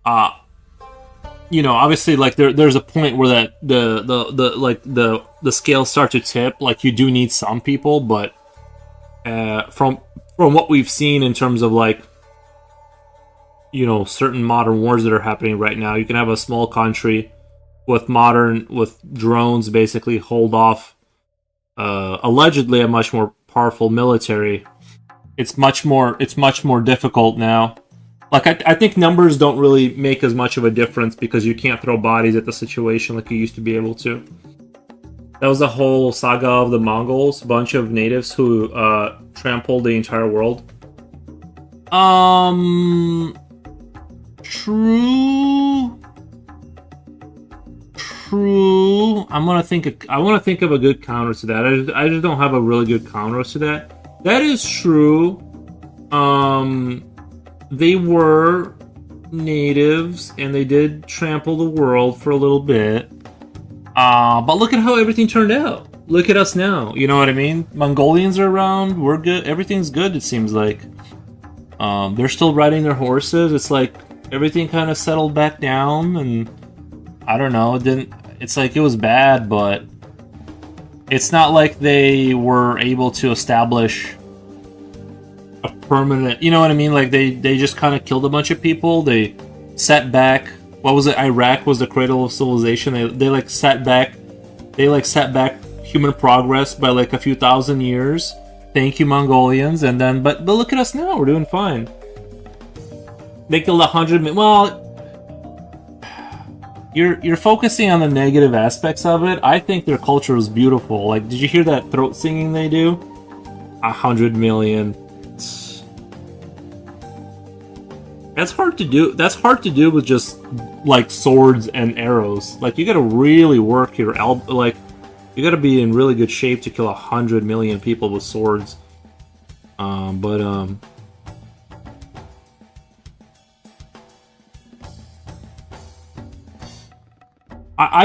obviously like there's a point where that the scales start to tip. Like you do need some people, but from what we've seen in terms of like certain modern wars that are happening right now, you can have a small country with drones basically hold off allegedly a much more powerful military. It's much more difficult now. Like I think numbers don't really make as much of a difference because you can't throw bodies at the situation like you used to be able to. That was the whole saga of the Mongols, bunch of natives who trampled the entire world. True. I want to think of a good counter to that. I just don't have a really good counter to that. That is true. They were natives and they did trample the world for a little bit. But look at how everything turned out. Look at us now. You know what I mean? Mongolians are around. We're good. Everything's good, it seems like. They're still riding their horses. It's like everything kind of settled back down, and I don't know. It's like it was bad, but it's not like they were able to establish a permanent. You know what I mean? Like they just kind of killed a bunch of people. They set back. What was it? Iraq was the cradle of civilization. They set back human progress by like a few thousand years. Thank you, Mongolians. And then, but look at us now. We're doing fine. They killed 100 million. Well, you're focusing on the negative aspects of it. I think their culture is beautiful. Like, did you hear that throat singing they do? 100 million. That's hard to do. That's hard to do with just like swords and arrows. Like you got to really work your like you got to be in really good shape to kill 100 million people with swords. I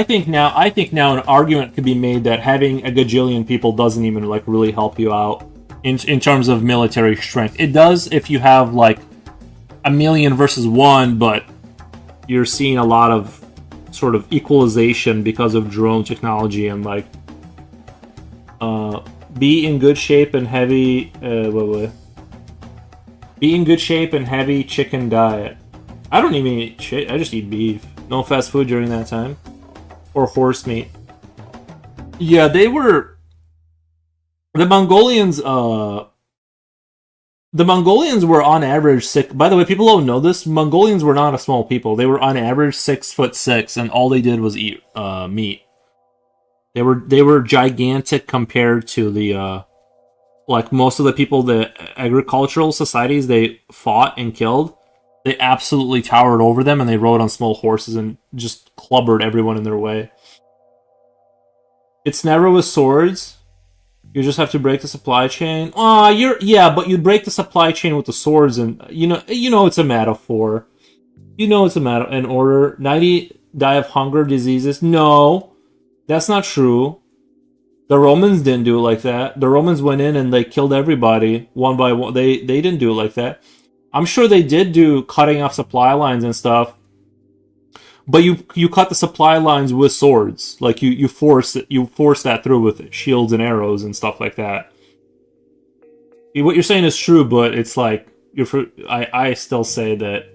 think now an argument could be made that having a gajillion people doesn't even like really help you out in terms of military strength. It does if you have like a million versus one, but you're seeing a lot of sort of equalization because of drone technology and like be in good shape and heavy chicken diet. I don't even eat shit. I just eat beef. No fast food during that time. Or horse meat. Yeah, they were the Mongolians were on average six. By the way, people don't know this. Mongolians were not a small people. They were on average 6'6", and all they did was eat meat. They were gigantic compared to the like most of the people, the agricultural societies they fought and killed. They absolutely towered over them, and they rode on small horses and just clubbered everyone in their way. It's never with swords. You just have to break the supply chain. But you break the supply chain with the swords, and you know it's a metaphor. You know it's a matter in order. 90 die of hunger, diseases. No, that's not true. The Romans didn't do it like that. The Romans went in and they killed everybody one by one. They didn't do it like that. I'm sure they did do cutting off supply lines and stuff. But you cut the supply lines with swords. Like you force that through with shields and arrows and stuff like that. What you're saying is true, but it's like I still say that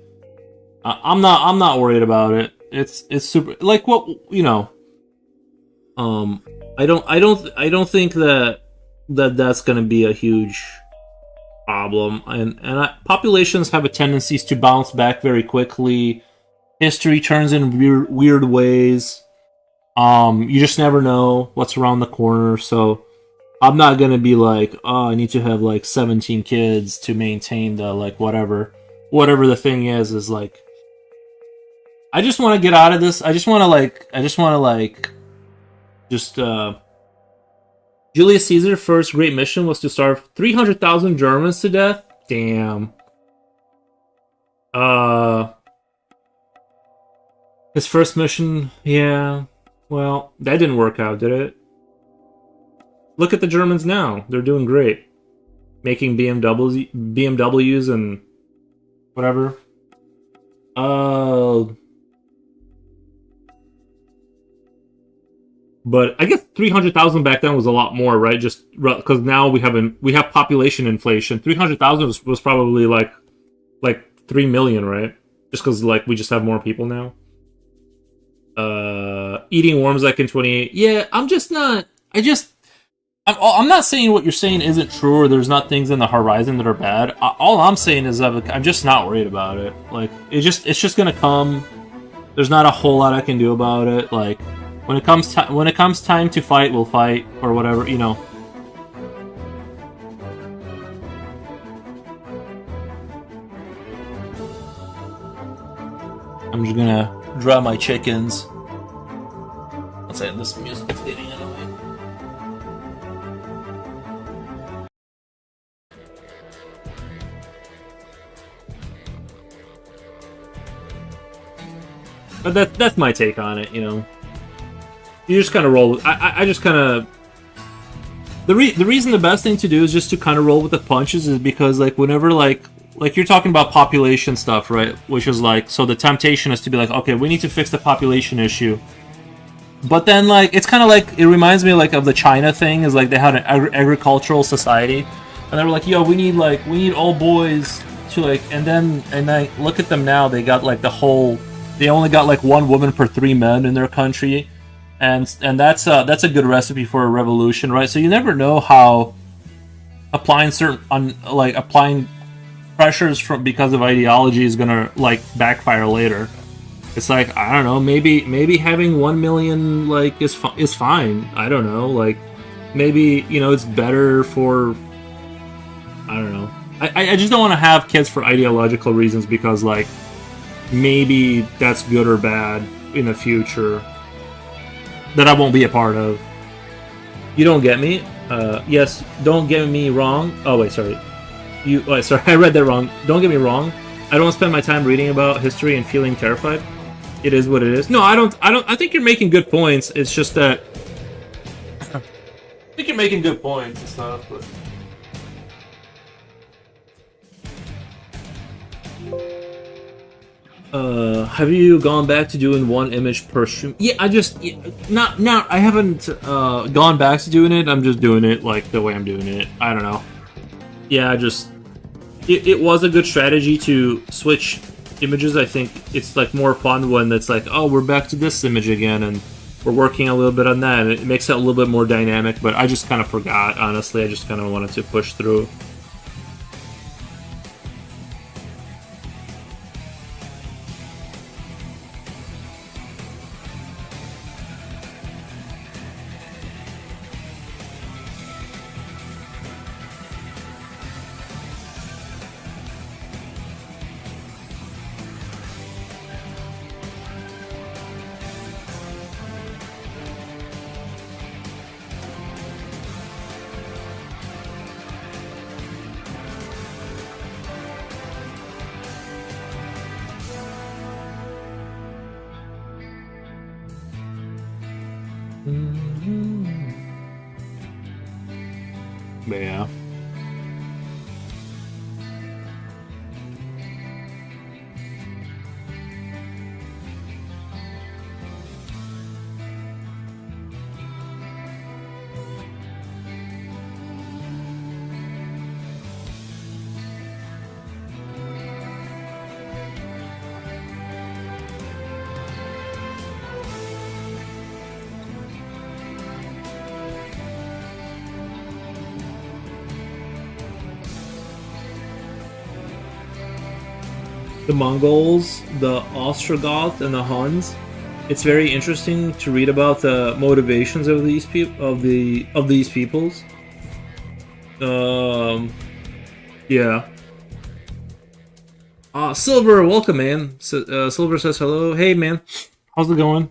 I'm not worried about it. It's super like what you know. I don't think that's gonna be a huge problem, and populations have a tendency to bounce back very quickly. History turns in weird ways. You just never know what's around the corner. So I'm not gonna be like, oh, I need to have like 17 kids to maintain the like whatever the thing is like. I just want to get out of this. Julius Caesar's first great mission was to starve 300,000 Germans to death. Damn. His first mission, yeah. Well, that didn't work out, did it? Look at the Germans now. They're doing great. Making BMWs and whatever. But I guess 300,000 back then was a lot more, right? Just because now we have population inflation. 300,000 was probably like 3 million, right? Just because like we just have more people now. Eating worms like in 28. Yeah, I'm not saying what you're saying isn't true or there's not things in the horizon that are bad. All I'm saying is that I'm just not worried about it. Like it's just gonna come. There's not a whole lot I can do about it. Like when it comes time to fight, we'll fight or whatever, you know. I'm just gonna draw my chickens. Let's say this music is getting annoying. But that's my take on it, you know. You just kind of roll with... I just kind of... The reason the best thing to do is just to kind of roll with the punches is because, like, whenever, like you're talking about population stuff, right? Which is, like, so the temptation is to be like, okay, we need to fix the population issue. But then, like, it's kind of like... It reminds me, like, of the China thing, is, like, they had an agricultural society. And they were like, yo, we need all boys to, like... And I look at them now, they got, like, the whole... They only got, like, 1 woman per 3 men in their country. And that's a good recipe for a revolution, right? So you never know how applying pressures because of ideology is gonna like backfire later. It's like, I don't know, maybe having 1 million like is fine. I don't know, like maybe, you know, it's better for, I don't know. I just don't want to have kids for ideological reasons because like maybe that's good or bad in the future. That I won't be a part of. You don't get me? Yes, don't get me wrong. Oh, wait, sorry. Sorry, I read that wrong. Don't get me wrong. I don't spend my time reading about history and feeling terrified. It is what it is. No, I don't. I think you're making good points. It's just that... I think you're making good points and stuff, but... have you gone back to doing 1 image per stream? Yeah, I haven't gone back to doing it. I'm just doing it like the way I'm doing it. I don't know. Yeah, it was a good strategy to switch images. I think it's like more fun when it's like, oh, we're back to this image again, and we're working a little bit on that, and it makes it a little bit more dynamic. But I just kind of forgot, honestly. I just kind of wanted to push through. But yeah. The Mongols, the Ostrogoths, and the Huns. It's very interesting to read about the motivations of these these peoples. Yeah. Silver, welcome, man. Silver says hello. Hey, man. How's it going?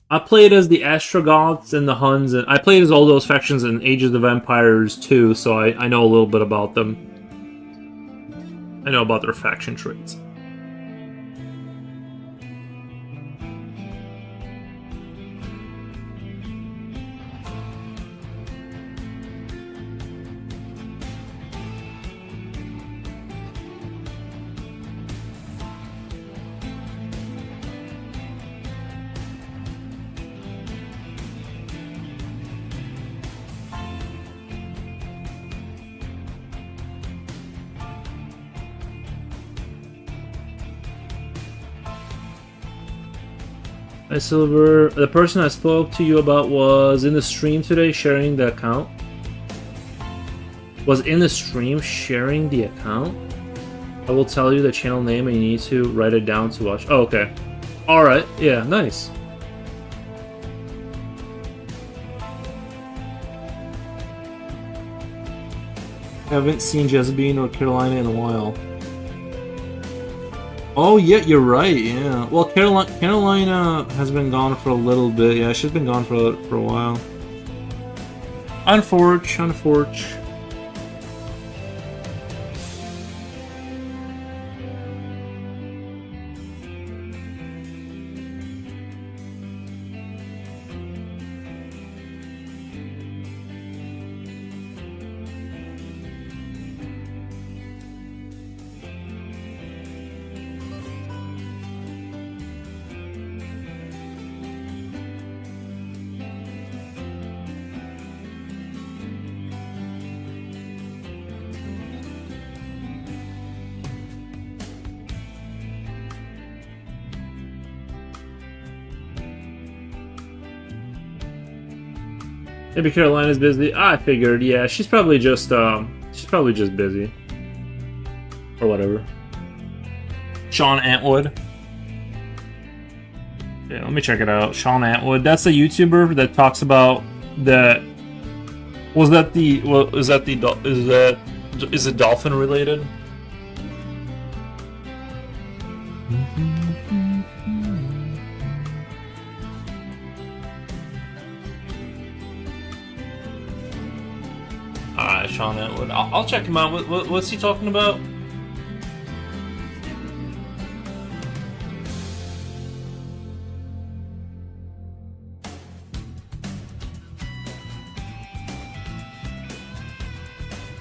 I played as the Ostrogoths and the Huns, and I played as all those factions in Ages of Empires too, so I know a little bit about them. I know about their faction traits. Hi, Silver. The person I spoke to you about was in the stream today sharing the account. Was in the stream sharing the account? I will tell you the channel name and you need to write it down to watch. Oh, okay. Alright, yeah, nice. I haven't seen Jezebine or Carolina in a while. Oh, yeah, you're right, yeah. Well, Carolina has been gone for a little bit. Yeah, she's been gone for a while. Unforge. Maybe Carolina's busy. I figured, yeah, she's probably just busy. Or whatever. Sean Antwood. Yeah, let me check it out. Sean Antwood. That's a YouTuber that talks about that. Is it dolphin related? Alright, Sean Atwood. I'll check him out. What's he talking about?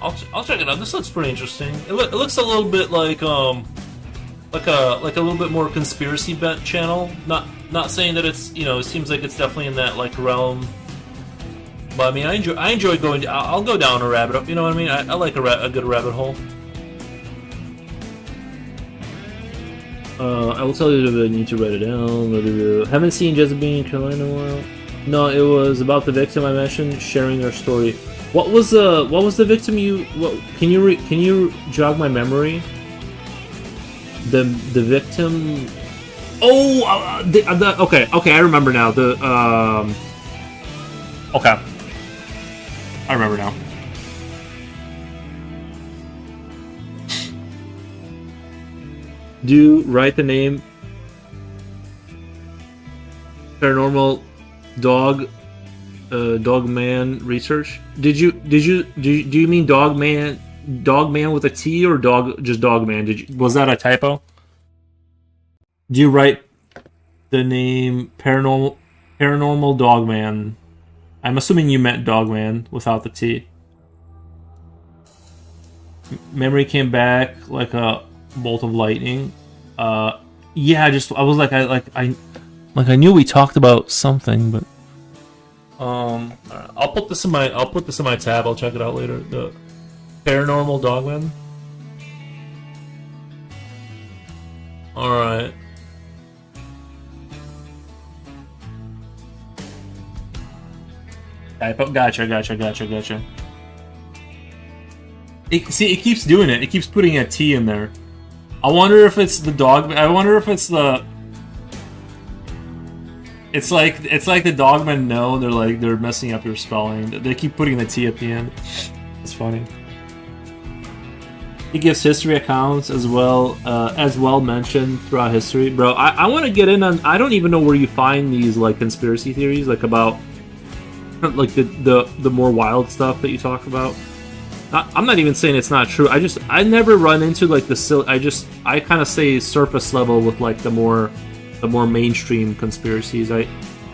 I'll check it out. This looks pretty interesting. It looks a little bit like a little bit more conspiracy bent channel. Not saying that it's, you know, it seems like it's definitely in that like realm. But I mean, I enjoy going. I'll go down a rabbit hole. You know what I mean? I like a good rabbit hole. I will tell you that I need to write it down. Haven't seen Jezebine Carolina in a while. No, it was about the victim I mentioned sharing their story. What was the victim you? Can you jog my memory? The victim. Oh, okay. I remember now. Okay. I remember now. Do you write the name Paranormal Dog Man Research? Do you mean Dog Man with a T or just Dog Man? Was that a typo? Do you write the name Paranormal Dog Man? I'm assuming you meant Dogman without the T. Memory came back like a bolt of lightning. Yeah, I was like I knew we talked about something, but I'll put this in my tab. I'll check it out later. The Paranormal Dogman. All right. Gotcha. It keeps doing it. It keeps putting a T in there. I wonder if it's the dog. I wonder if it's the. It's like the dogmen know they're messing up your spelling. They keep putting the T at the end. It's funny. He gives history accounts as well mentioned throughout history, bro. I want to get in on. I don't even know where you find these like conspiracy theories, like about. Like the more wild stuff that you talk about. I'm not even saying it's not true. I never run into like I kind of say surface level with like the more mainstream conspiracies. I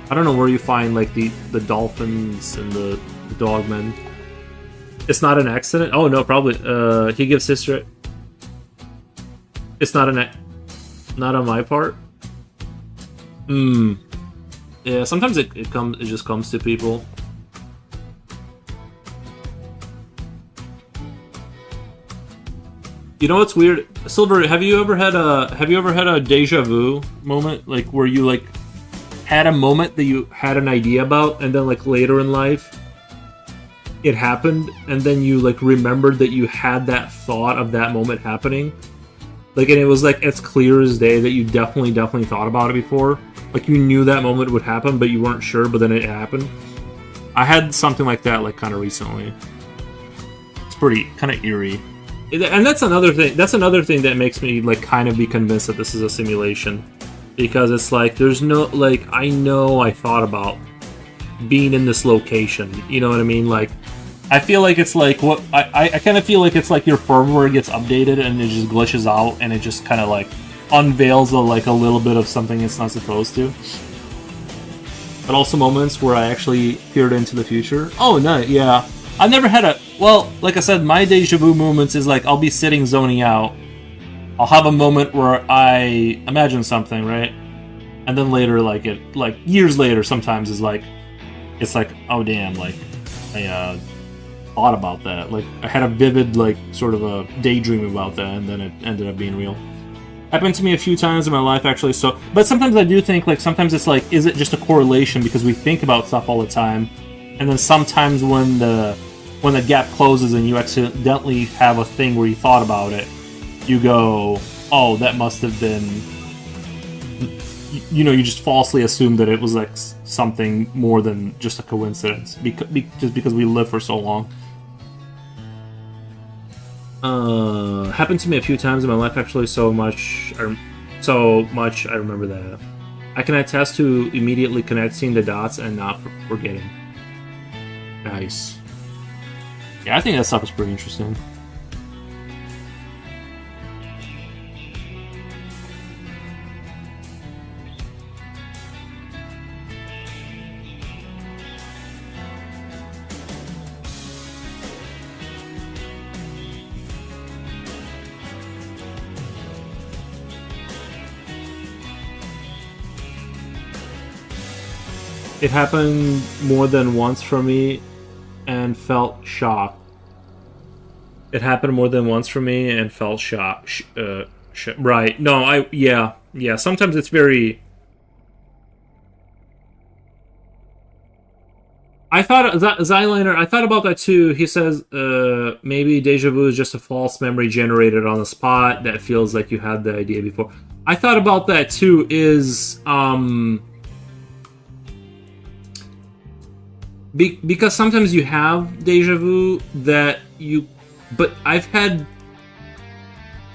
don't know where you find like the dolphins and the dogmen. It's not an accident. Oh no, probably. He gives history. It's not on my part. Yeah, sometimes it just comes to people. You know what's weird, Silver? Have you ever had a deja vu moment, like where you like had a moment that you had an idea about, and then like later in life, it happened, and then you like remembered that you had that thought of that moment happening. Like, and it was like as clear as day that you definitely thought about it before. Like you knew that moment would happen, but you weren't sure, but then it happened. I had something like that like kind of recently. It's pretty kind of eerie. And that's another thing. That's another thing that makes me like kind of be convinced that this is a simulation, because it's like there's no like I know I thought about being in this location. You know what I mean? Like I feel like it's like what I kind of feel like it's like your firmware gets updated and it just glitches out and it just kind of like unveils a little bit of something it's not supposed to. But also moments where I actually peered into the future. Oh no, yeah. I've never had a... Well, like I said, my deja vu moments is like I'll be sitting zoning out. I'll have a moment where I imagine something, right? And then later, like years later, sometimes is like... It's like, oh damn, like, I thought about that. Like, I had a vivid, like, sort of a daydream about that, and then it ended up being real. Happened to me a few times in my life, actually, so... But sometimes I do think, like, sometimes it's like, is it just a correlation because we think about stuff all the time? And then sometimes when the gap closes and you accidentally have a thing where you thought about it, you go, oh, that must have been... You know, you just falsely assume that it was, like, something more than just a coincidence, just because we live for so long. Happened to me a few times in my life, actually, so much I remember that. I can attest to immediately connecting the dots and not forgetting. Nice. Yeah, I think that stuff is pretty interesting. It happened more than once for me and felt shocked. It happened more than once for me and felt shocked. Right. No, yeah. Sometimes it's very... I thought, Zyliner, I thought about that too. He says, maybe deja vu is just a false memory generated on the spot that feels like you had the idea before. I thought about that too, because sometimes you have deja vu that you... But I've had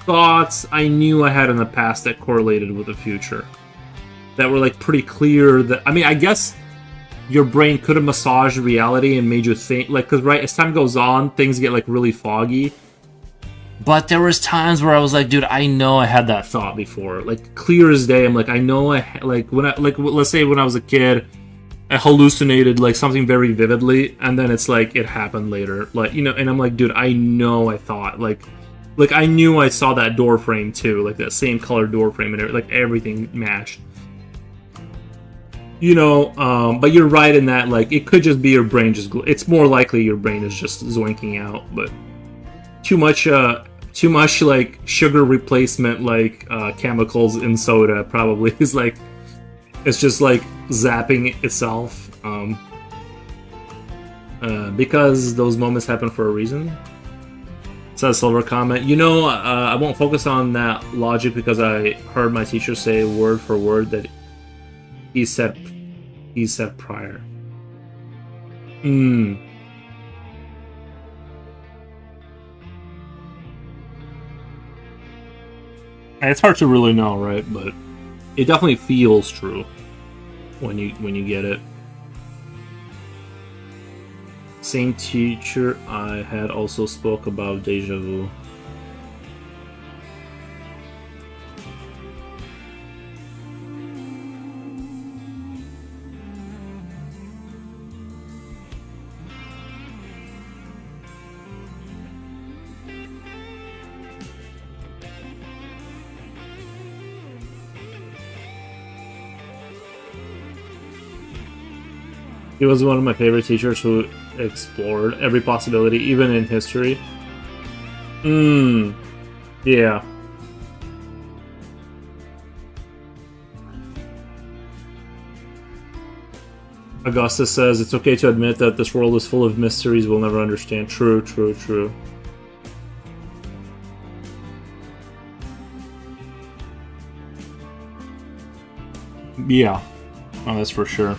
thoughts I knew I had in the past that correlated with the future. That were like pretty clear that... I mean, I guess your brain could have massaged reality and made you think... Like, because right, as time goes on, things get like really foggy. But there was times where I was like, dude, I know I had that thought before. Like, clear as day, I'm like, I know let's say when I was a kid... I hallucinated like something very vividly, and then it's like it happened later, like, you know, and I'm like, dude, I know I thought like I knew I saw that door frame too, like that same color door frame, and like everything matched, you know. But you're right in that, like, it could just be your brain it's more likely your brain is just zoinking out, but too much like sugar replacement, like chemicals in soda probably is like, it's just like zapping itself, because those moments happen for a reason. Says Silver Comment. You know, I won't focus on that logic because I heard my teacher say word for word that he said prior. It's hard to really know, right? But it definitely feels true when you get it. Same teacher I had also spoke about deja vu. He was one of my favorite teachers who explored every possibility, even in history. Yeah. Augustus says it's okay to admit that this world is full of mysteries we'll never understand. True, true, true. Yeah, oh, that's for sure.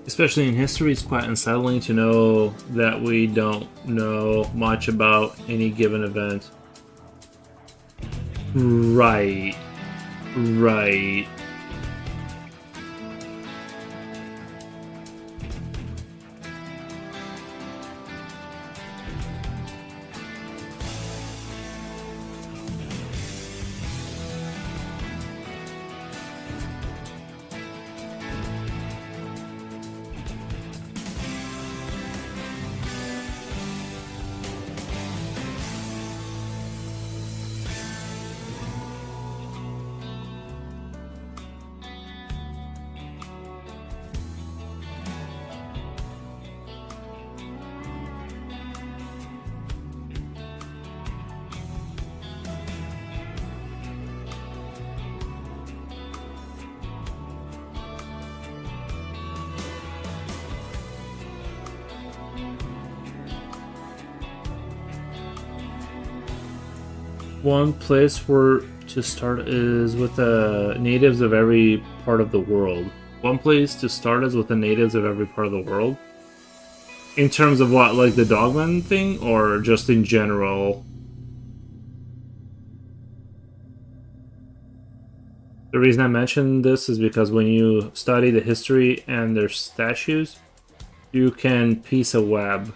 Especially in history, it's quite unsettling to know that we don't know much about any given event. Right. Right. One place where to start is with the natives of every part of the world. One place to start is with the natives of every part of the world. In terms of what, like the Dogman thing, or just in general? The reason I mention this is because when you study the history and their statues, you can piece a web.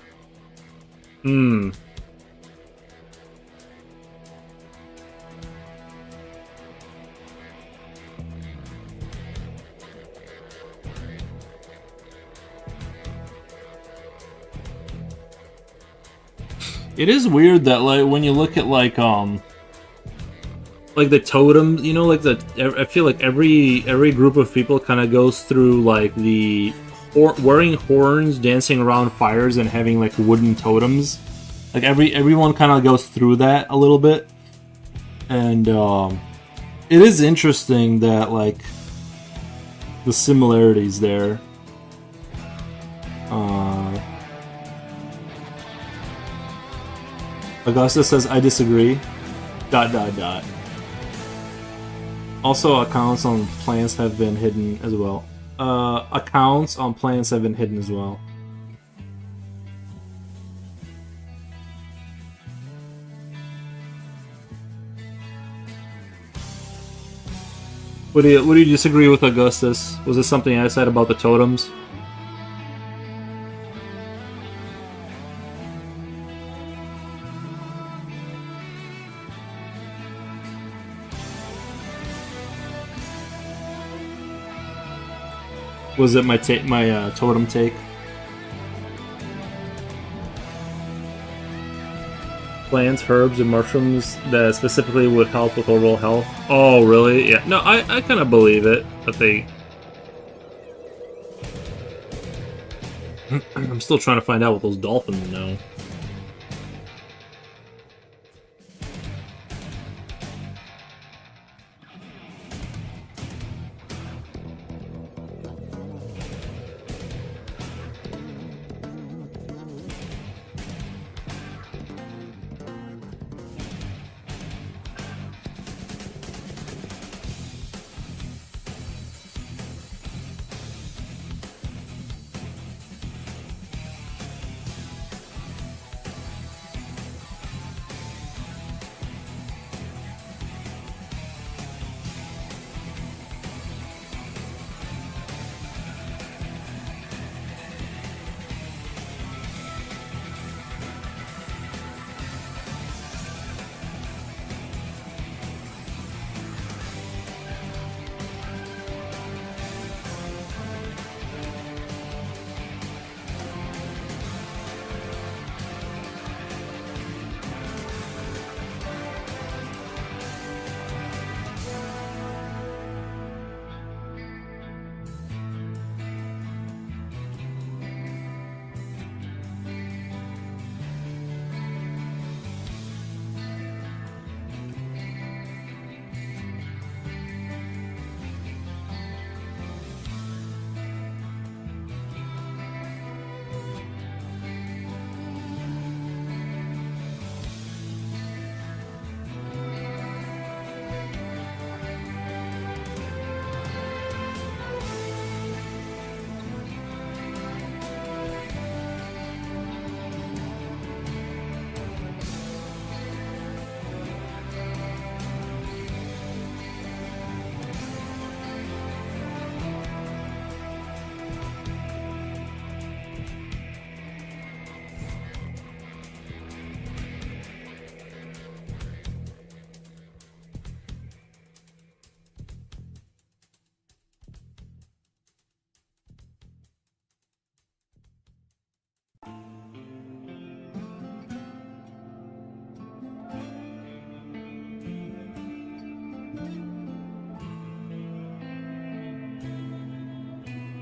It is weird that, like, when you look at like the totem, you know, like I feel like every group of people kind of goes through like the wearing horns, dancing around fires, and having like wooden totems Like everyone kind of goes through that a little bit, and it is interesting that like the similarities there. Augusta says, I disagree. ... Also, accounts on plants have been hidden as well. Accounts on plants have been hidden as well. What do you disagree with, Augustus? Was this something I said about the totems? Was it my totem take? Plants, herbs, and mushrooms that specifically would help with overall health. Oh, really? Yeah. No, I kind of believe it. That they... I'm still trying to find out what those dolphins know.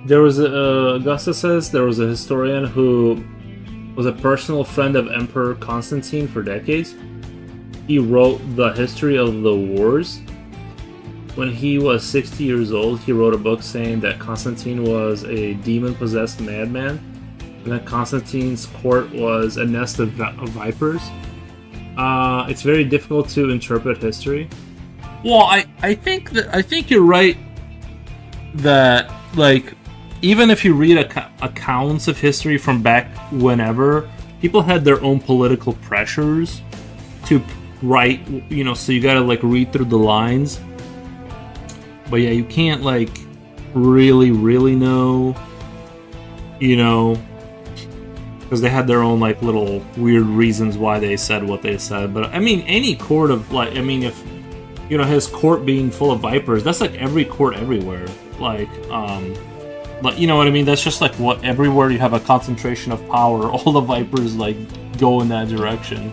There was Augusta says there was a historian who was a personal friend of Emperor Constantine for decades. He wrote the history of the wars. When he was 60 years old, he wrote a book saying that Constantine was a demon-possessed madman, and that Constantine's court was a nest of vipers. It's very difficult to interpret history. Well, I think you're right that, like, even if you read accounts of history from back whenever, people had their own political pressures to write, you know, so you gotta, like, read through the lines. But yeah, you can't, like, really know, you know, because they had their own, like, little weird reasons why they said what they said. But, I mean, any court of, like, I mean, if, you know, his court being full of vipers, that's, like, every court everywhere. Like, you know what I mean? That's just, like, what, everywhere you have a concentration of power, all the vipers, like, go in that direction.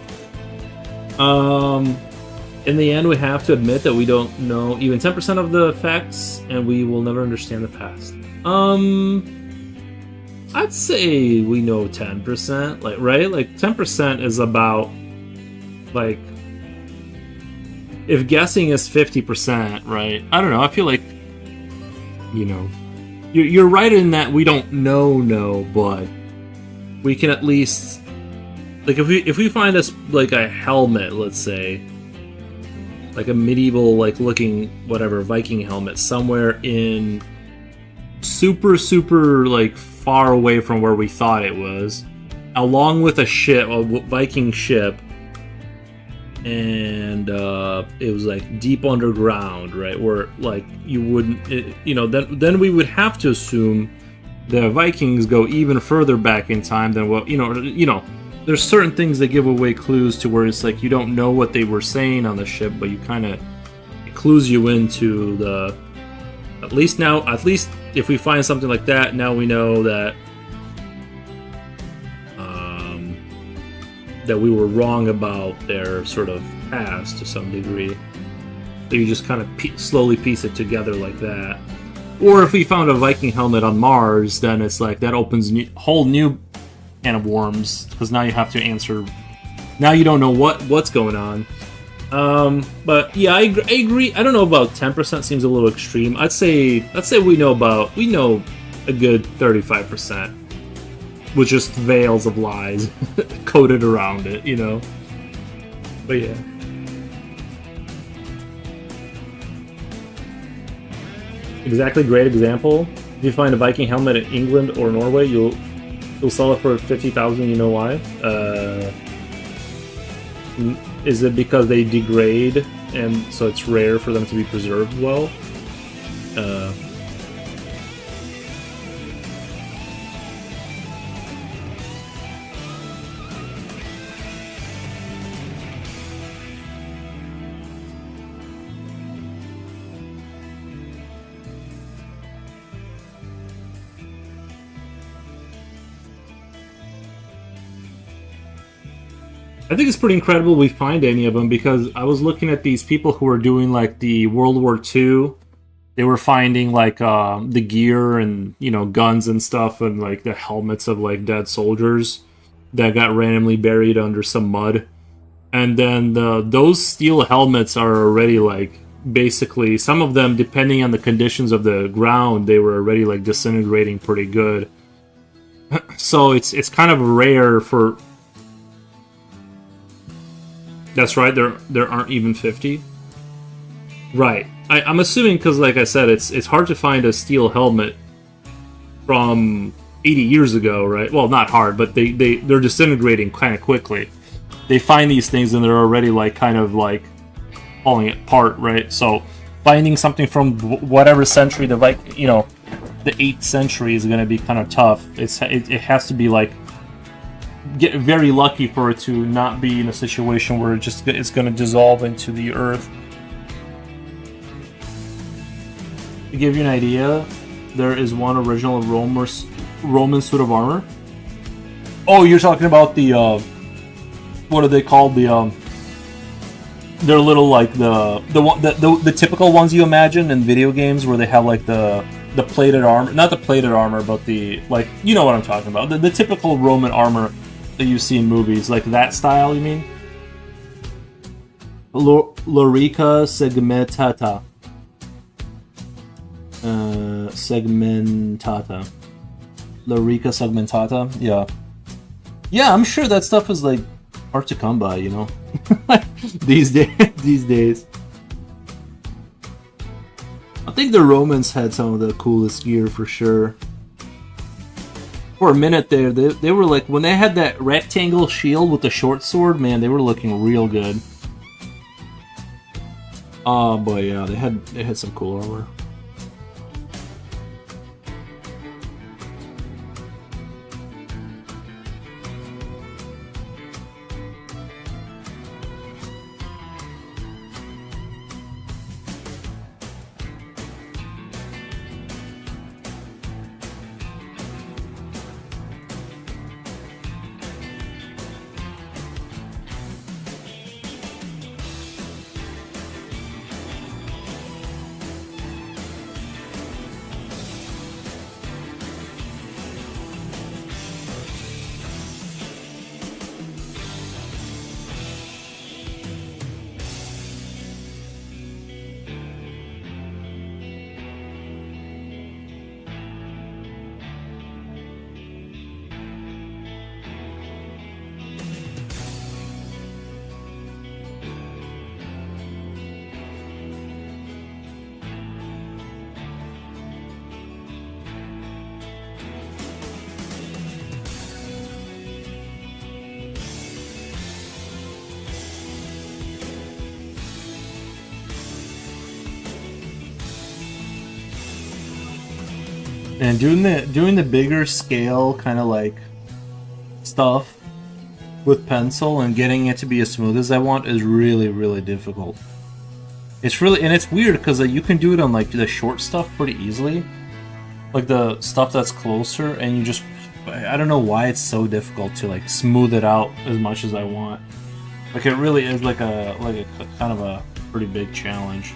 In the end, we have to admit that we don't know even 10% of the facts, and we will never understand the past. I'd say we know 10%, like, right? Like 10% is about, like, if guessing is 50%, right? I don't know. I feel like, you know, you're right in that we don't know, but we can at least, like, if we find us like a helmet, let's say, like a medieval, like, looking whatever Viking helmet somewhere in super like far away from where we thought it was, along with a ship, a Viking ship, and it was like deep underground, right, where like you wouldn't, then we would have to assume the Vikings go even further back in time than what there's certain things that give away clues to where it's like you don't know what they were saying on the ship, but you kind of, it clues you into the, at least if we find something like that, now we know that that we were wrong about their sort of past to some degree. So you just kind of slowly piece it together like that. Or if we found a Viking helmet on Mars, then it's like that opens a whole new can of worms, because now you have to answer. Now you don't know what's going on. But yeah, I agree. I don't know, about 10% seems a little extreme. I'd say we know a good 35%, with just veils of lies coated around it, But yeah. Exactly, great example. If you find a Viking helmet in England or Norway, you'll sell it for 50,000. You know why? Is it because they degrade and so it's rare for them to be preserved well? I think it's pretty incredible we find any of them, because I was looking at these people who were doing like the World War II. They were finding like the gear and guns and stuff, and like the helmets of like dead soldiers that got randomly buried under some mud. And then those steel helmets are already like, basically, some of them, depending on the conditions of the ground, they were already like disintegrating pretty good. So it's kind of rare for. That's right, there aren't even 50. Right. I'm assuming, because like I said, it's hard to find a steel helmet from 80 years ago, right? Well, not hard, but they're disintegrating kind of quickly. They find these things and they're already like kind of like falling apart, right? So finding something from whatever century, the 8th century, is going to be kind of tough. It has to be like, get very lucky for it to not be in a situation where it's going to dissolve into the earth. To give you an idea, there is one original Roman suit of armor. Oh, you're talking about the what are they called? They're little like the typical ones you imagine in video games, where they have like the plated armor, not the plated armor, but the, like, you know what I'm talking about, the typical Roman armor that you see in movies, like that style, you mean? Lorica segmentata. Segmentata. Lorica segmentata, yeah. Yeah, I'm sure that stuff is like hard to come by, these days. I think the Romans had some of the coolest gear for sure. For a minute there, they were like, when they had that rectangle shield with the short sword, man, they were looking real good. Oh boy, yeah, they had some cool armor. And doing the bigger scale kind of like stuff with pencil and getting it to be as smooth as I want is really, really difficult. It's really, and it's weird because you can do it on like the short stuff pretty easily, like the stuff that's closer, and you just, I don't know why it's so difficult to like smooth it out as much as I want. Like it really is like a kind of a pretty big challenge.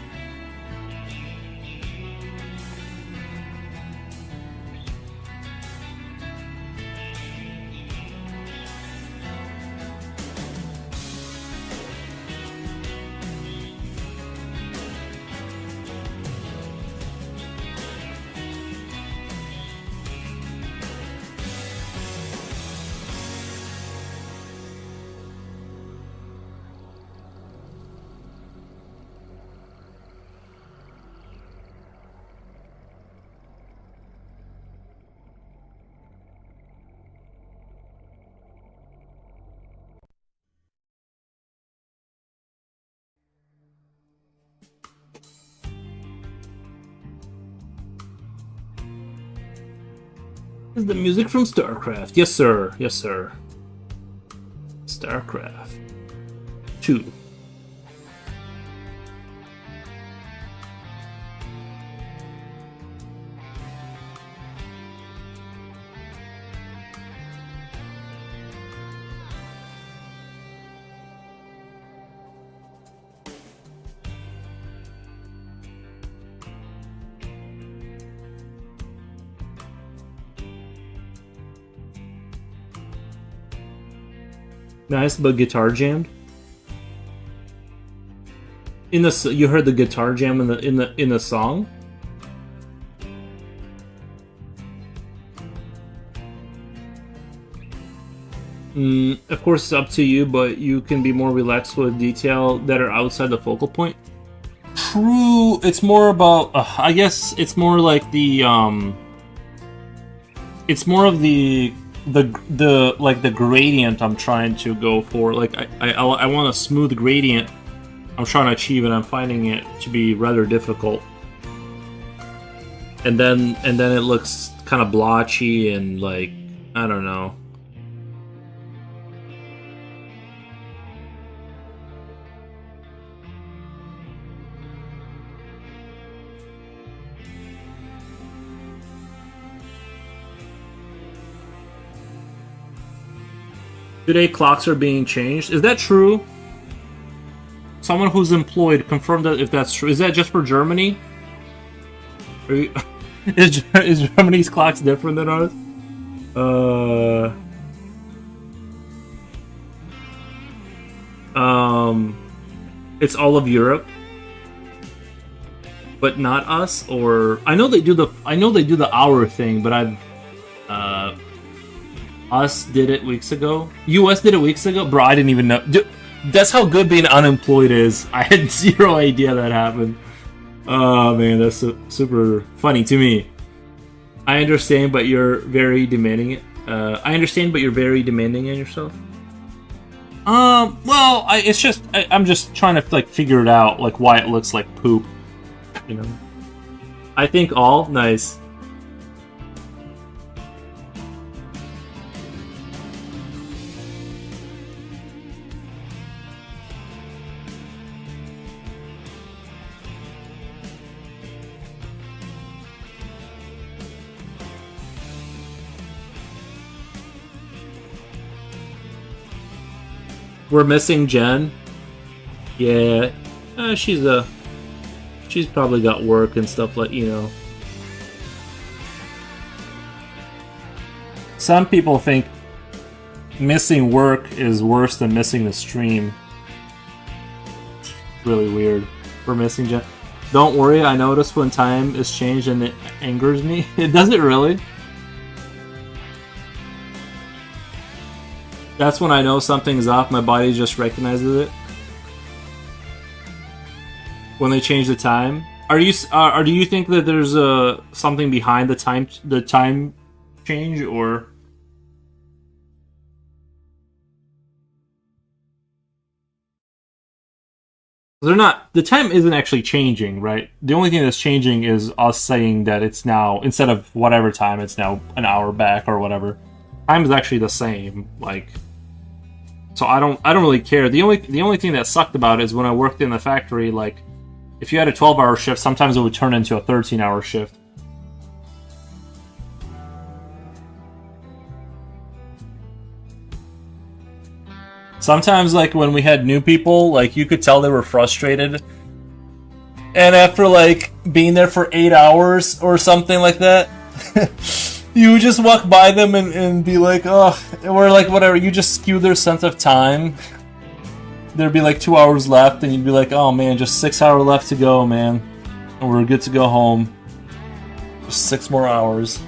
This is the music from StarCraft. Yes, sir. Yes, sir. StarCraft 2. Nice, but guitar jammed. In the you heard the guitar jam in the song. Of course, it's up to you, but you can be more relaxed with detail that are outside the focal point. True, it's more about. I guess it's more like the. It's more of the like the gradient I'm trying to go for. Like I want a smooth gradient I'm trying to achieve, and I'm finding it to be rather difficult. And then it looks kind of blotchy and like I don't know. Today clocks are being changed. Is that true? Someone who's employed confirm that if that's true. Is that just for Germany? Is Germany's clocks different than ours? It's all of Europe, but not us. Or I know they do the hour thing, but us did it weeks ago. US did it weeks ago? Bro, I didn't even know. Dude, that's how good being unemployed is. I had zero idea that happened. Oh man, that's super funny to me. I understand, but you're very demanding it. I understand, but you're very demanding in yourself. Well, I'm just trying to like figure it out, like why it looks like poop. You know. I think all nice. We're missing Jen. Yeah, she's probably got work and stuff like, you know. Some people think missing work is worse than missing the stream. Really weird. We're missing Jen. Don't worry, I notice when time is changed and it angers me. It doesn't really. That's when I know something's off. My body just recognizes it. When they change the time, do you think that there's something behind the time change, or? They're not. The time isn't actually changing, right? The only thing that's changing is us saying that it's now, instead of whatever time, it's now an hour back or whatever. Time is actually the same. Like, so I don't really care. The only thing that sucked about it is when I worked in the factory. Like, if you had a 12-hour shift, sometimes it would turn into a 13-hour shift. Sometimes, like, when we had new people, like, you could tell they were frustrated. And after, like, being there for 8 hours or something like that, you would just walk by them and be like, oh, or, like, whatever. You just skew their sense of time. There'd be, like, 2 hours left, and you'd be like, oh, man, just 6 hours left to go, man. And we're good to go home. Just 6 more hours.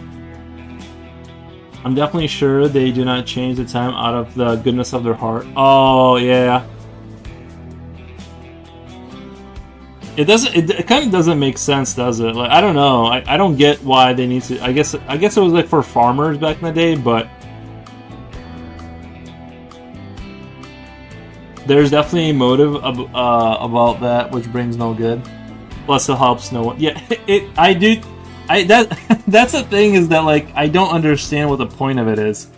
I'm definitely sure they do not change the time out of the goodness of their heart. Oh, yeah. It doesn't. It kind of doesn't make sense, does it? Like, I don't know. I don't get why they need to. I guess it was like for farmers back in the day, but there's definitely a motive about that, which brings no good. Plus, it helps no one. Yeah, I do. That's the thing, is that, like, I don't understand what the point of it is,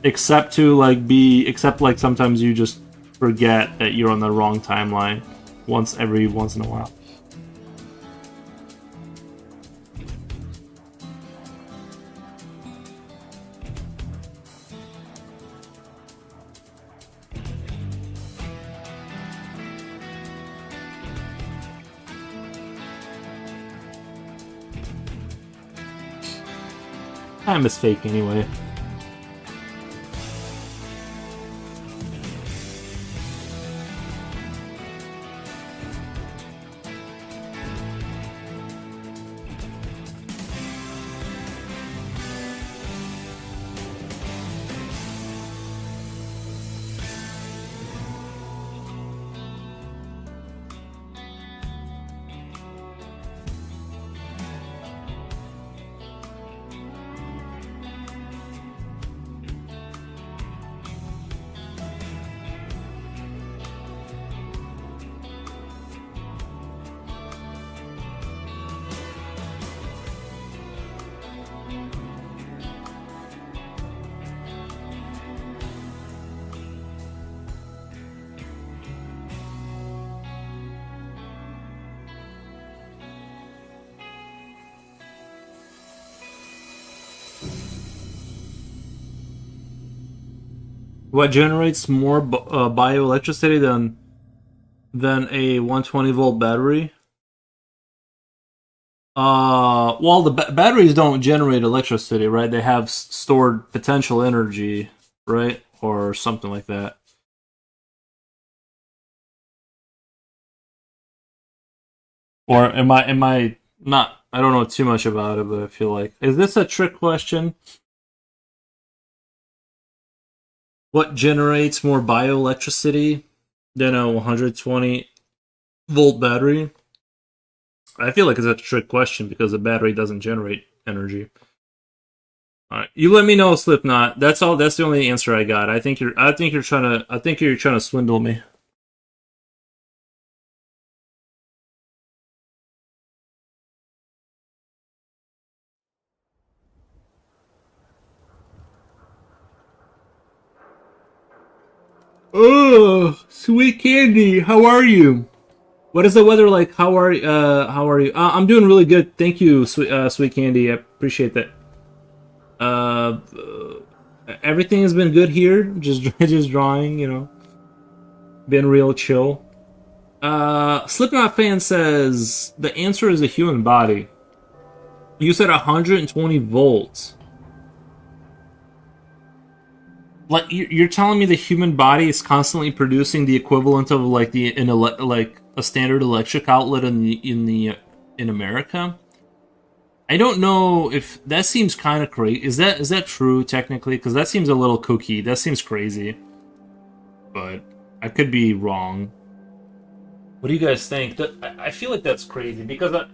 except like sometimes you just forget that you're on the wrong timeline once in a while. Time is fake anyway. What generates more bioelectricity than a 120 volt battery? Well, the batteries don't generate electricity, right? They have stored potential energy, right, or something like that. Or am I not? I don't know too much about it, but I feel like, is this a trick question? What generates more bioelectricity than a 120 volt battery? I feel like it's a trick question because the battery doesn't generate energy. All right, you let me know, Slipknot. That's all. That's the only answer I got. I think you're trying to swindle me. Oh, sweet candy. How are you? What is the weather like? How are you? I'm doing really good. Thank you, sweet candy. I appreciate that. Uh, Everything has been good here. Just just drawing. Been real chill. Slipknot fan says the answer is the human body. You said 120 volts. Like, you're telling me the human body is constantly producing the equivalent of, like, like a standard electric outlet in America? I don't know if that seems kind of crazy. Is that true technically? Because that seems a little kooky. That seems crazy, but I could be wrong. What do you guys think? I feel like that's crazy because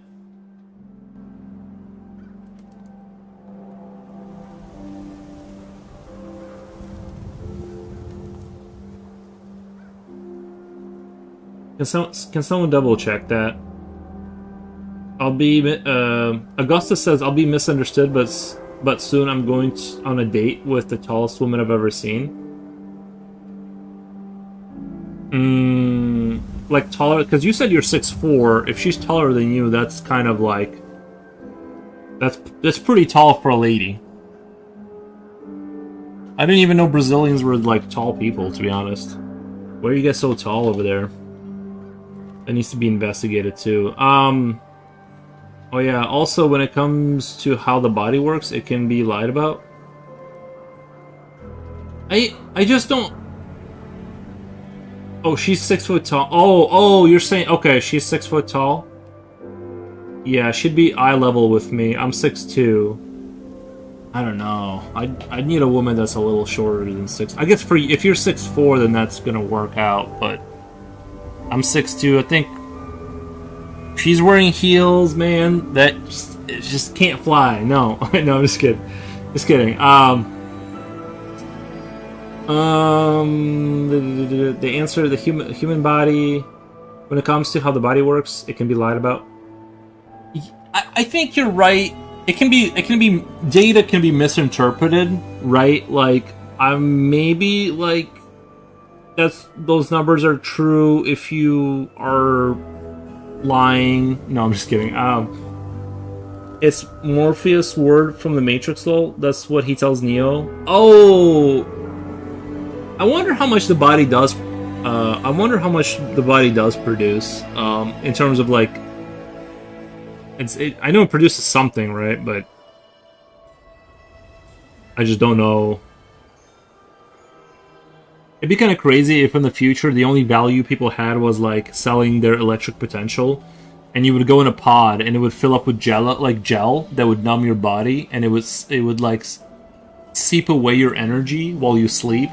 Can someone double check that? I'll be. Augustus says I'll be misunderstood, but soon I'm going on a date with the tallest woman I've ever seen. Like taller, because you said you're 6'4". If she's taller than you, that's kind of like that's pretty tall for a lady. I didn't even know Brazilians were like tall people, to be honest. Why are you guys so tall over there? That needs to be investigated too. Oh yeah, also when it comes to how the body works, it can be lied about. I just don't. Oh, she's 6 foot tall. Oh, you're saying, okay, she's 6 foot tall? Yeah, she'd be eye level with me. I'm 6'2". I don't know. I'd need a woman that's a little shorter than 6. I guess if you're 6'4", then that's gonna work out, but I'm 6'2". I think she's wearing heels, man. That just can't fly. No, no, I'm just kidding. Just kidding. The answer: the human body. When it comes to how the body works, it can be lied about. I think you're right. It can be data can be misinterpreted, right? Like maybe like those numbers are true if you are lying. No, I'm just kidding. It's Morpheus' word from the Matrix, though. That's what he tells Neo. Oh, I wonder how much the body does. I wonder how much the body does produce. In terms of like, I know it produces something, right? But I just don't know. It'd be kind of crazy if in the future the only value people had was like selling their electric potential, and you would go in a pod and it would fill up with gel that would numb your body, and it would like seep away your energy while you sleep,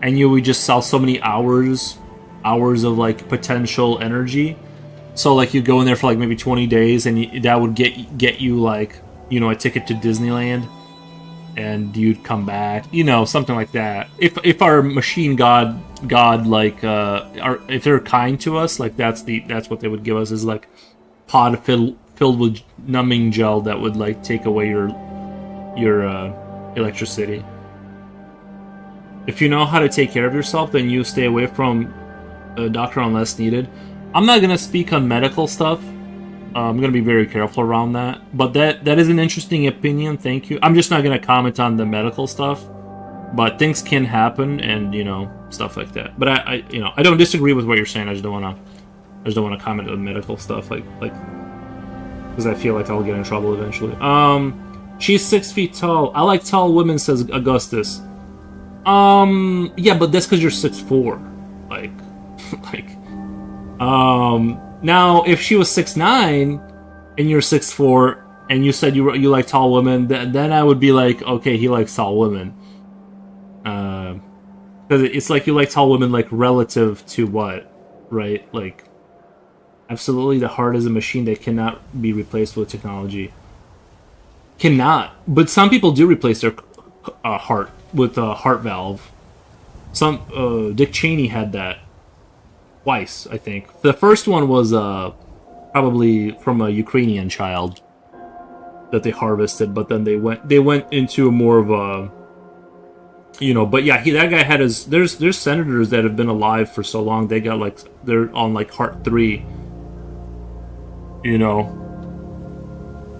and you would just sell so many hours of like potential energy. So like you go in there for like maybe 20 days, and that would get you like, you know, a ticket to Disneyland, and you'd come back, you know, something like that. If our machine god like if they're kind to us, like that's what they would give us, is like pod filled with numbing gel that would like take away your electricity. If you know how to take care of yourself, then you stay away from a doctor unless needed. I'm not gonna speak on medical stuff. I'm gonna be very careful around that. But that is an interesting opinion. Thank you. I'm just not gonna comment on the medical stuff. But things can happen, and you know, stuff like that. But I don't disagree with what you're saying. I just don't wanna comment on medical stuff, like because I feel like I'll get in trouble eventually. She's 6 feet tall. I like tall women, says Augustus. Yeah, but that's because you're 6'4". Now if she was 6'9" and you're 6'4", and you said you like tall women, then I would be like, okay, he likes tall women. Because it's like you like tall women, like relative to what, right? Like, absolutely, the heart is a machine that cannot be replaced with technology. Cannot, but some people do replace their heart with a heart valve. Dick Cheney had that twice, I think. The first one was probably from a Ukrainian child that they harvested, but then they went into more of a, you know. But yeah, that guy had his. There's senators that have been alive for so long, they got like, they're on like heart 3. You know,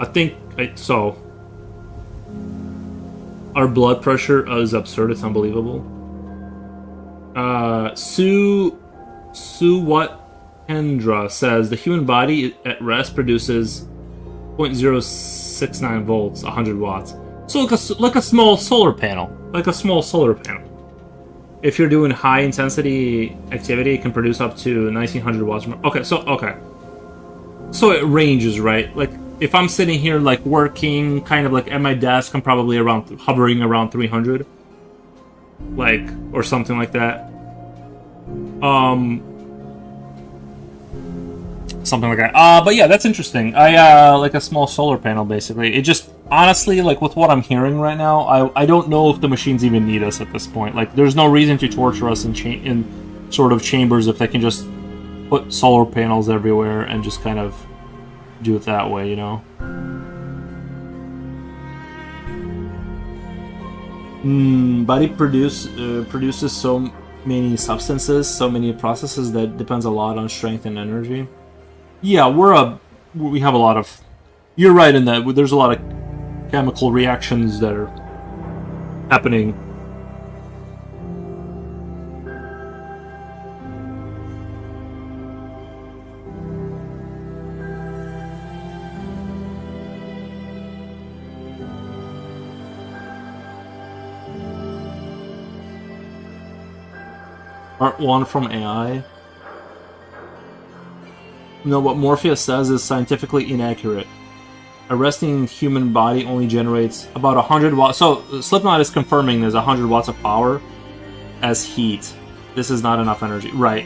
I think so. Our blood pressure is absurd. It's unbelievable. Sue Kendra says the human body at rest produces 0.069 volts, 100 watts. So like a small solar panel. If you're doing high intensity activity, it can produce up to 1900 watts. Okay. So it ranges, right? Like if I'm sitting here like working, kind of like at my desk, I'm probably hovering around 300, like, or something like that. Something like that. But yeah, that's interesting. I like a small solar panel, basically. It just, honestly, like with what I'm hearing right now, I don't know if the machines even need us at this point. Like, there's no reason to torture us in sort of chambers if they can just put solar panels everywhere and just kind of do it that way, you know? Body produces so many substances, so many processes that depends a lot on strength and energy. Yeah, we have a lot of... You're right in that there's a lot of chemical reactions that are happening. Part 1 from AI. No, what Morpheus says is scientifically inaccurate. A resting human body only generates about 100 watts. So, Slipknot is confirming there's 100 watts of power as heat. This is not enough energy. Right.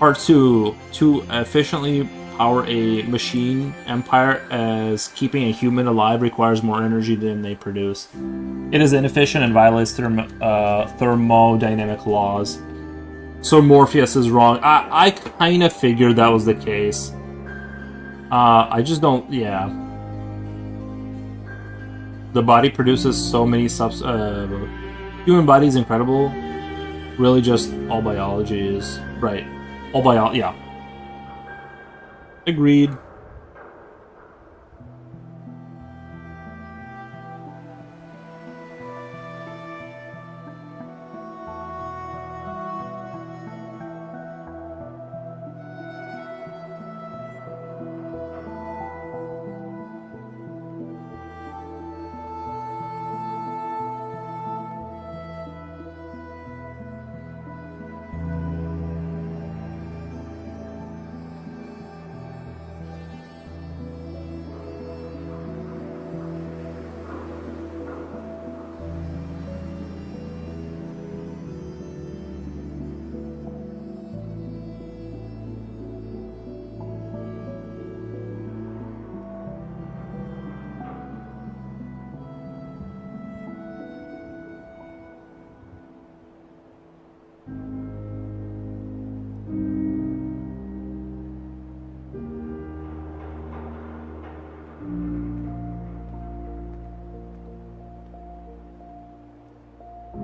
Part 2. To efficiently power a machine empire as keeping a human alive requires more energy than they produce. It is inefficient and violates thermodynamic laws. So Morpheus is wrong. I kind of figured that was the case. I just don't... Yeah. The body produces so many human body is incredible. Really just all biology is... Right. All biology... Yeah. Agreed.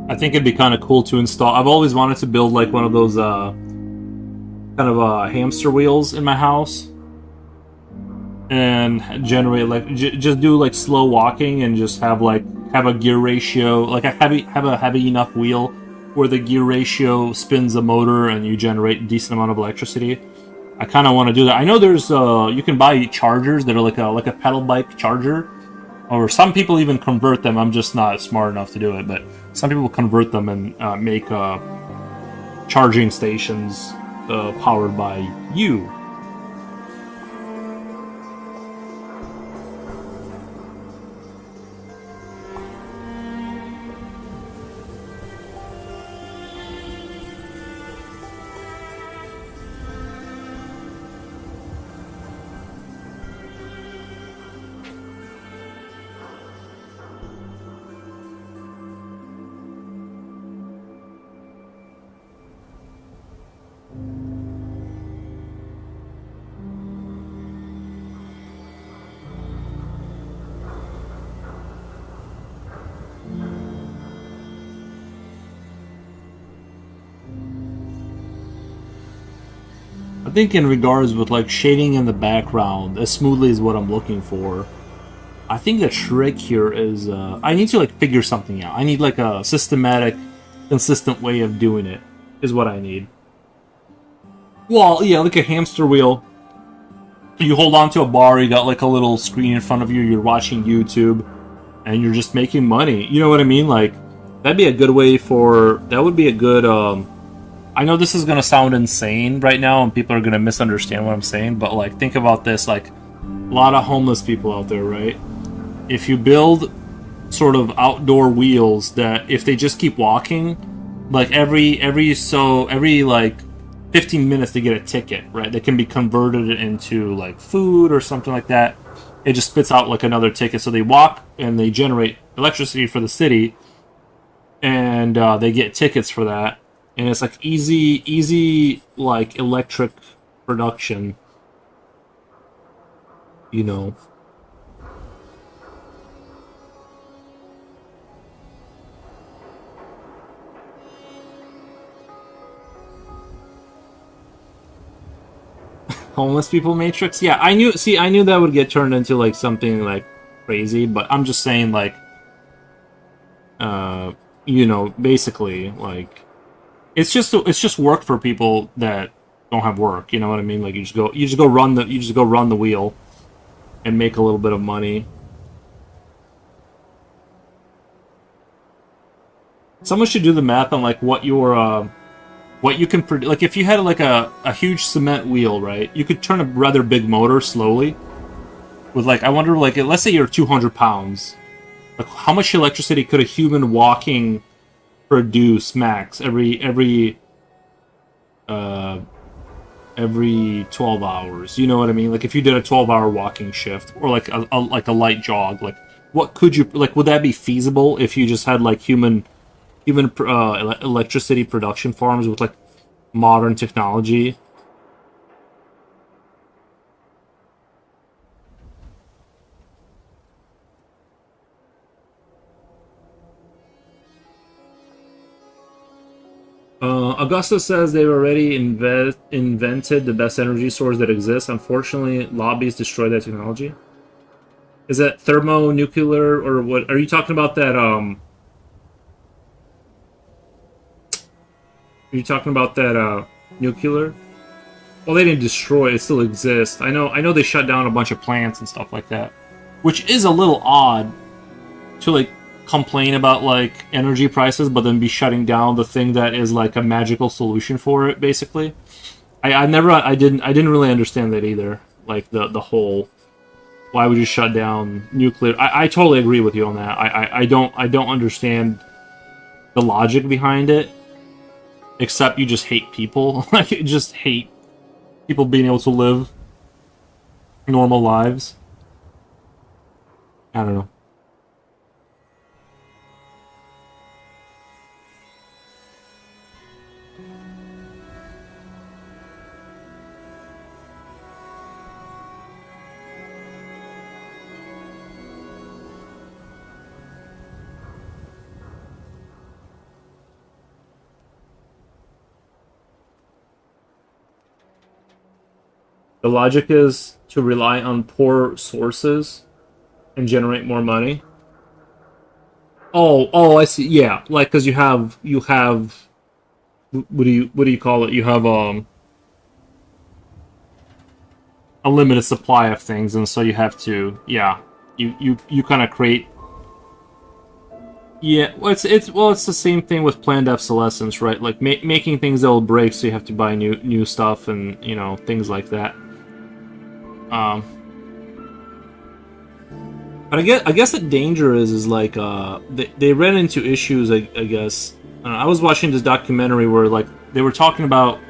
I think it'd be kind of cool to install. I've always wanted to build like one of those kind of hamster wheels in my house, and generate like just do like slow walking and just have a gear ratio, like have a heavy enough wheel where the gear ratio spins the motor and you generate a decent amount of electricity. I kind of want to do that. I know there's you can buy chargers that are like a pedal bike charger. Or some people even convert them. I'm just not smart enough to do it, but some people convert them and make charging stations powered by you. I think in regards with like shading in the background as smoothly as what I'm looking for, I think the trick here is I need to like figure something out. I need like a systematic, consistent way of doing it is what I need. Well, yeah, like a hamster wheel. You hold on to a bar, you got like a little screen in front of you, you're watching YouTube, and you're just making money. You know what I mean? Like, that'd be a good way for... That would be a good... I know this is going to sound insane right now, and people are going to misunderstand what I'm saying, but like, think about this, like, a lot of homeless people out there, right? If you build sort of outdoor wheels that if they just keep walking, like every like 15 minutes they get a ticket, right? They can be converted into like food or something like that. It just spits out like another ticket. So they walk and they generate electricity for the city, and they get tickets for that. and it's like easy like electric production, you know. Homeless people matrix. Yeah, I knew. See, I knew that would get turned into like something like crazy, but I'm just saying like, you know, basically like it's just work for people that don't have work. You know what I mean? Like you just go run the wheel and make a little bit of money. Someone should do the math on like what you can produce. Like if you had like a huge cement wheel, right? You could turn a rather big motor slowly. With like, I wonder, like, let's say you're 200 pounds. Like, how much electricity could a human walking produce max every 12 hours? You know what I mean? Like, if you did a 12-hour walking shift or like a light jog, like, what could you like? Would that be feasible if you just had like human electricity production farms with like modern technology? Augusta says they've already invented the best energy source that exists. Unfortunately, lobbies destroy that technology. Is that thermonuclear or what? Are you talking about that? Are you talking about that nuclear? Well, they didn't destroy it; it still exists. I know. I know they shut down a bunch of plants and stuff like that, which is a little odd to like complain about like energy prices, but then be shutting down the thing that is like a magical solution for it. Basically, I didn't really understand that either. Like the whole why would you shut down nuclear? I totally agree with you on that. I don't understand the logic behind it, except you just hate people. Like you just hate people being able to live normal lives. I don't know. The logic is to rely on poor sources and generate more money. Oh, I see. Yeah, like because you have what do you call it? You have a limited supply of things, and so you have to you kind of create. Yeah, well, it's the same thing with planned obsolescence, right? Like making things that will break, so you have to buy new stuff and things like that. Um, but I guess the danger is like they ran into issues. I guess I was watching this documentary where like they were talking about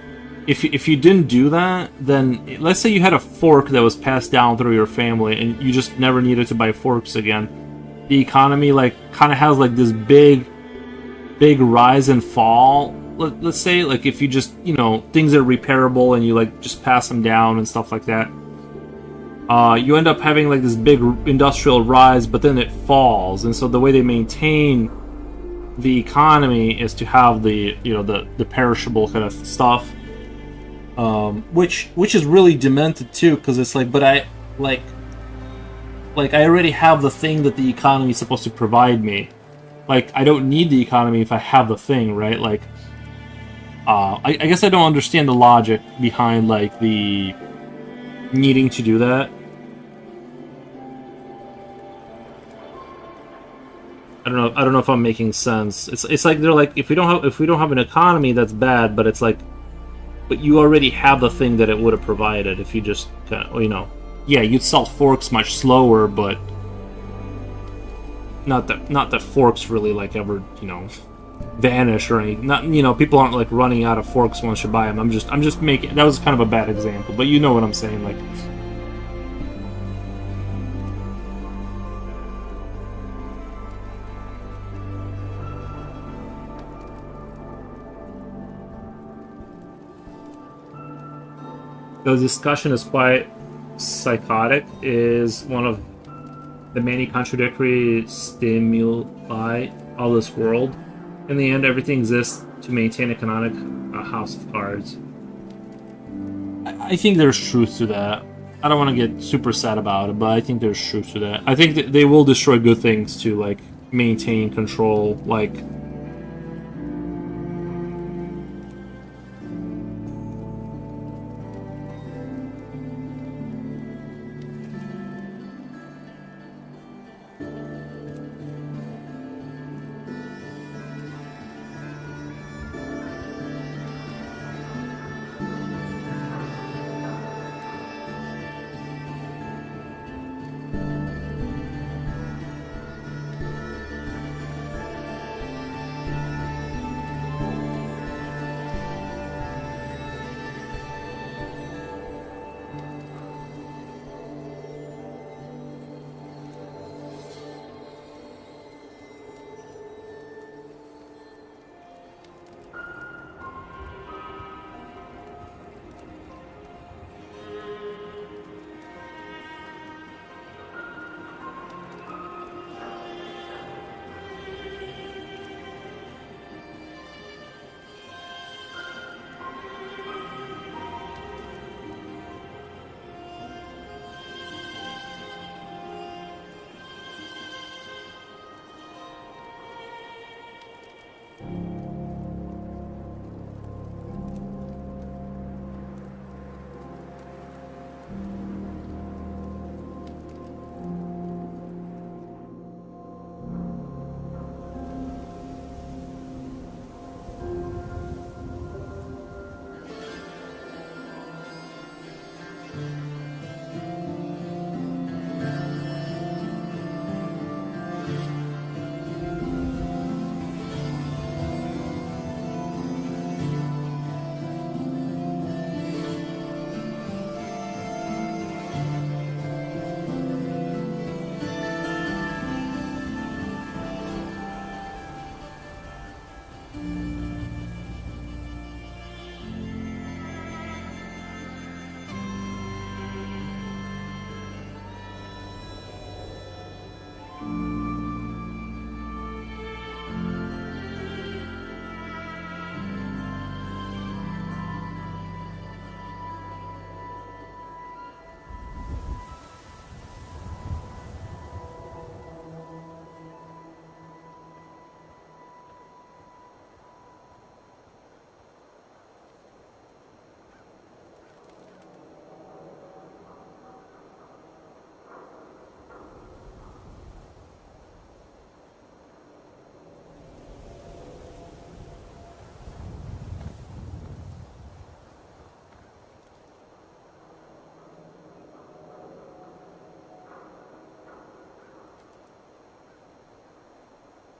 if you didn't do that, then let's say you had a fork that was passed down through your family and you just never needed to buy forks again. The economy like kind of has like this big rise and fall. Let's say like if you just things are repairable and you like just pass them down and stuff like that. You end up having like this big industrial rise, but then it falls, and so the way they maintain the economy is to have the perishable kind of stuff, which is really demented too, because it's like, but I like I already have the thing that the economy is supposed to provide me. Like I don't need the economy if I have the thing, right? Like, I guess I don't understand the logic behind like the needing to do that. I don't know if I'm making sense. It's like they're like if we don't have an economy, that's bad, but it's like, but you already have the thing that it would have provided if you just kind of, yeah, you'd sell forks much slower, but not that forks really like ever vanish or anything. Not people aren't like running out of forks once you buy them. I'm just making, that was kind of a bad example, but you know what I'm saying, like. The discussion is quite psychotic, is one of the many contradictory stimuli of this world. In the end, everything exists to maintain a canonic house of cards. I think there's truth to that. I don't want to get super sad about it, but I think there's truth to that. I think that they will destroy good things to, like, maintain control, like...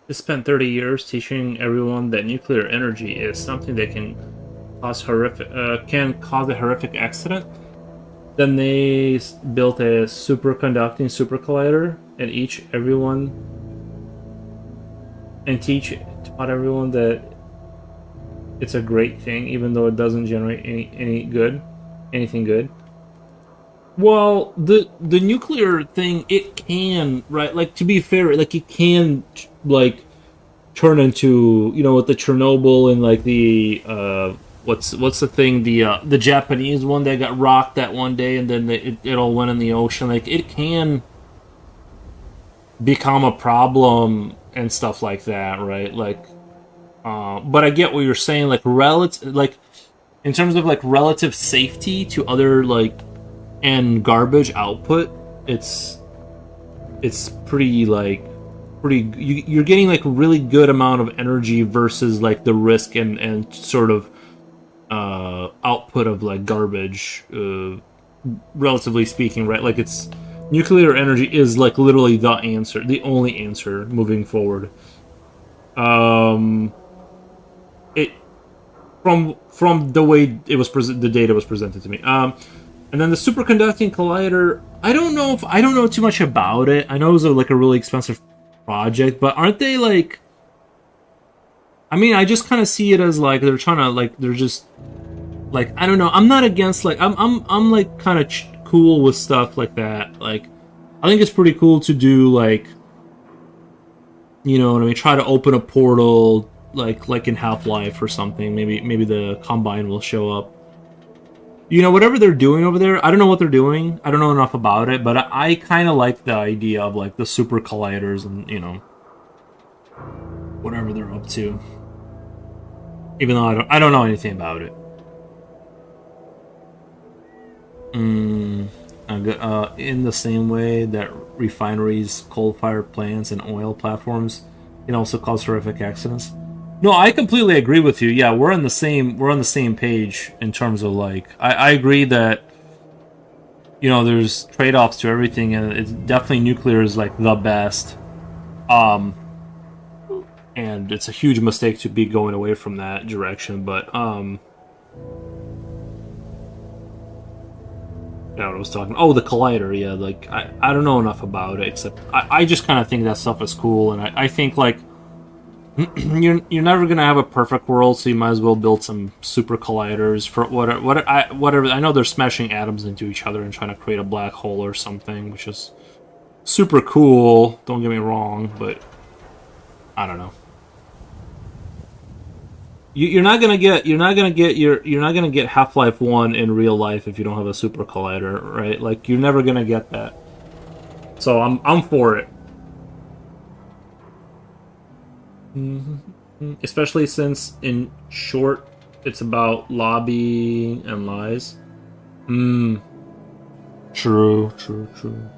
They spent 30 years teaching everyone that nuclear energy is something that can cause a horrific accident. Then they built a superconducting super collider and taught everyone that it's a great thing, even though it doesn't generate anything good. Well, the nuclear thing, it can, right? Like, to be fair, like, it can, like, turn into, with the Chernobyl and, like, the what's the thing, the Japanese one that got rocked that one day and then it all went in the ocean. Like, it can become a problem and stuff like that, right? Like, but I get what you're saying. Like, in terms of, like, relative safety to other, like, and garbage output, it's pretty, like, you're getting, like, really good amount of energy versus, like, the risk and sort of output of, like, garbage, relatively speaking, right? Like, it's nuclear energy is, like, literally the only answer moving forward. It from the way it was the data was presented to me. And then the superconducting collider, I don't know too much about it. I know it was like a really expensive project, but aren't they, like, I mean, I just kind of see it as, like, they're just Like, I don't know. I'm not against, like, I'm like kind of cool with stuff like that. Like, I think it's pretty cool to do, like, you know what I mean, try to open a portal like in Half-Life or something. Maybe the Combine will show up. You know, whatever they're doing over there, I don't know what they're doing. I don't know enough about it, but I kind of like the idea of like the super colliders and, you know, whatever they're up to. Even though I don't know anything about it. In the same way that refineries, coal-fired plants, and oil platforms can also cause horrific accidents. No, I completely agree with you. Yeah, we're on the same page in terms of like I agree that you know there's trade-offs to everything, and it's definitely nuclear is like the best. Um, and it's a huge mistake to be going away from that direction. But yeah, what I was talking. Oh, the collider. Yeah, like I don't know enough about it, except I just kind of think that stuff is cool, and I think like you're never gonna have a perfect world, so you might as well build some super colliders for whatever. I know they're smashing atoms into each other and trying to create a black hole or something, which is super cool. Don't get me wrong, but I don't know. You're not gonna get Half-Life 1 in real life if you don't have a super collider, right? Like you're never gonna get that. So I'm for it. Especially since in short it's about lobby and lies. Hmm. True, true, true.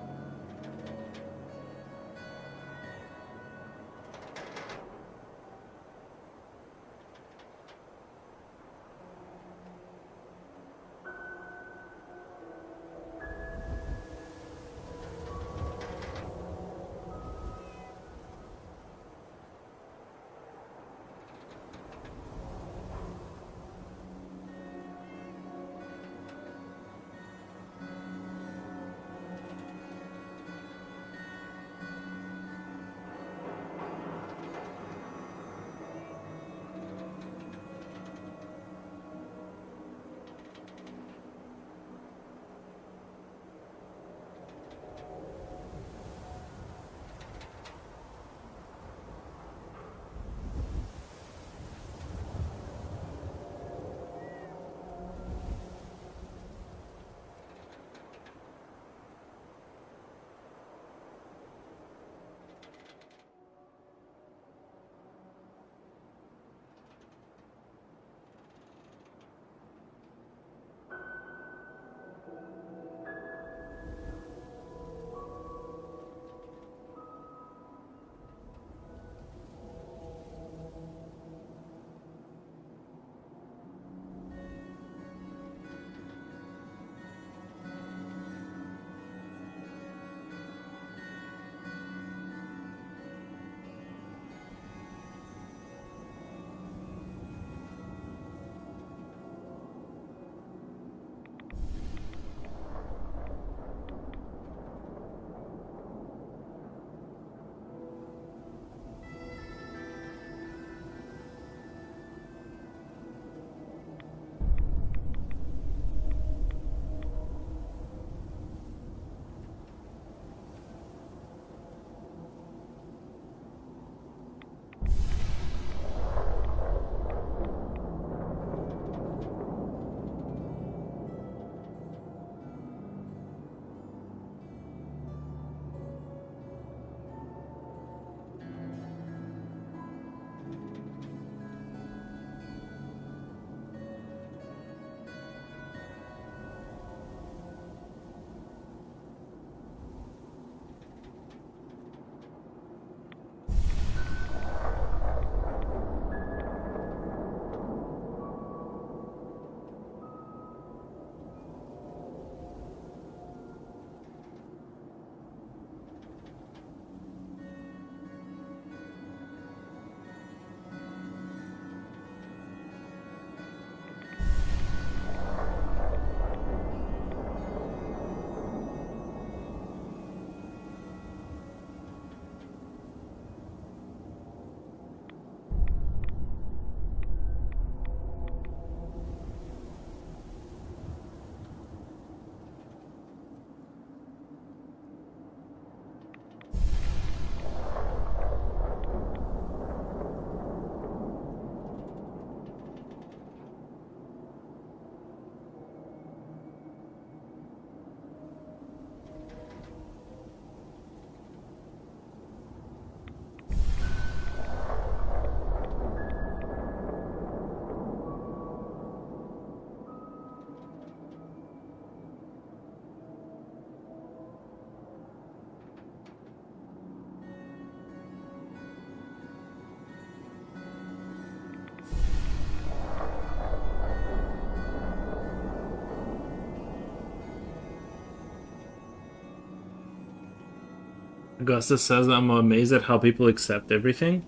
Augusta says I'm amazed at how people accept everything.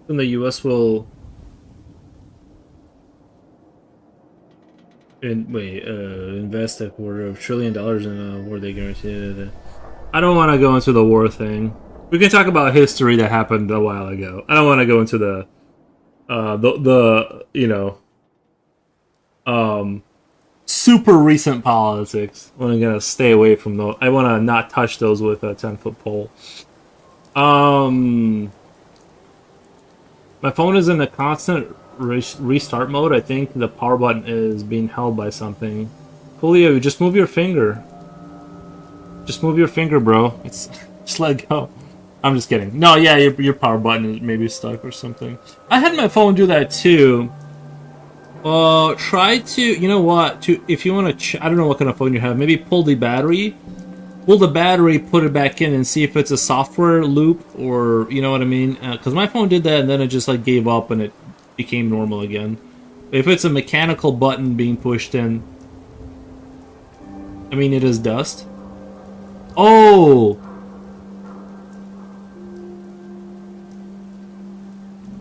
And the U.S. will invest $250 in a war they guarantee. I don't want to go into the war thing. We can talk about history that happened a while ago. I don't want to go into the super recent politics. I'm gonna stay away from those. I want to not touch those with a 10-foot pole. My phone is in a constant restart mode. I think the power button is being held by something. Julio, just move your finger. Just move your finger, bro. It's just let go. I'm just kidding. No, yeah, your power button is maybe stuck or something. I had my phone do that too. Try to, you know what? If you want to, I don't know what kind of phone you have. Maybe pull the battery, put it back in, and see if it's a software loop or you know what I mean. Because my phone did that, and then it just like gave up, and it became normal again. If it's a mechanical button being pushed in, I mean, it is dust. Oh.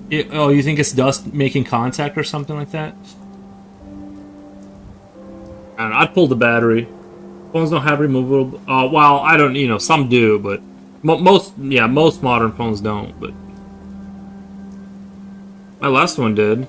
You think it's dust making contact or something like that? I don't know. I'd pull the battery. Phones don't have removable. Well, I don't. You know, some do, but most modern phones don't. But my last one did.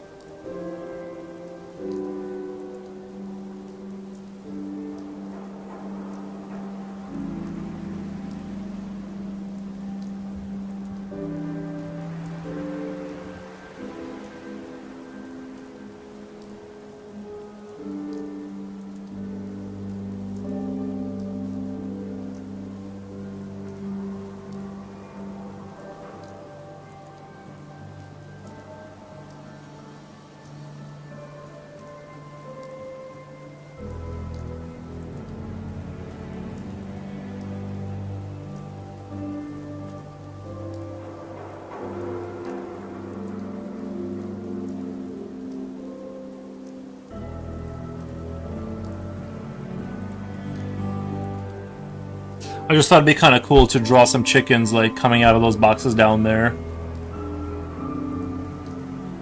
I just thought it'd be kind of cool to draw some chickens like coming out of those boxes down there.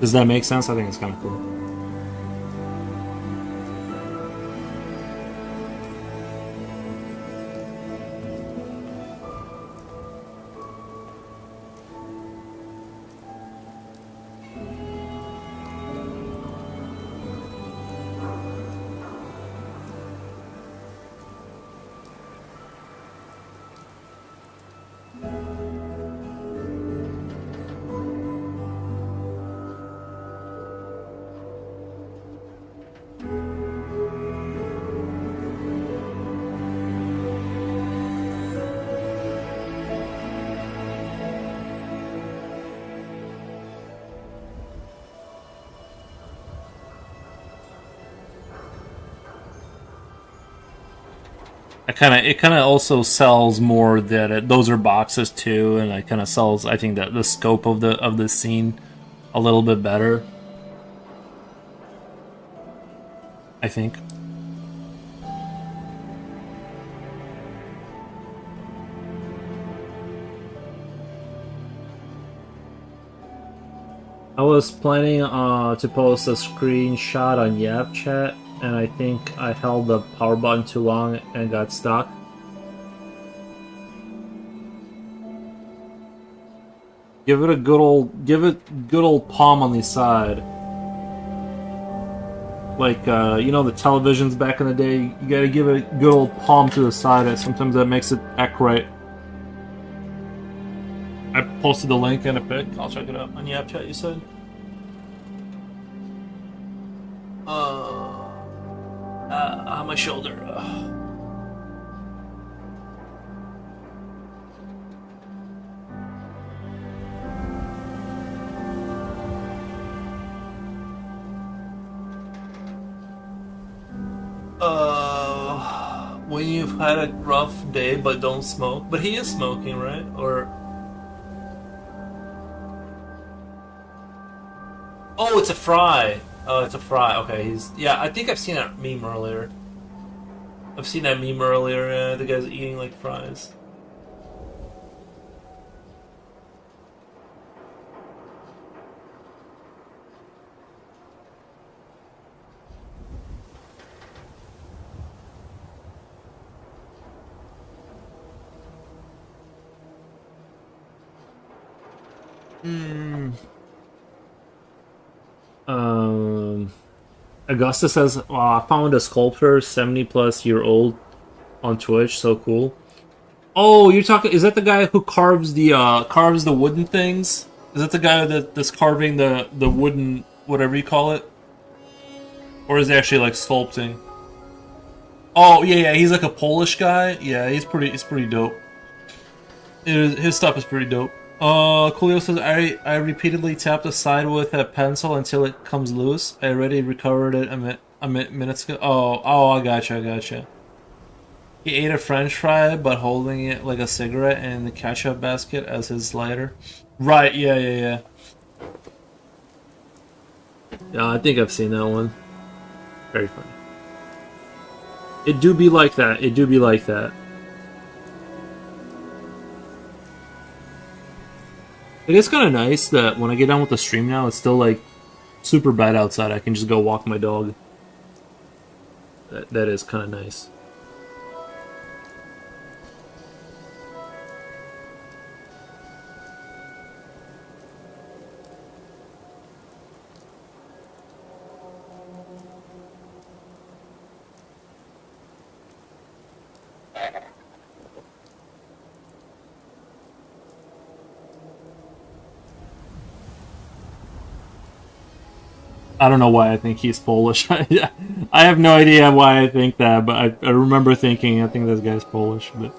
Does that make sense? I think it's kind of cool. It kind of also sells more that those are boxes too, and it kind of sells. I think that the scope of the scene a little bit better. I think. I was planning to post a screenshot on YapChat, and I think I held the power button too long and got stuck. Give it good old palm on the side. Like you know, the televisions back in the day, you gotta give it a good old palm to the side, and sometimes that makes it act right. I posted the link in a pic. I'll check it out on YapChat, you said? On my shoulder. When you've had a rough day but don't smoke. But he is smoking, right? Or... Oh, it's a fry. Oh, it's a fry. Okay, he's... Yeah, I think I've seen that meme earlier. The guy's eating like fries. Mm. Um, Augusta says, "Wow, I found a sculptor, 70 plus year old on Twitch. So cool." Oh, you're talking? Is that the guy who carves the wooden things? Is that the guy that's carving the wooden whatever you call it, or is he actually like sculpting? Oh yeah, yeah, he's like a Polish guy. Yeah, he's pretty dope. His stuff is pretty dope. Coolio says I repeatedly tap the side with a pencil until it comes loose. I already recovered it minutes ago. Oh, I gotcha. He ate a French fry, but holding it like a cigarette in the ketchup basket as his lighter. Right? Yeah. Yeah, I think I've seen that one. Very funny. It do be like that. It do be like that. It is kind of nice that when I get done with the stream now, it's still like super bad outside. I can just go walk my dog. That is kind of nice. I don't know why I think he's Polish. I have no idea why I think that, but I remember thinking I think this guy's Polish. But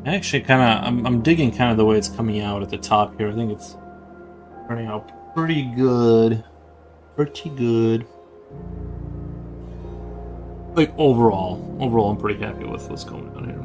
actually, I'm digging kind of the way it's coming out at the top here. I think it's turning out pretty good. Pretty good. Like overall, I'm pretty happy with what's going on here.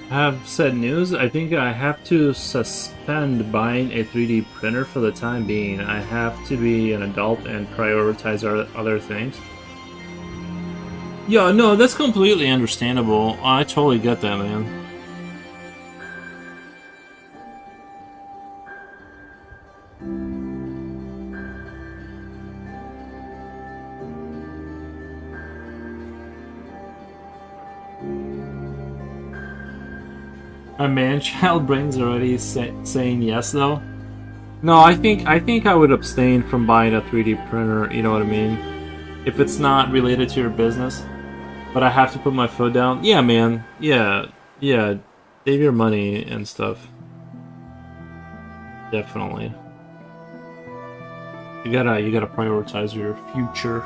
have said news. I think I have to suspend buying a 3D printer for the time being. I have to be an adult and prioritize other things. Yeah, no, that's completely understandable. I totally get that, man. My man-child brain's already saying yes, though. No, I think I would abstain from buying a 3D printer. You know what I mean? If it's not related to your business, but I have to put my foot down. Yeah, man. Yeah, yeah. Save your money and stuff. Definitely. You gotta prioritize your future.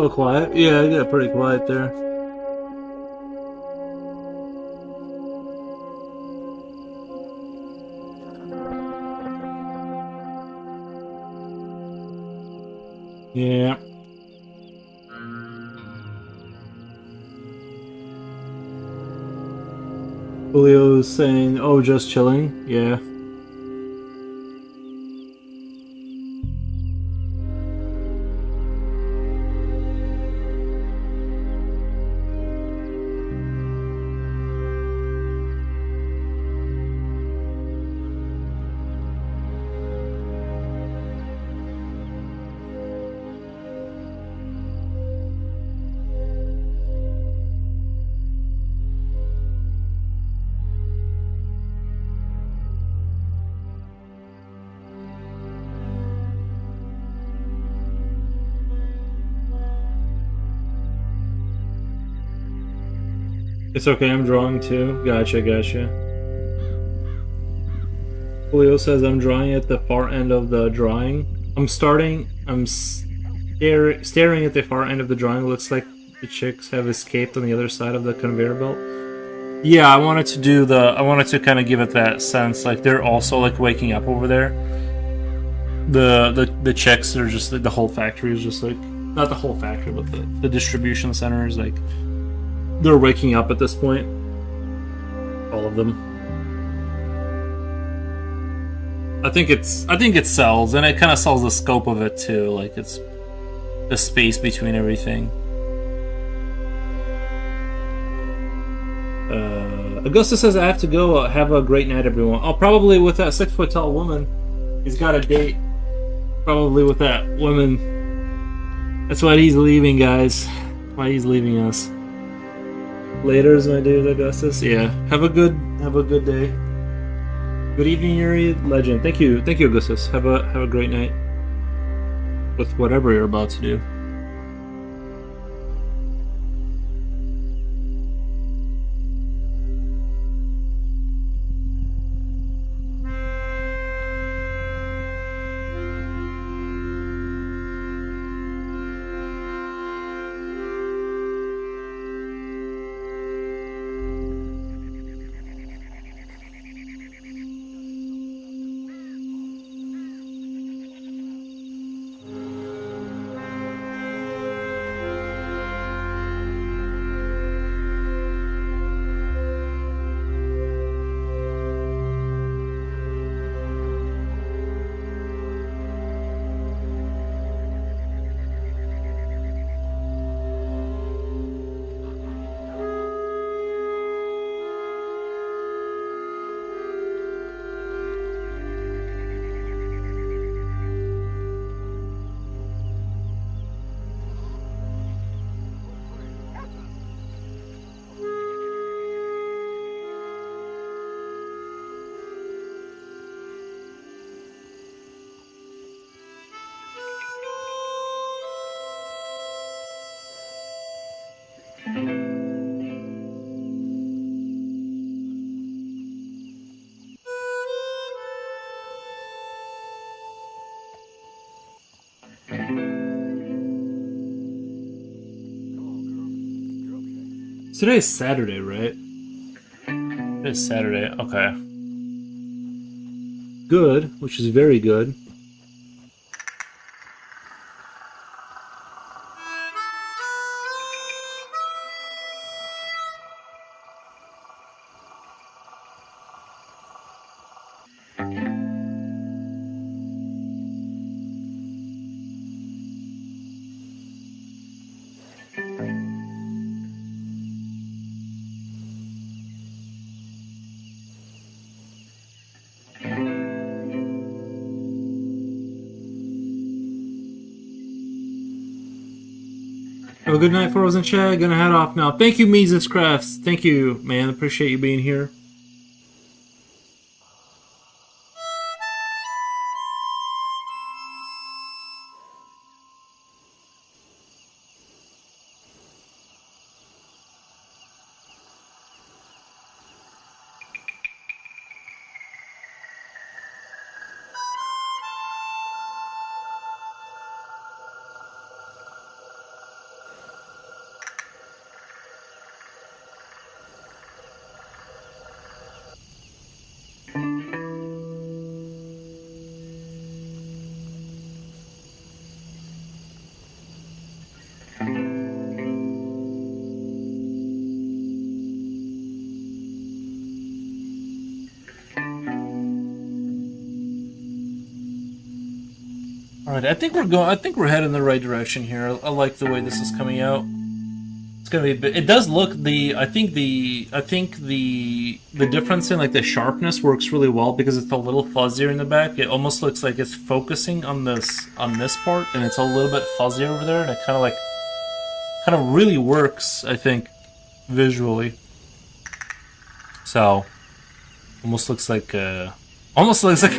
So quiet? Yeah, it got pretty quiet there. Yeah. Julio's saying, oh, just chilling. Yeah. It's okay, I'm drawing too. Gotcha, gotcha. Julio says I'm drawing at the far end of the drawing. I'm staring at the far end of the drawing. Looks like the chicks have escaped on the other side of the conveyor belt. Yeah, I wanted to kind of give it that sense, like they're also like waking up over there. The chicks are just like, the whole factory is just like, not the whole factory, but the distribution center is like, they're waking up at this point. All of them. I think it sells, and it kind of sells the scope of it too. Like it's the space between everything. Augusta says I have to go. Have a great night, everyone. Oh, probably with that 6-foot tall woman. He's got a date. Probably with that woman. That's why he's leaving, guys. Why he's leaving us. Later's my dude, Augustus. Yeah. Have a good day. Good evening, Yuri Legend. Thank you, Augustus. Have a great night with whatever you're about to do. Today's Saturday, right? It's Saturday. Okay. Good, which is very good. Have a good night, Frozen Chad. Gonna head off now. Thank you, Mises Crafts. Thank you, man. Appreciate you being here. Alright, I think we're going. I think we're heading in the right direction here. I like the way this is coming out. It's gonna be. It does look the. I think the difference in like the sharpness works really well because it's a little fuzzier in the back. It almost looks like it's focusing on this part, and it's a little bit fuzzy over there, and it kind of really works. I think visually. So, almost looks like I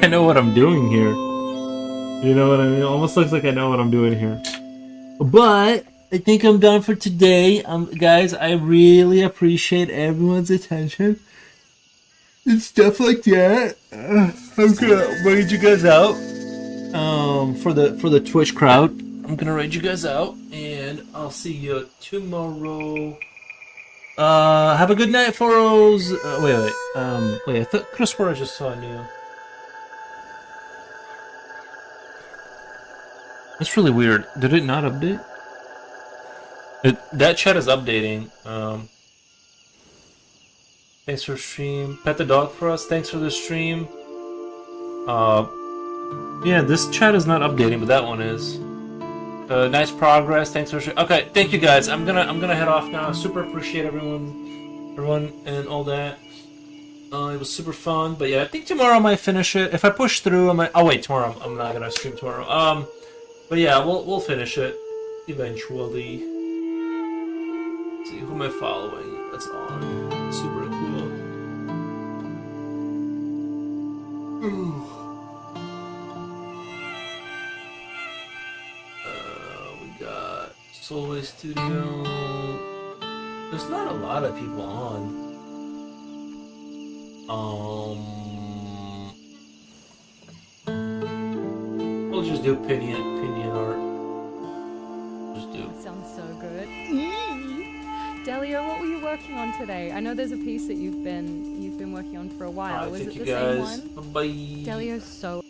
know what I'm doing here. You know what I mean? Almost looks like I know what I'm doing here. But I think I'm done for today. Guys, I really appreciate everyone's attention and stuff like that. I'm gonna raid you guys out. For the Twitch crowd, I'm gonna raid you guys out, and I'll see you tomorrow. Have a good night, Foros. Wait. I thought Chris I just saw a new. That's really weird. Did it not update? That chat is updating. Thanks for stream. Pet the dog for us. Thanks for the stream. Yeah, this chat is not updating, but that one is. Nice progress. Thanks for stream. Okay, thank you guys. I'm gonna head off now. Super appreciate everyone and all that. It was super fun, but yeah, I think tomorrow I might finish it. If I push through, I might. Oh wait, tomorrow I'm not gonna stream tomorrow. But yeah, we'll finish it eventually. Let's see, who am I following? That's on. Super cool. We got Soulway Studio. There's not a lot of people on. We'll just do opinion art. Just do.
That sounds so good. Delio, what were you working on today? I know there's a piece that you've been working on for a while. Was it the same one?
Bye.
Delio's so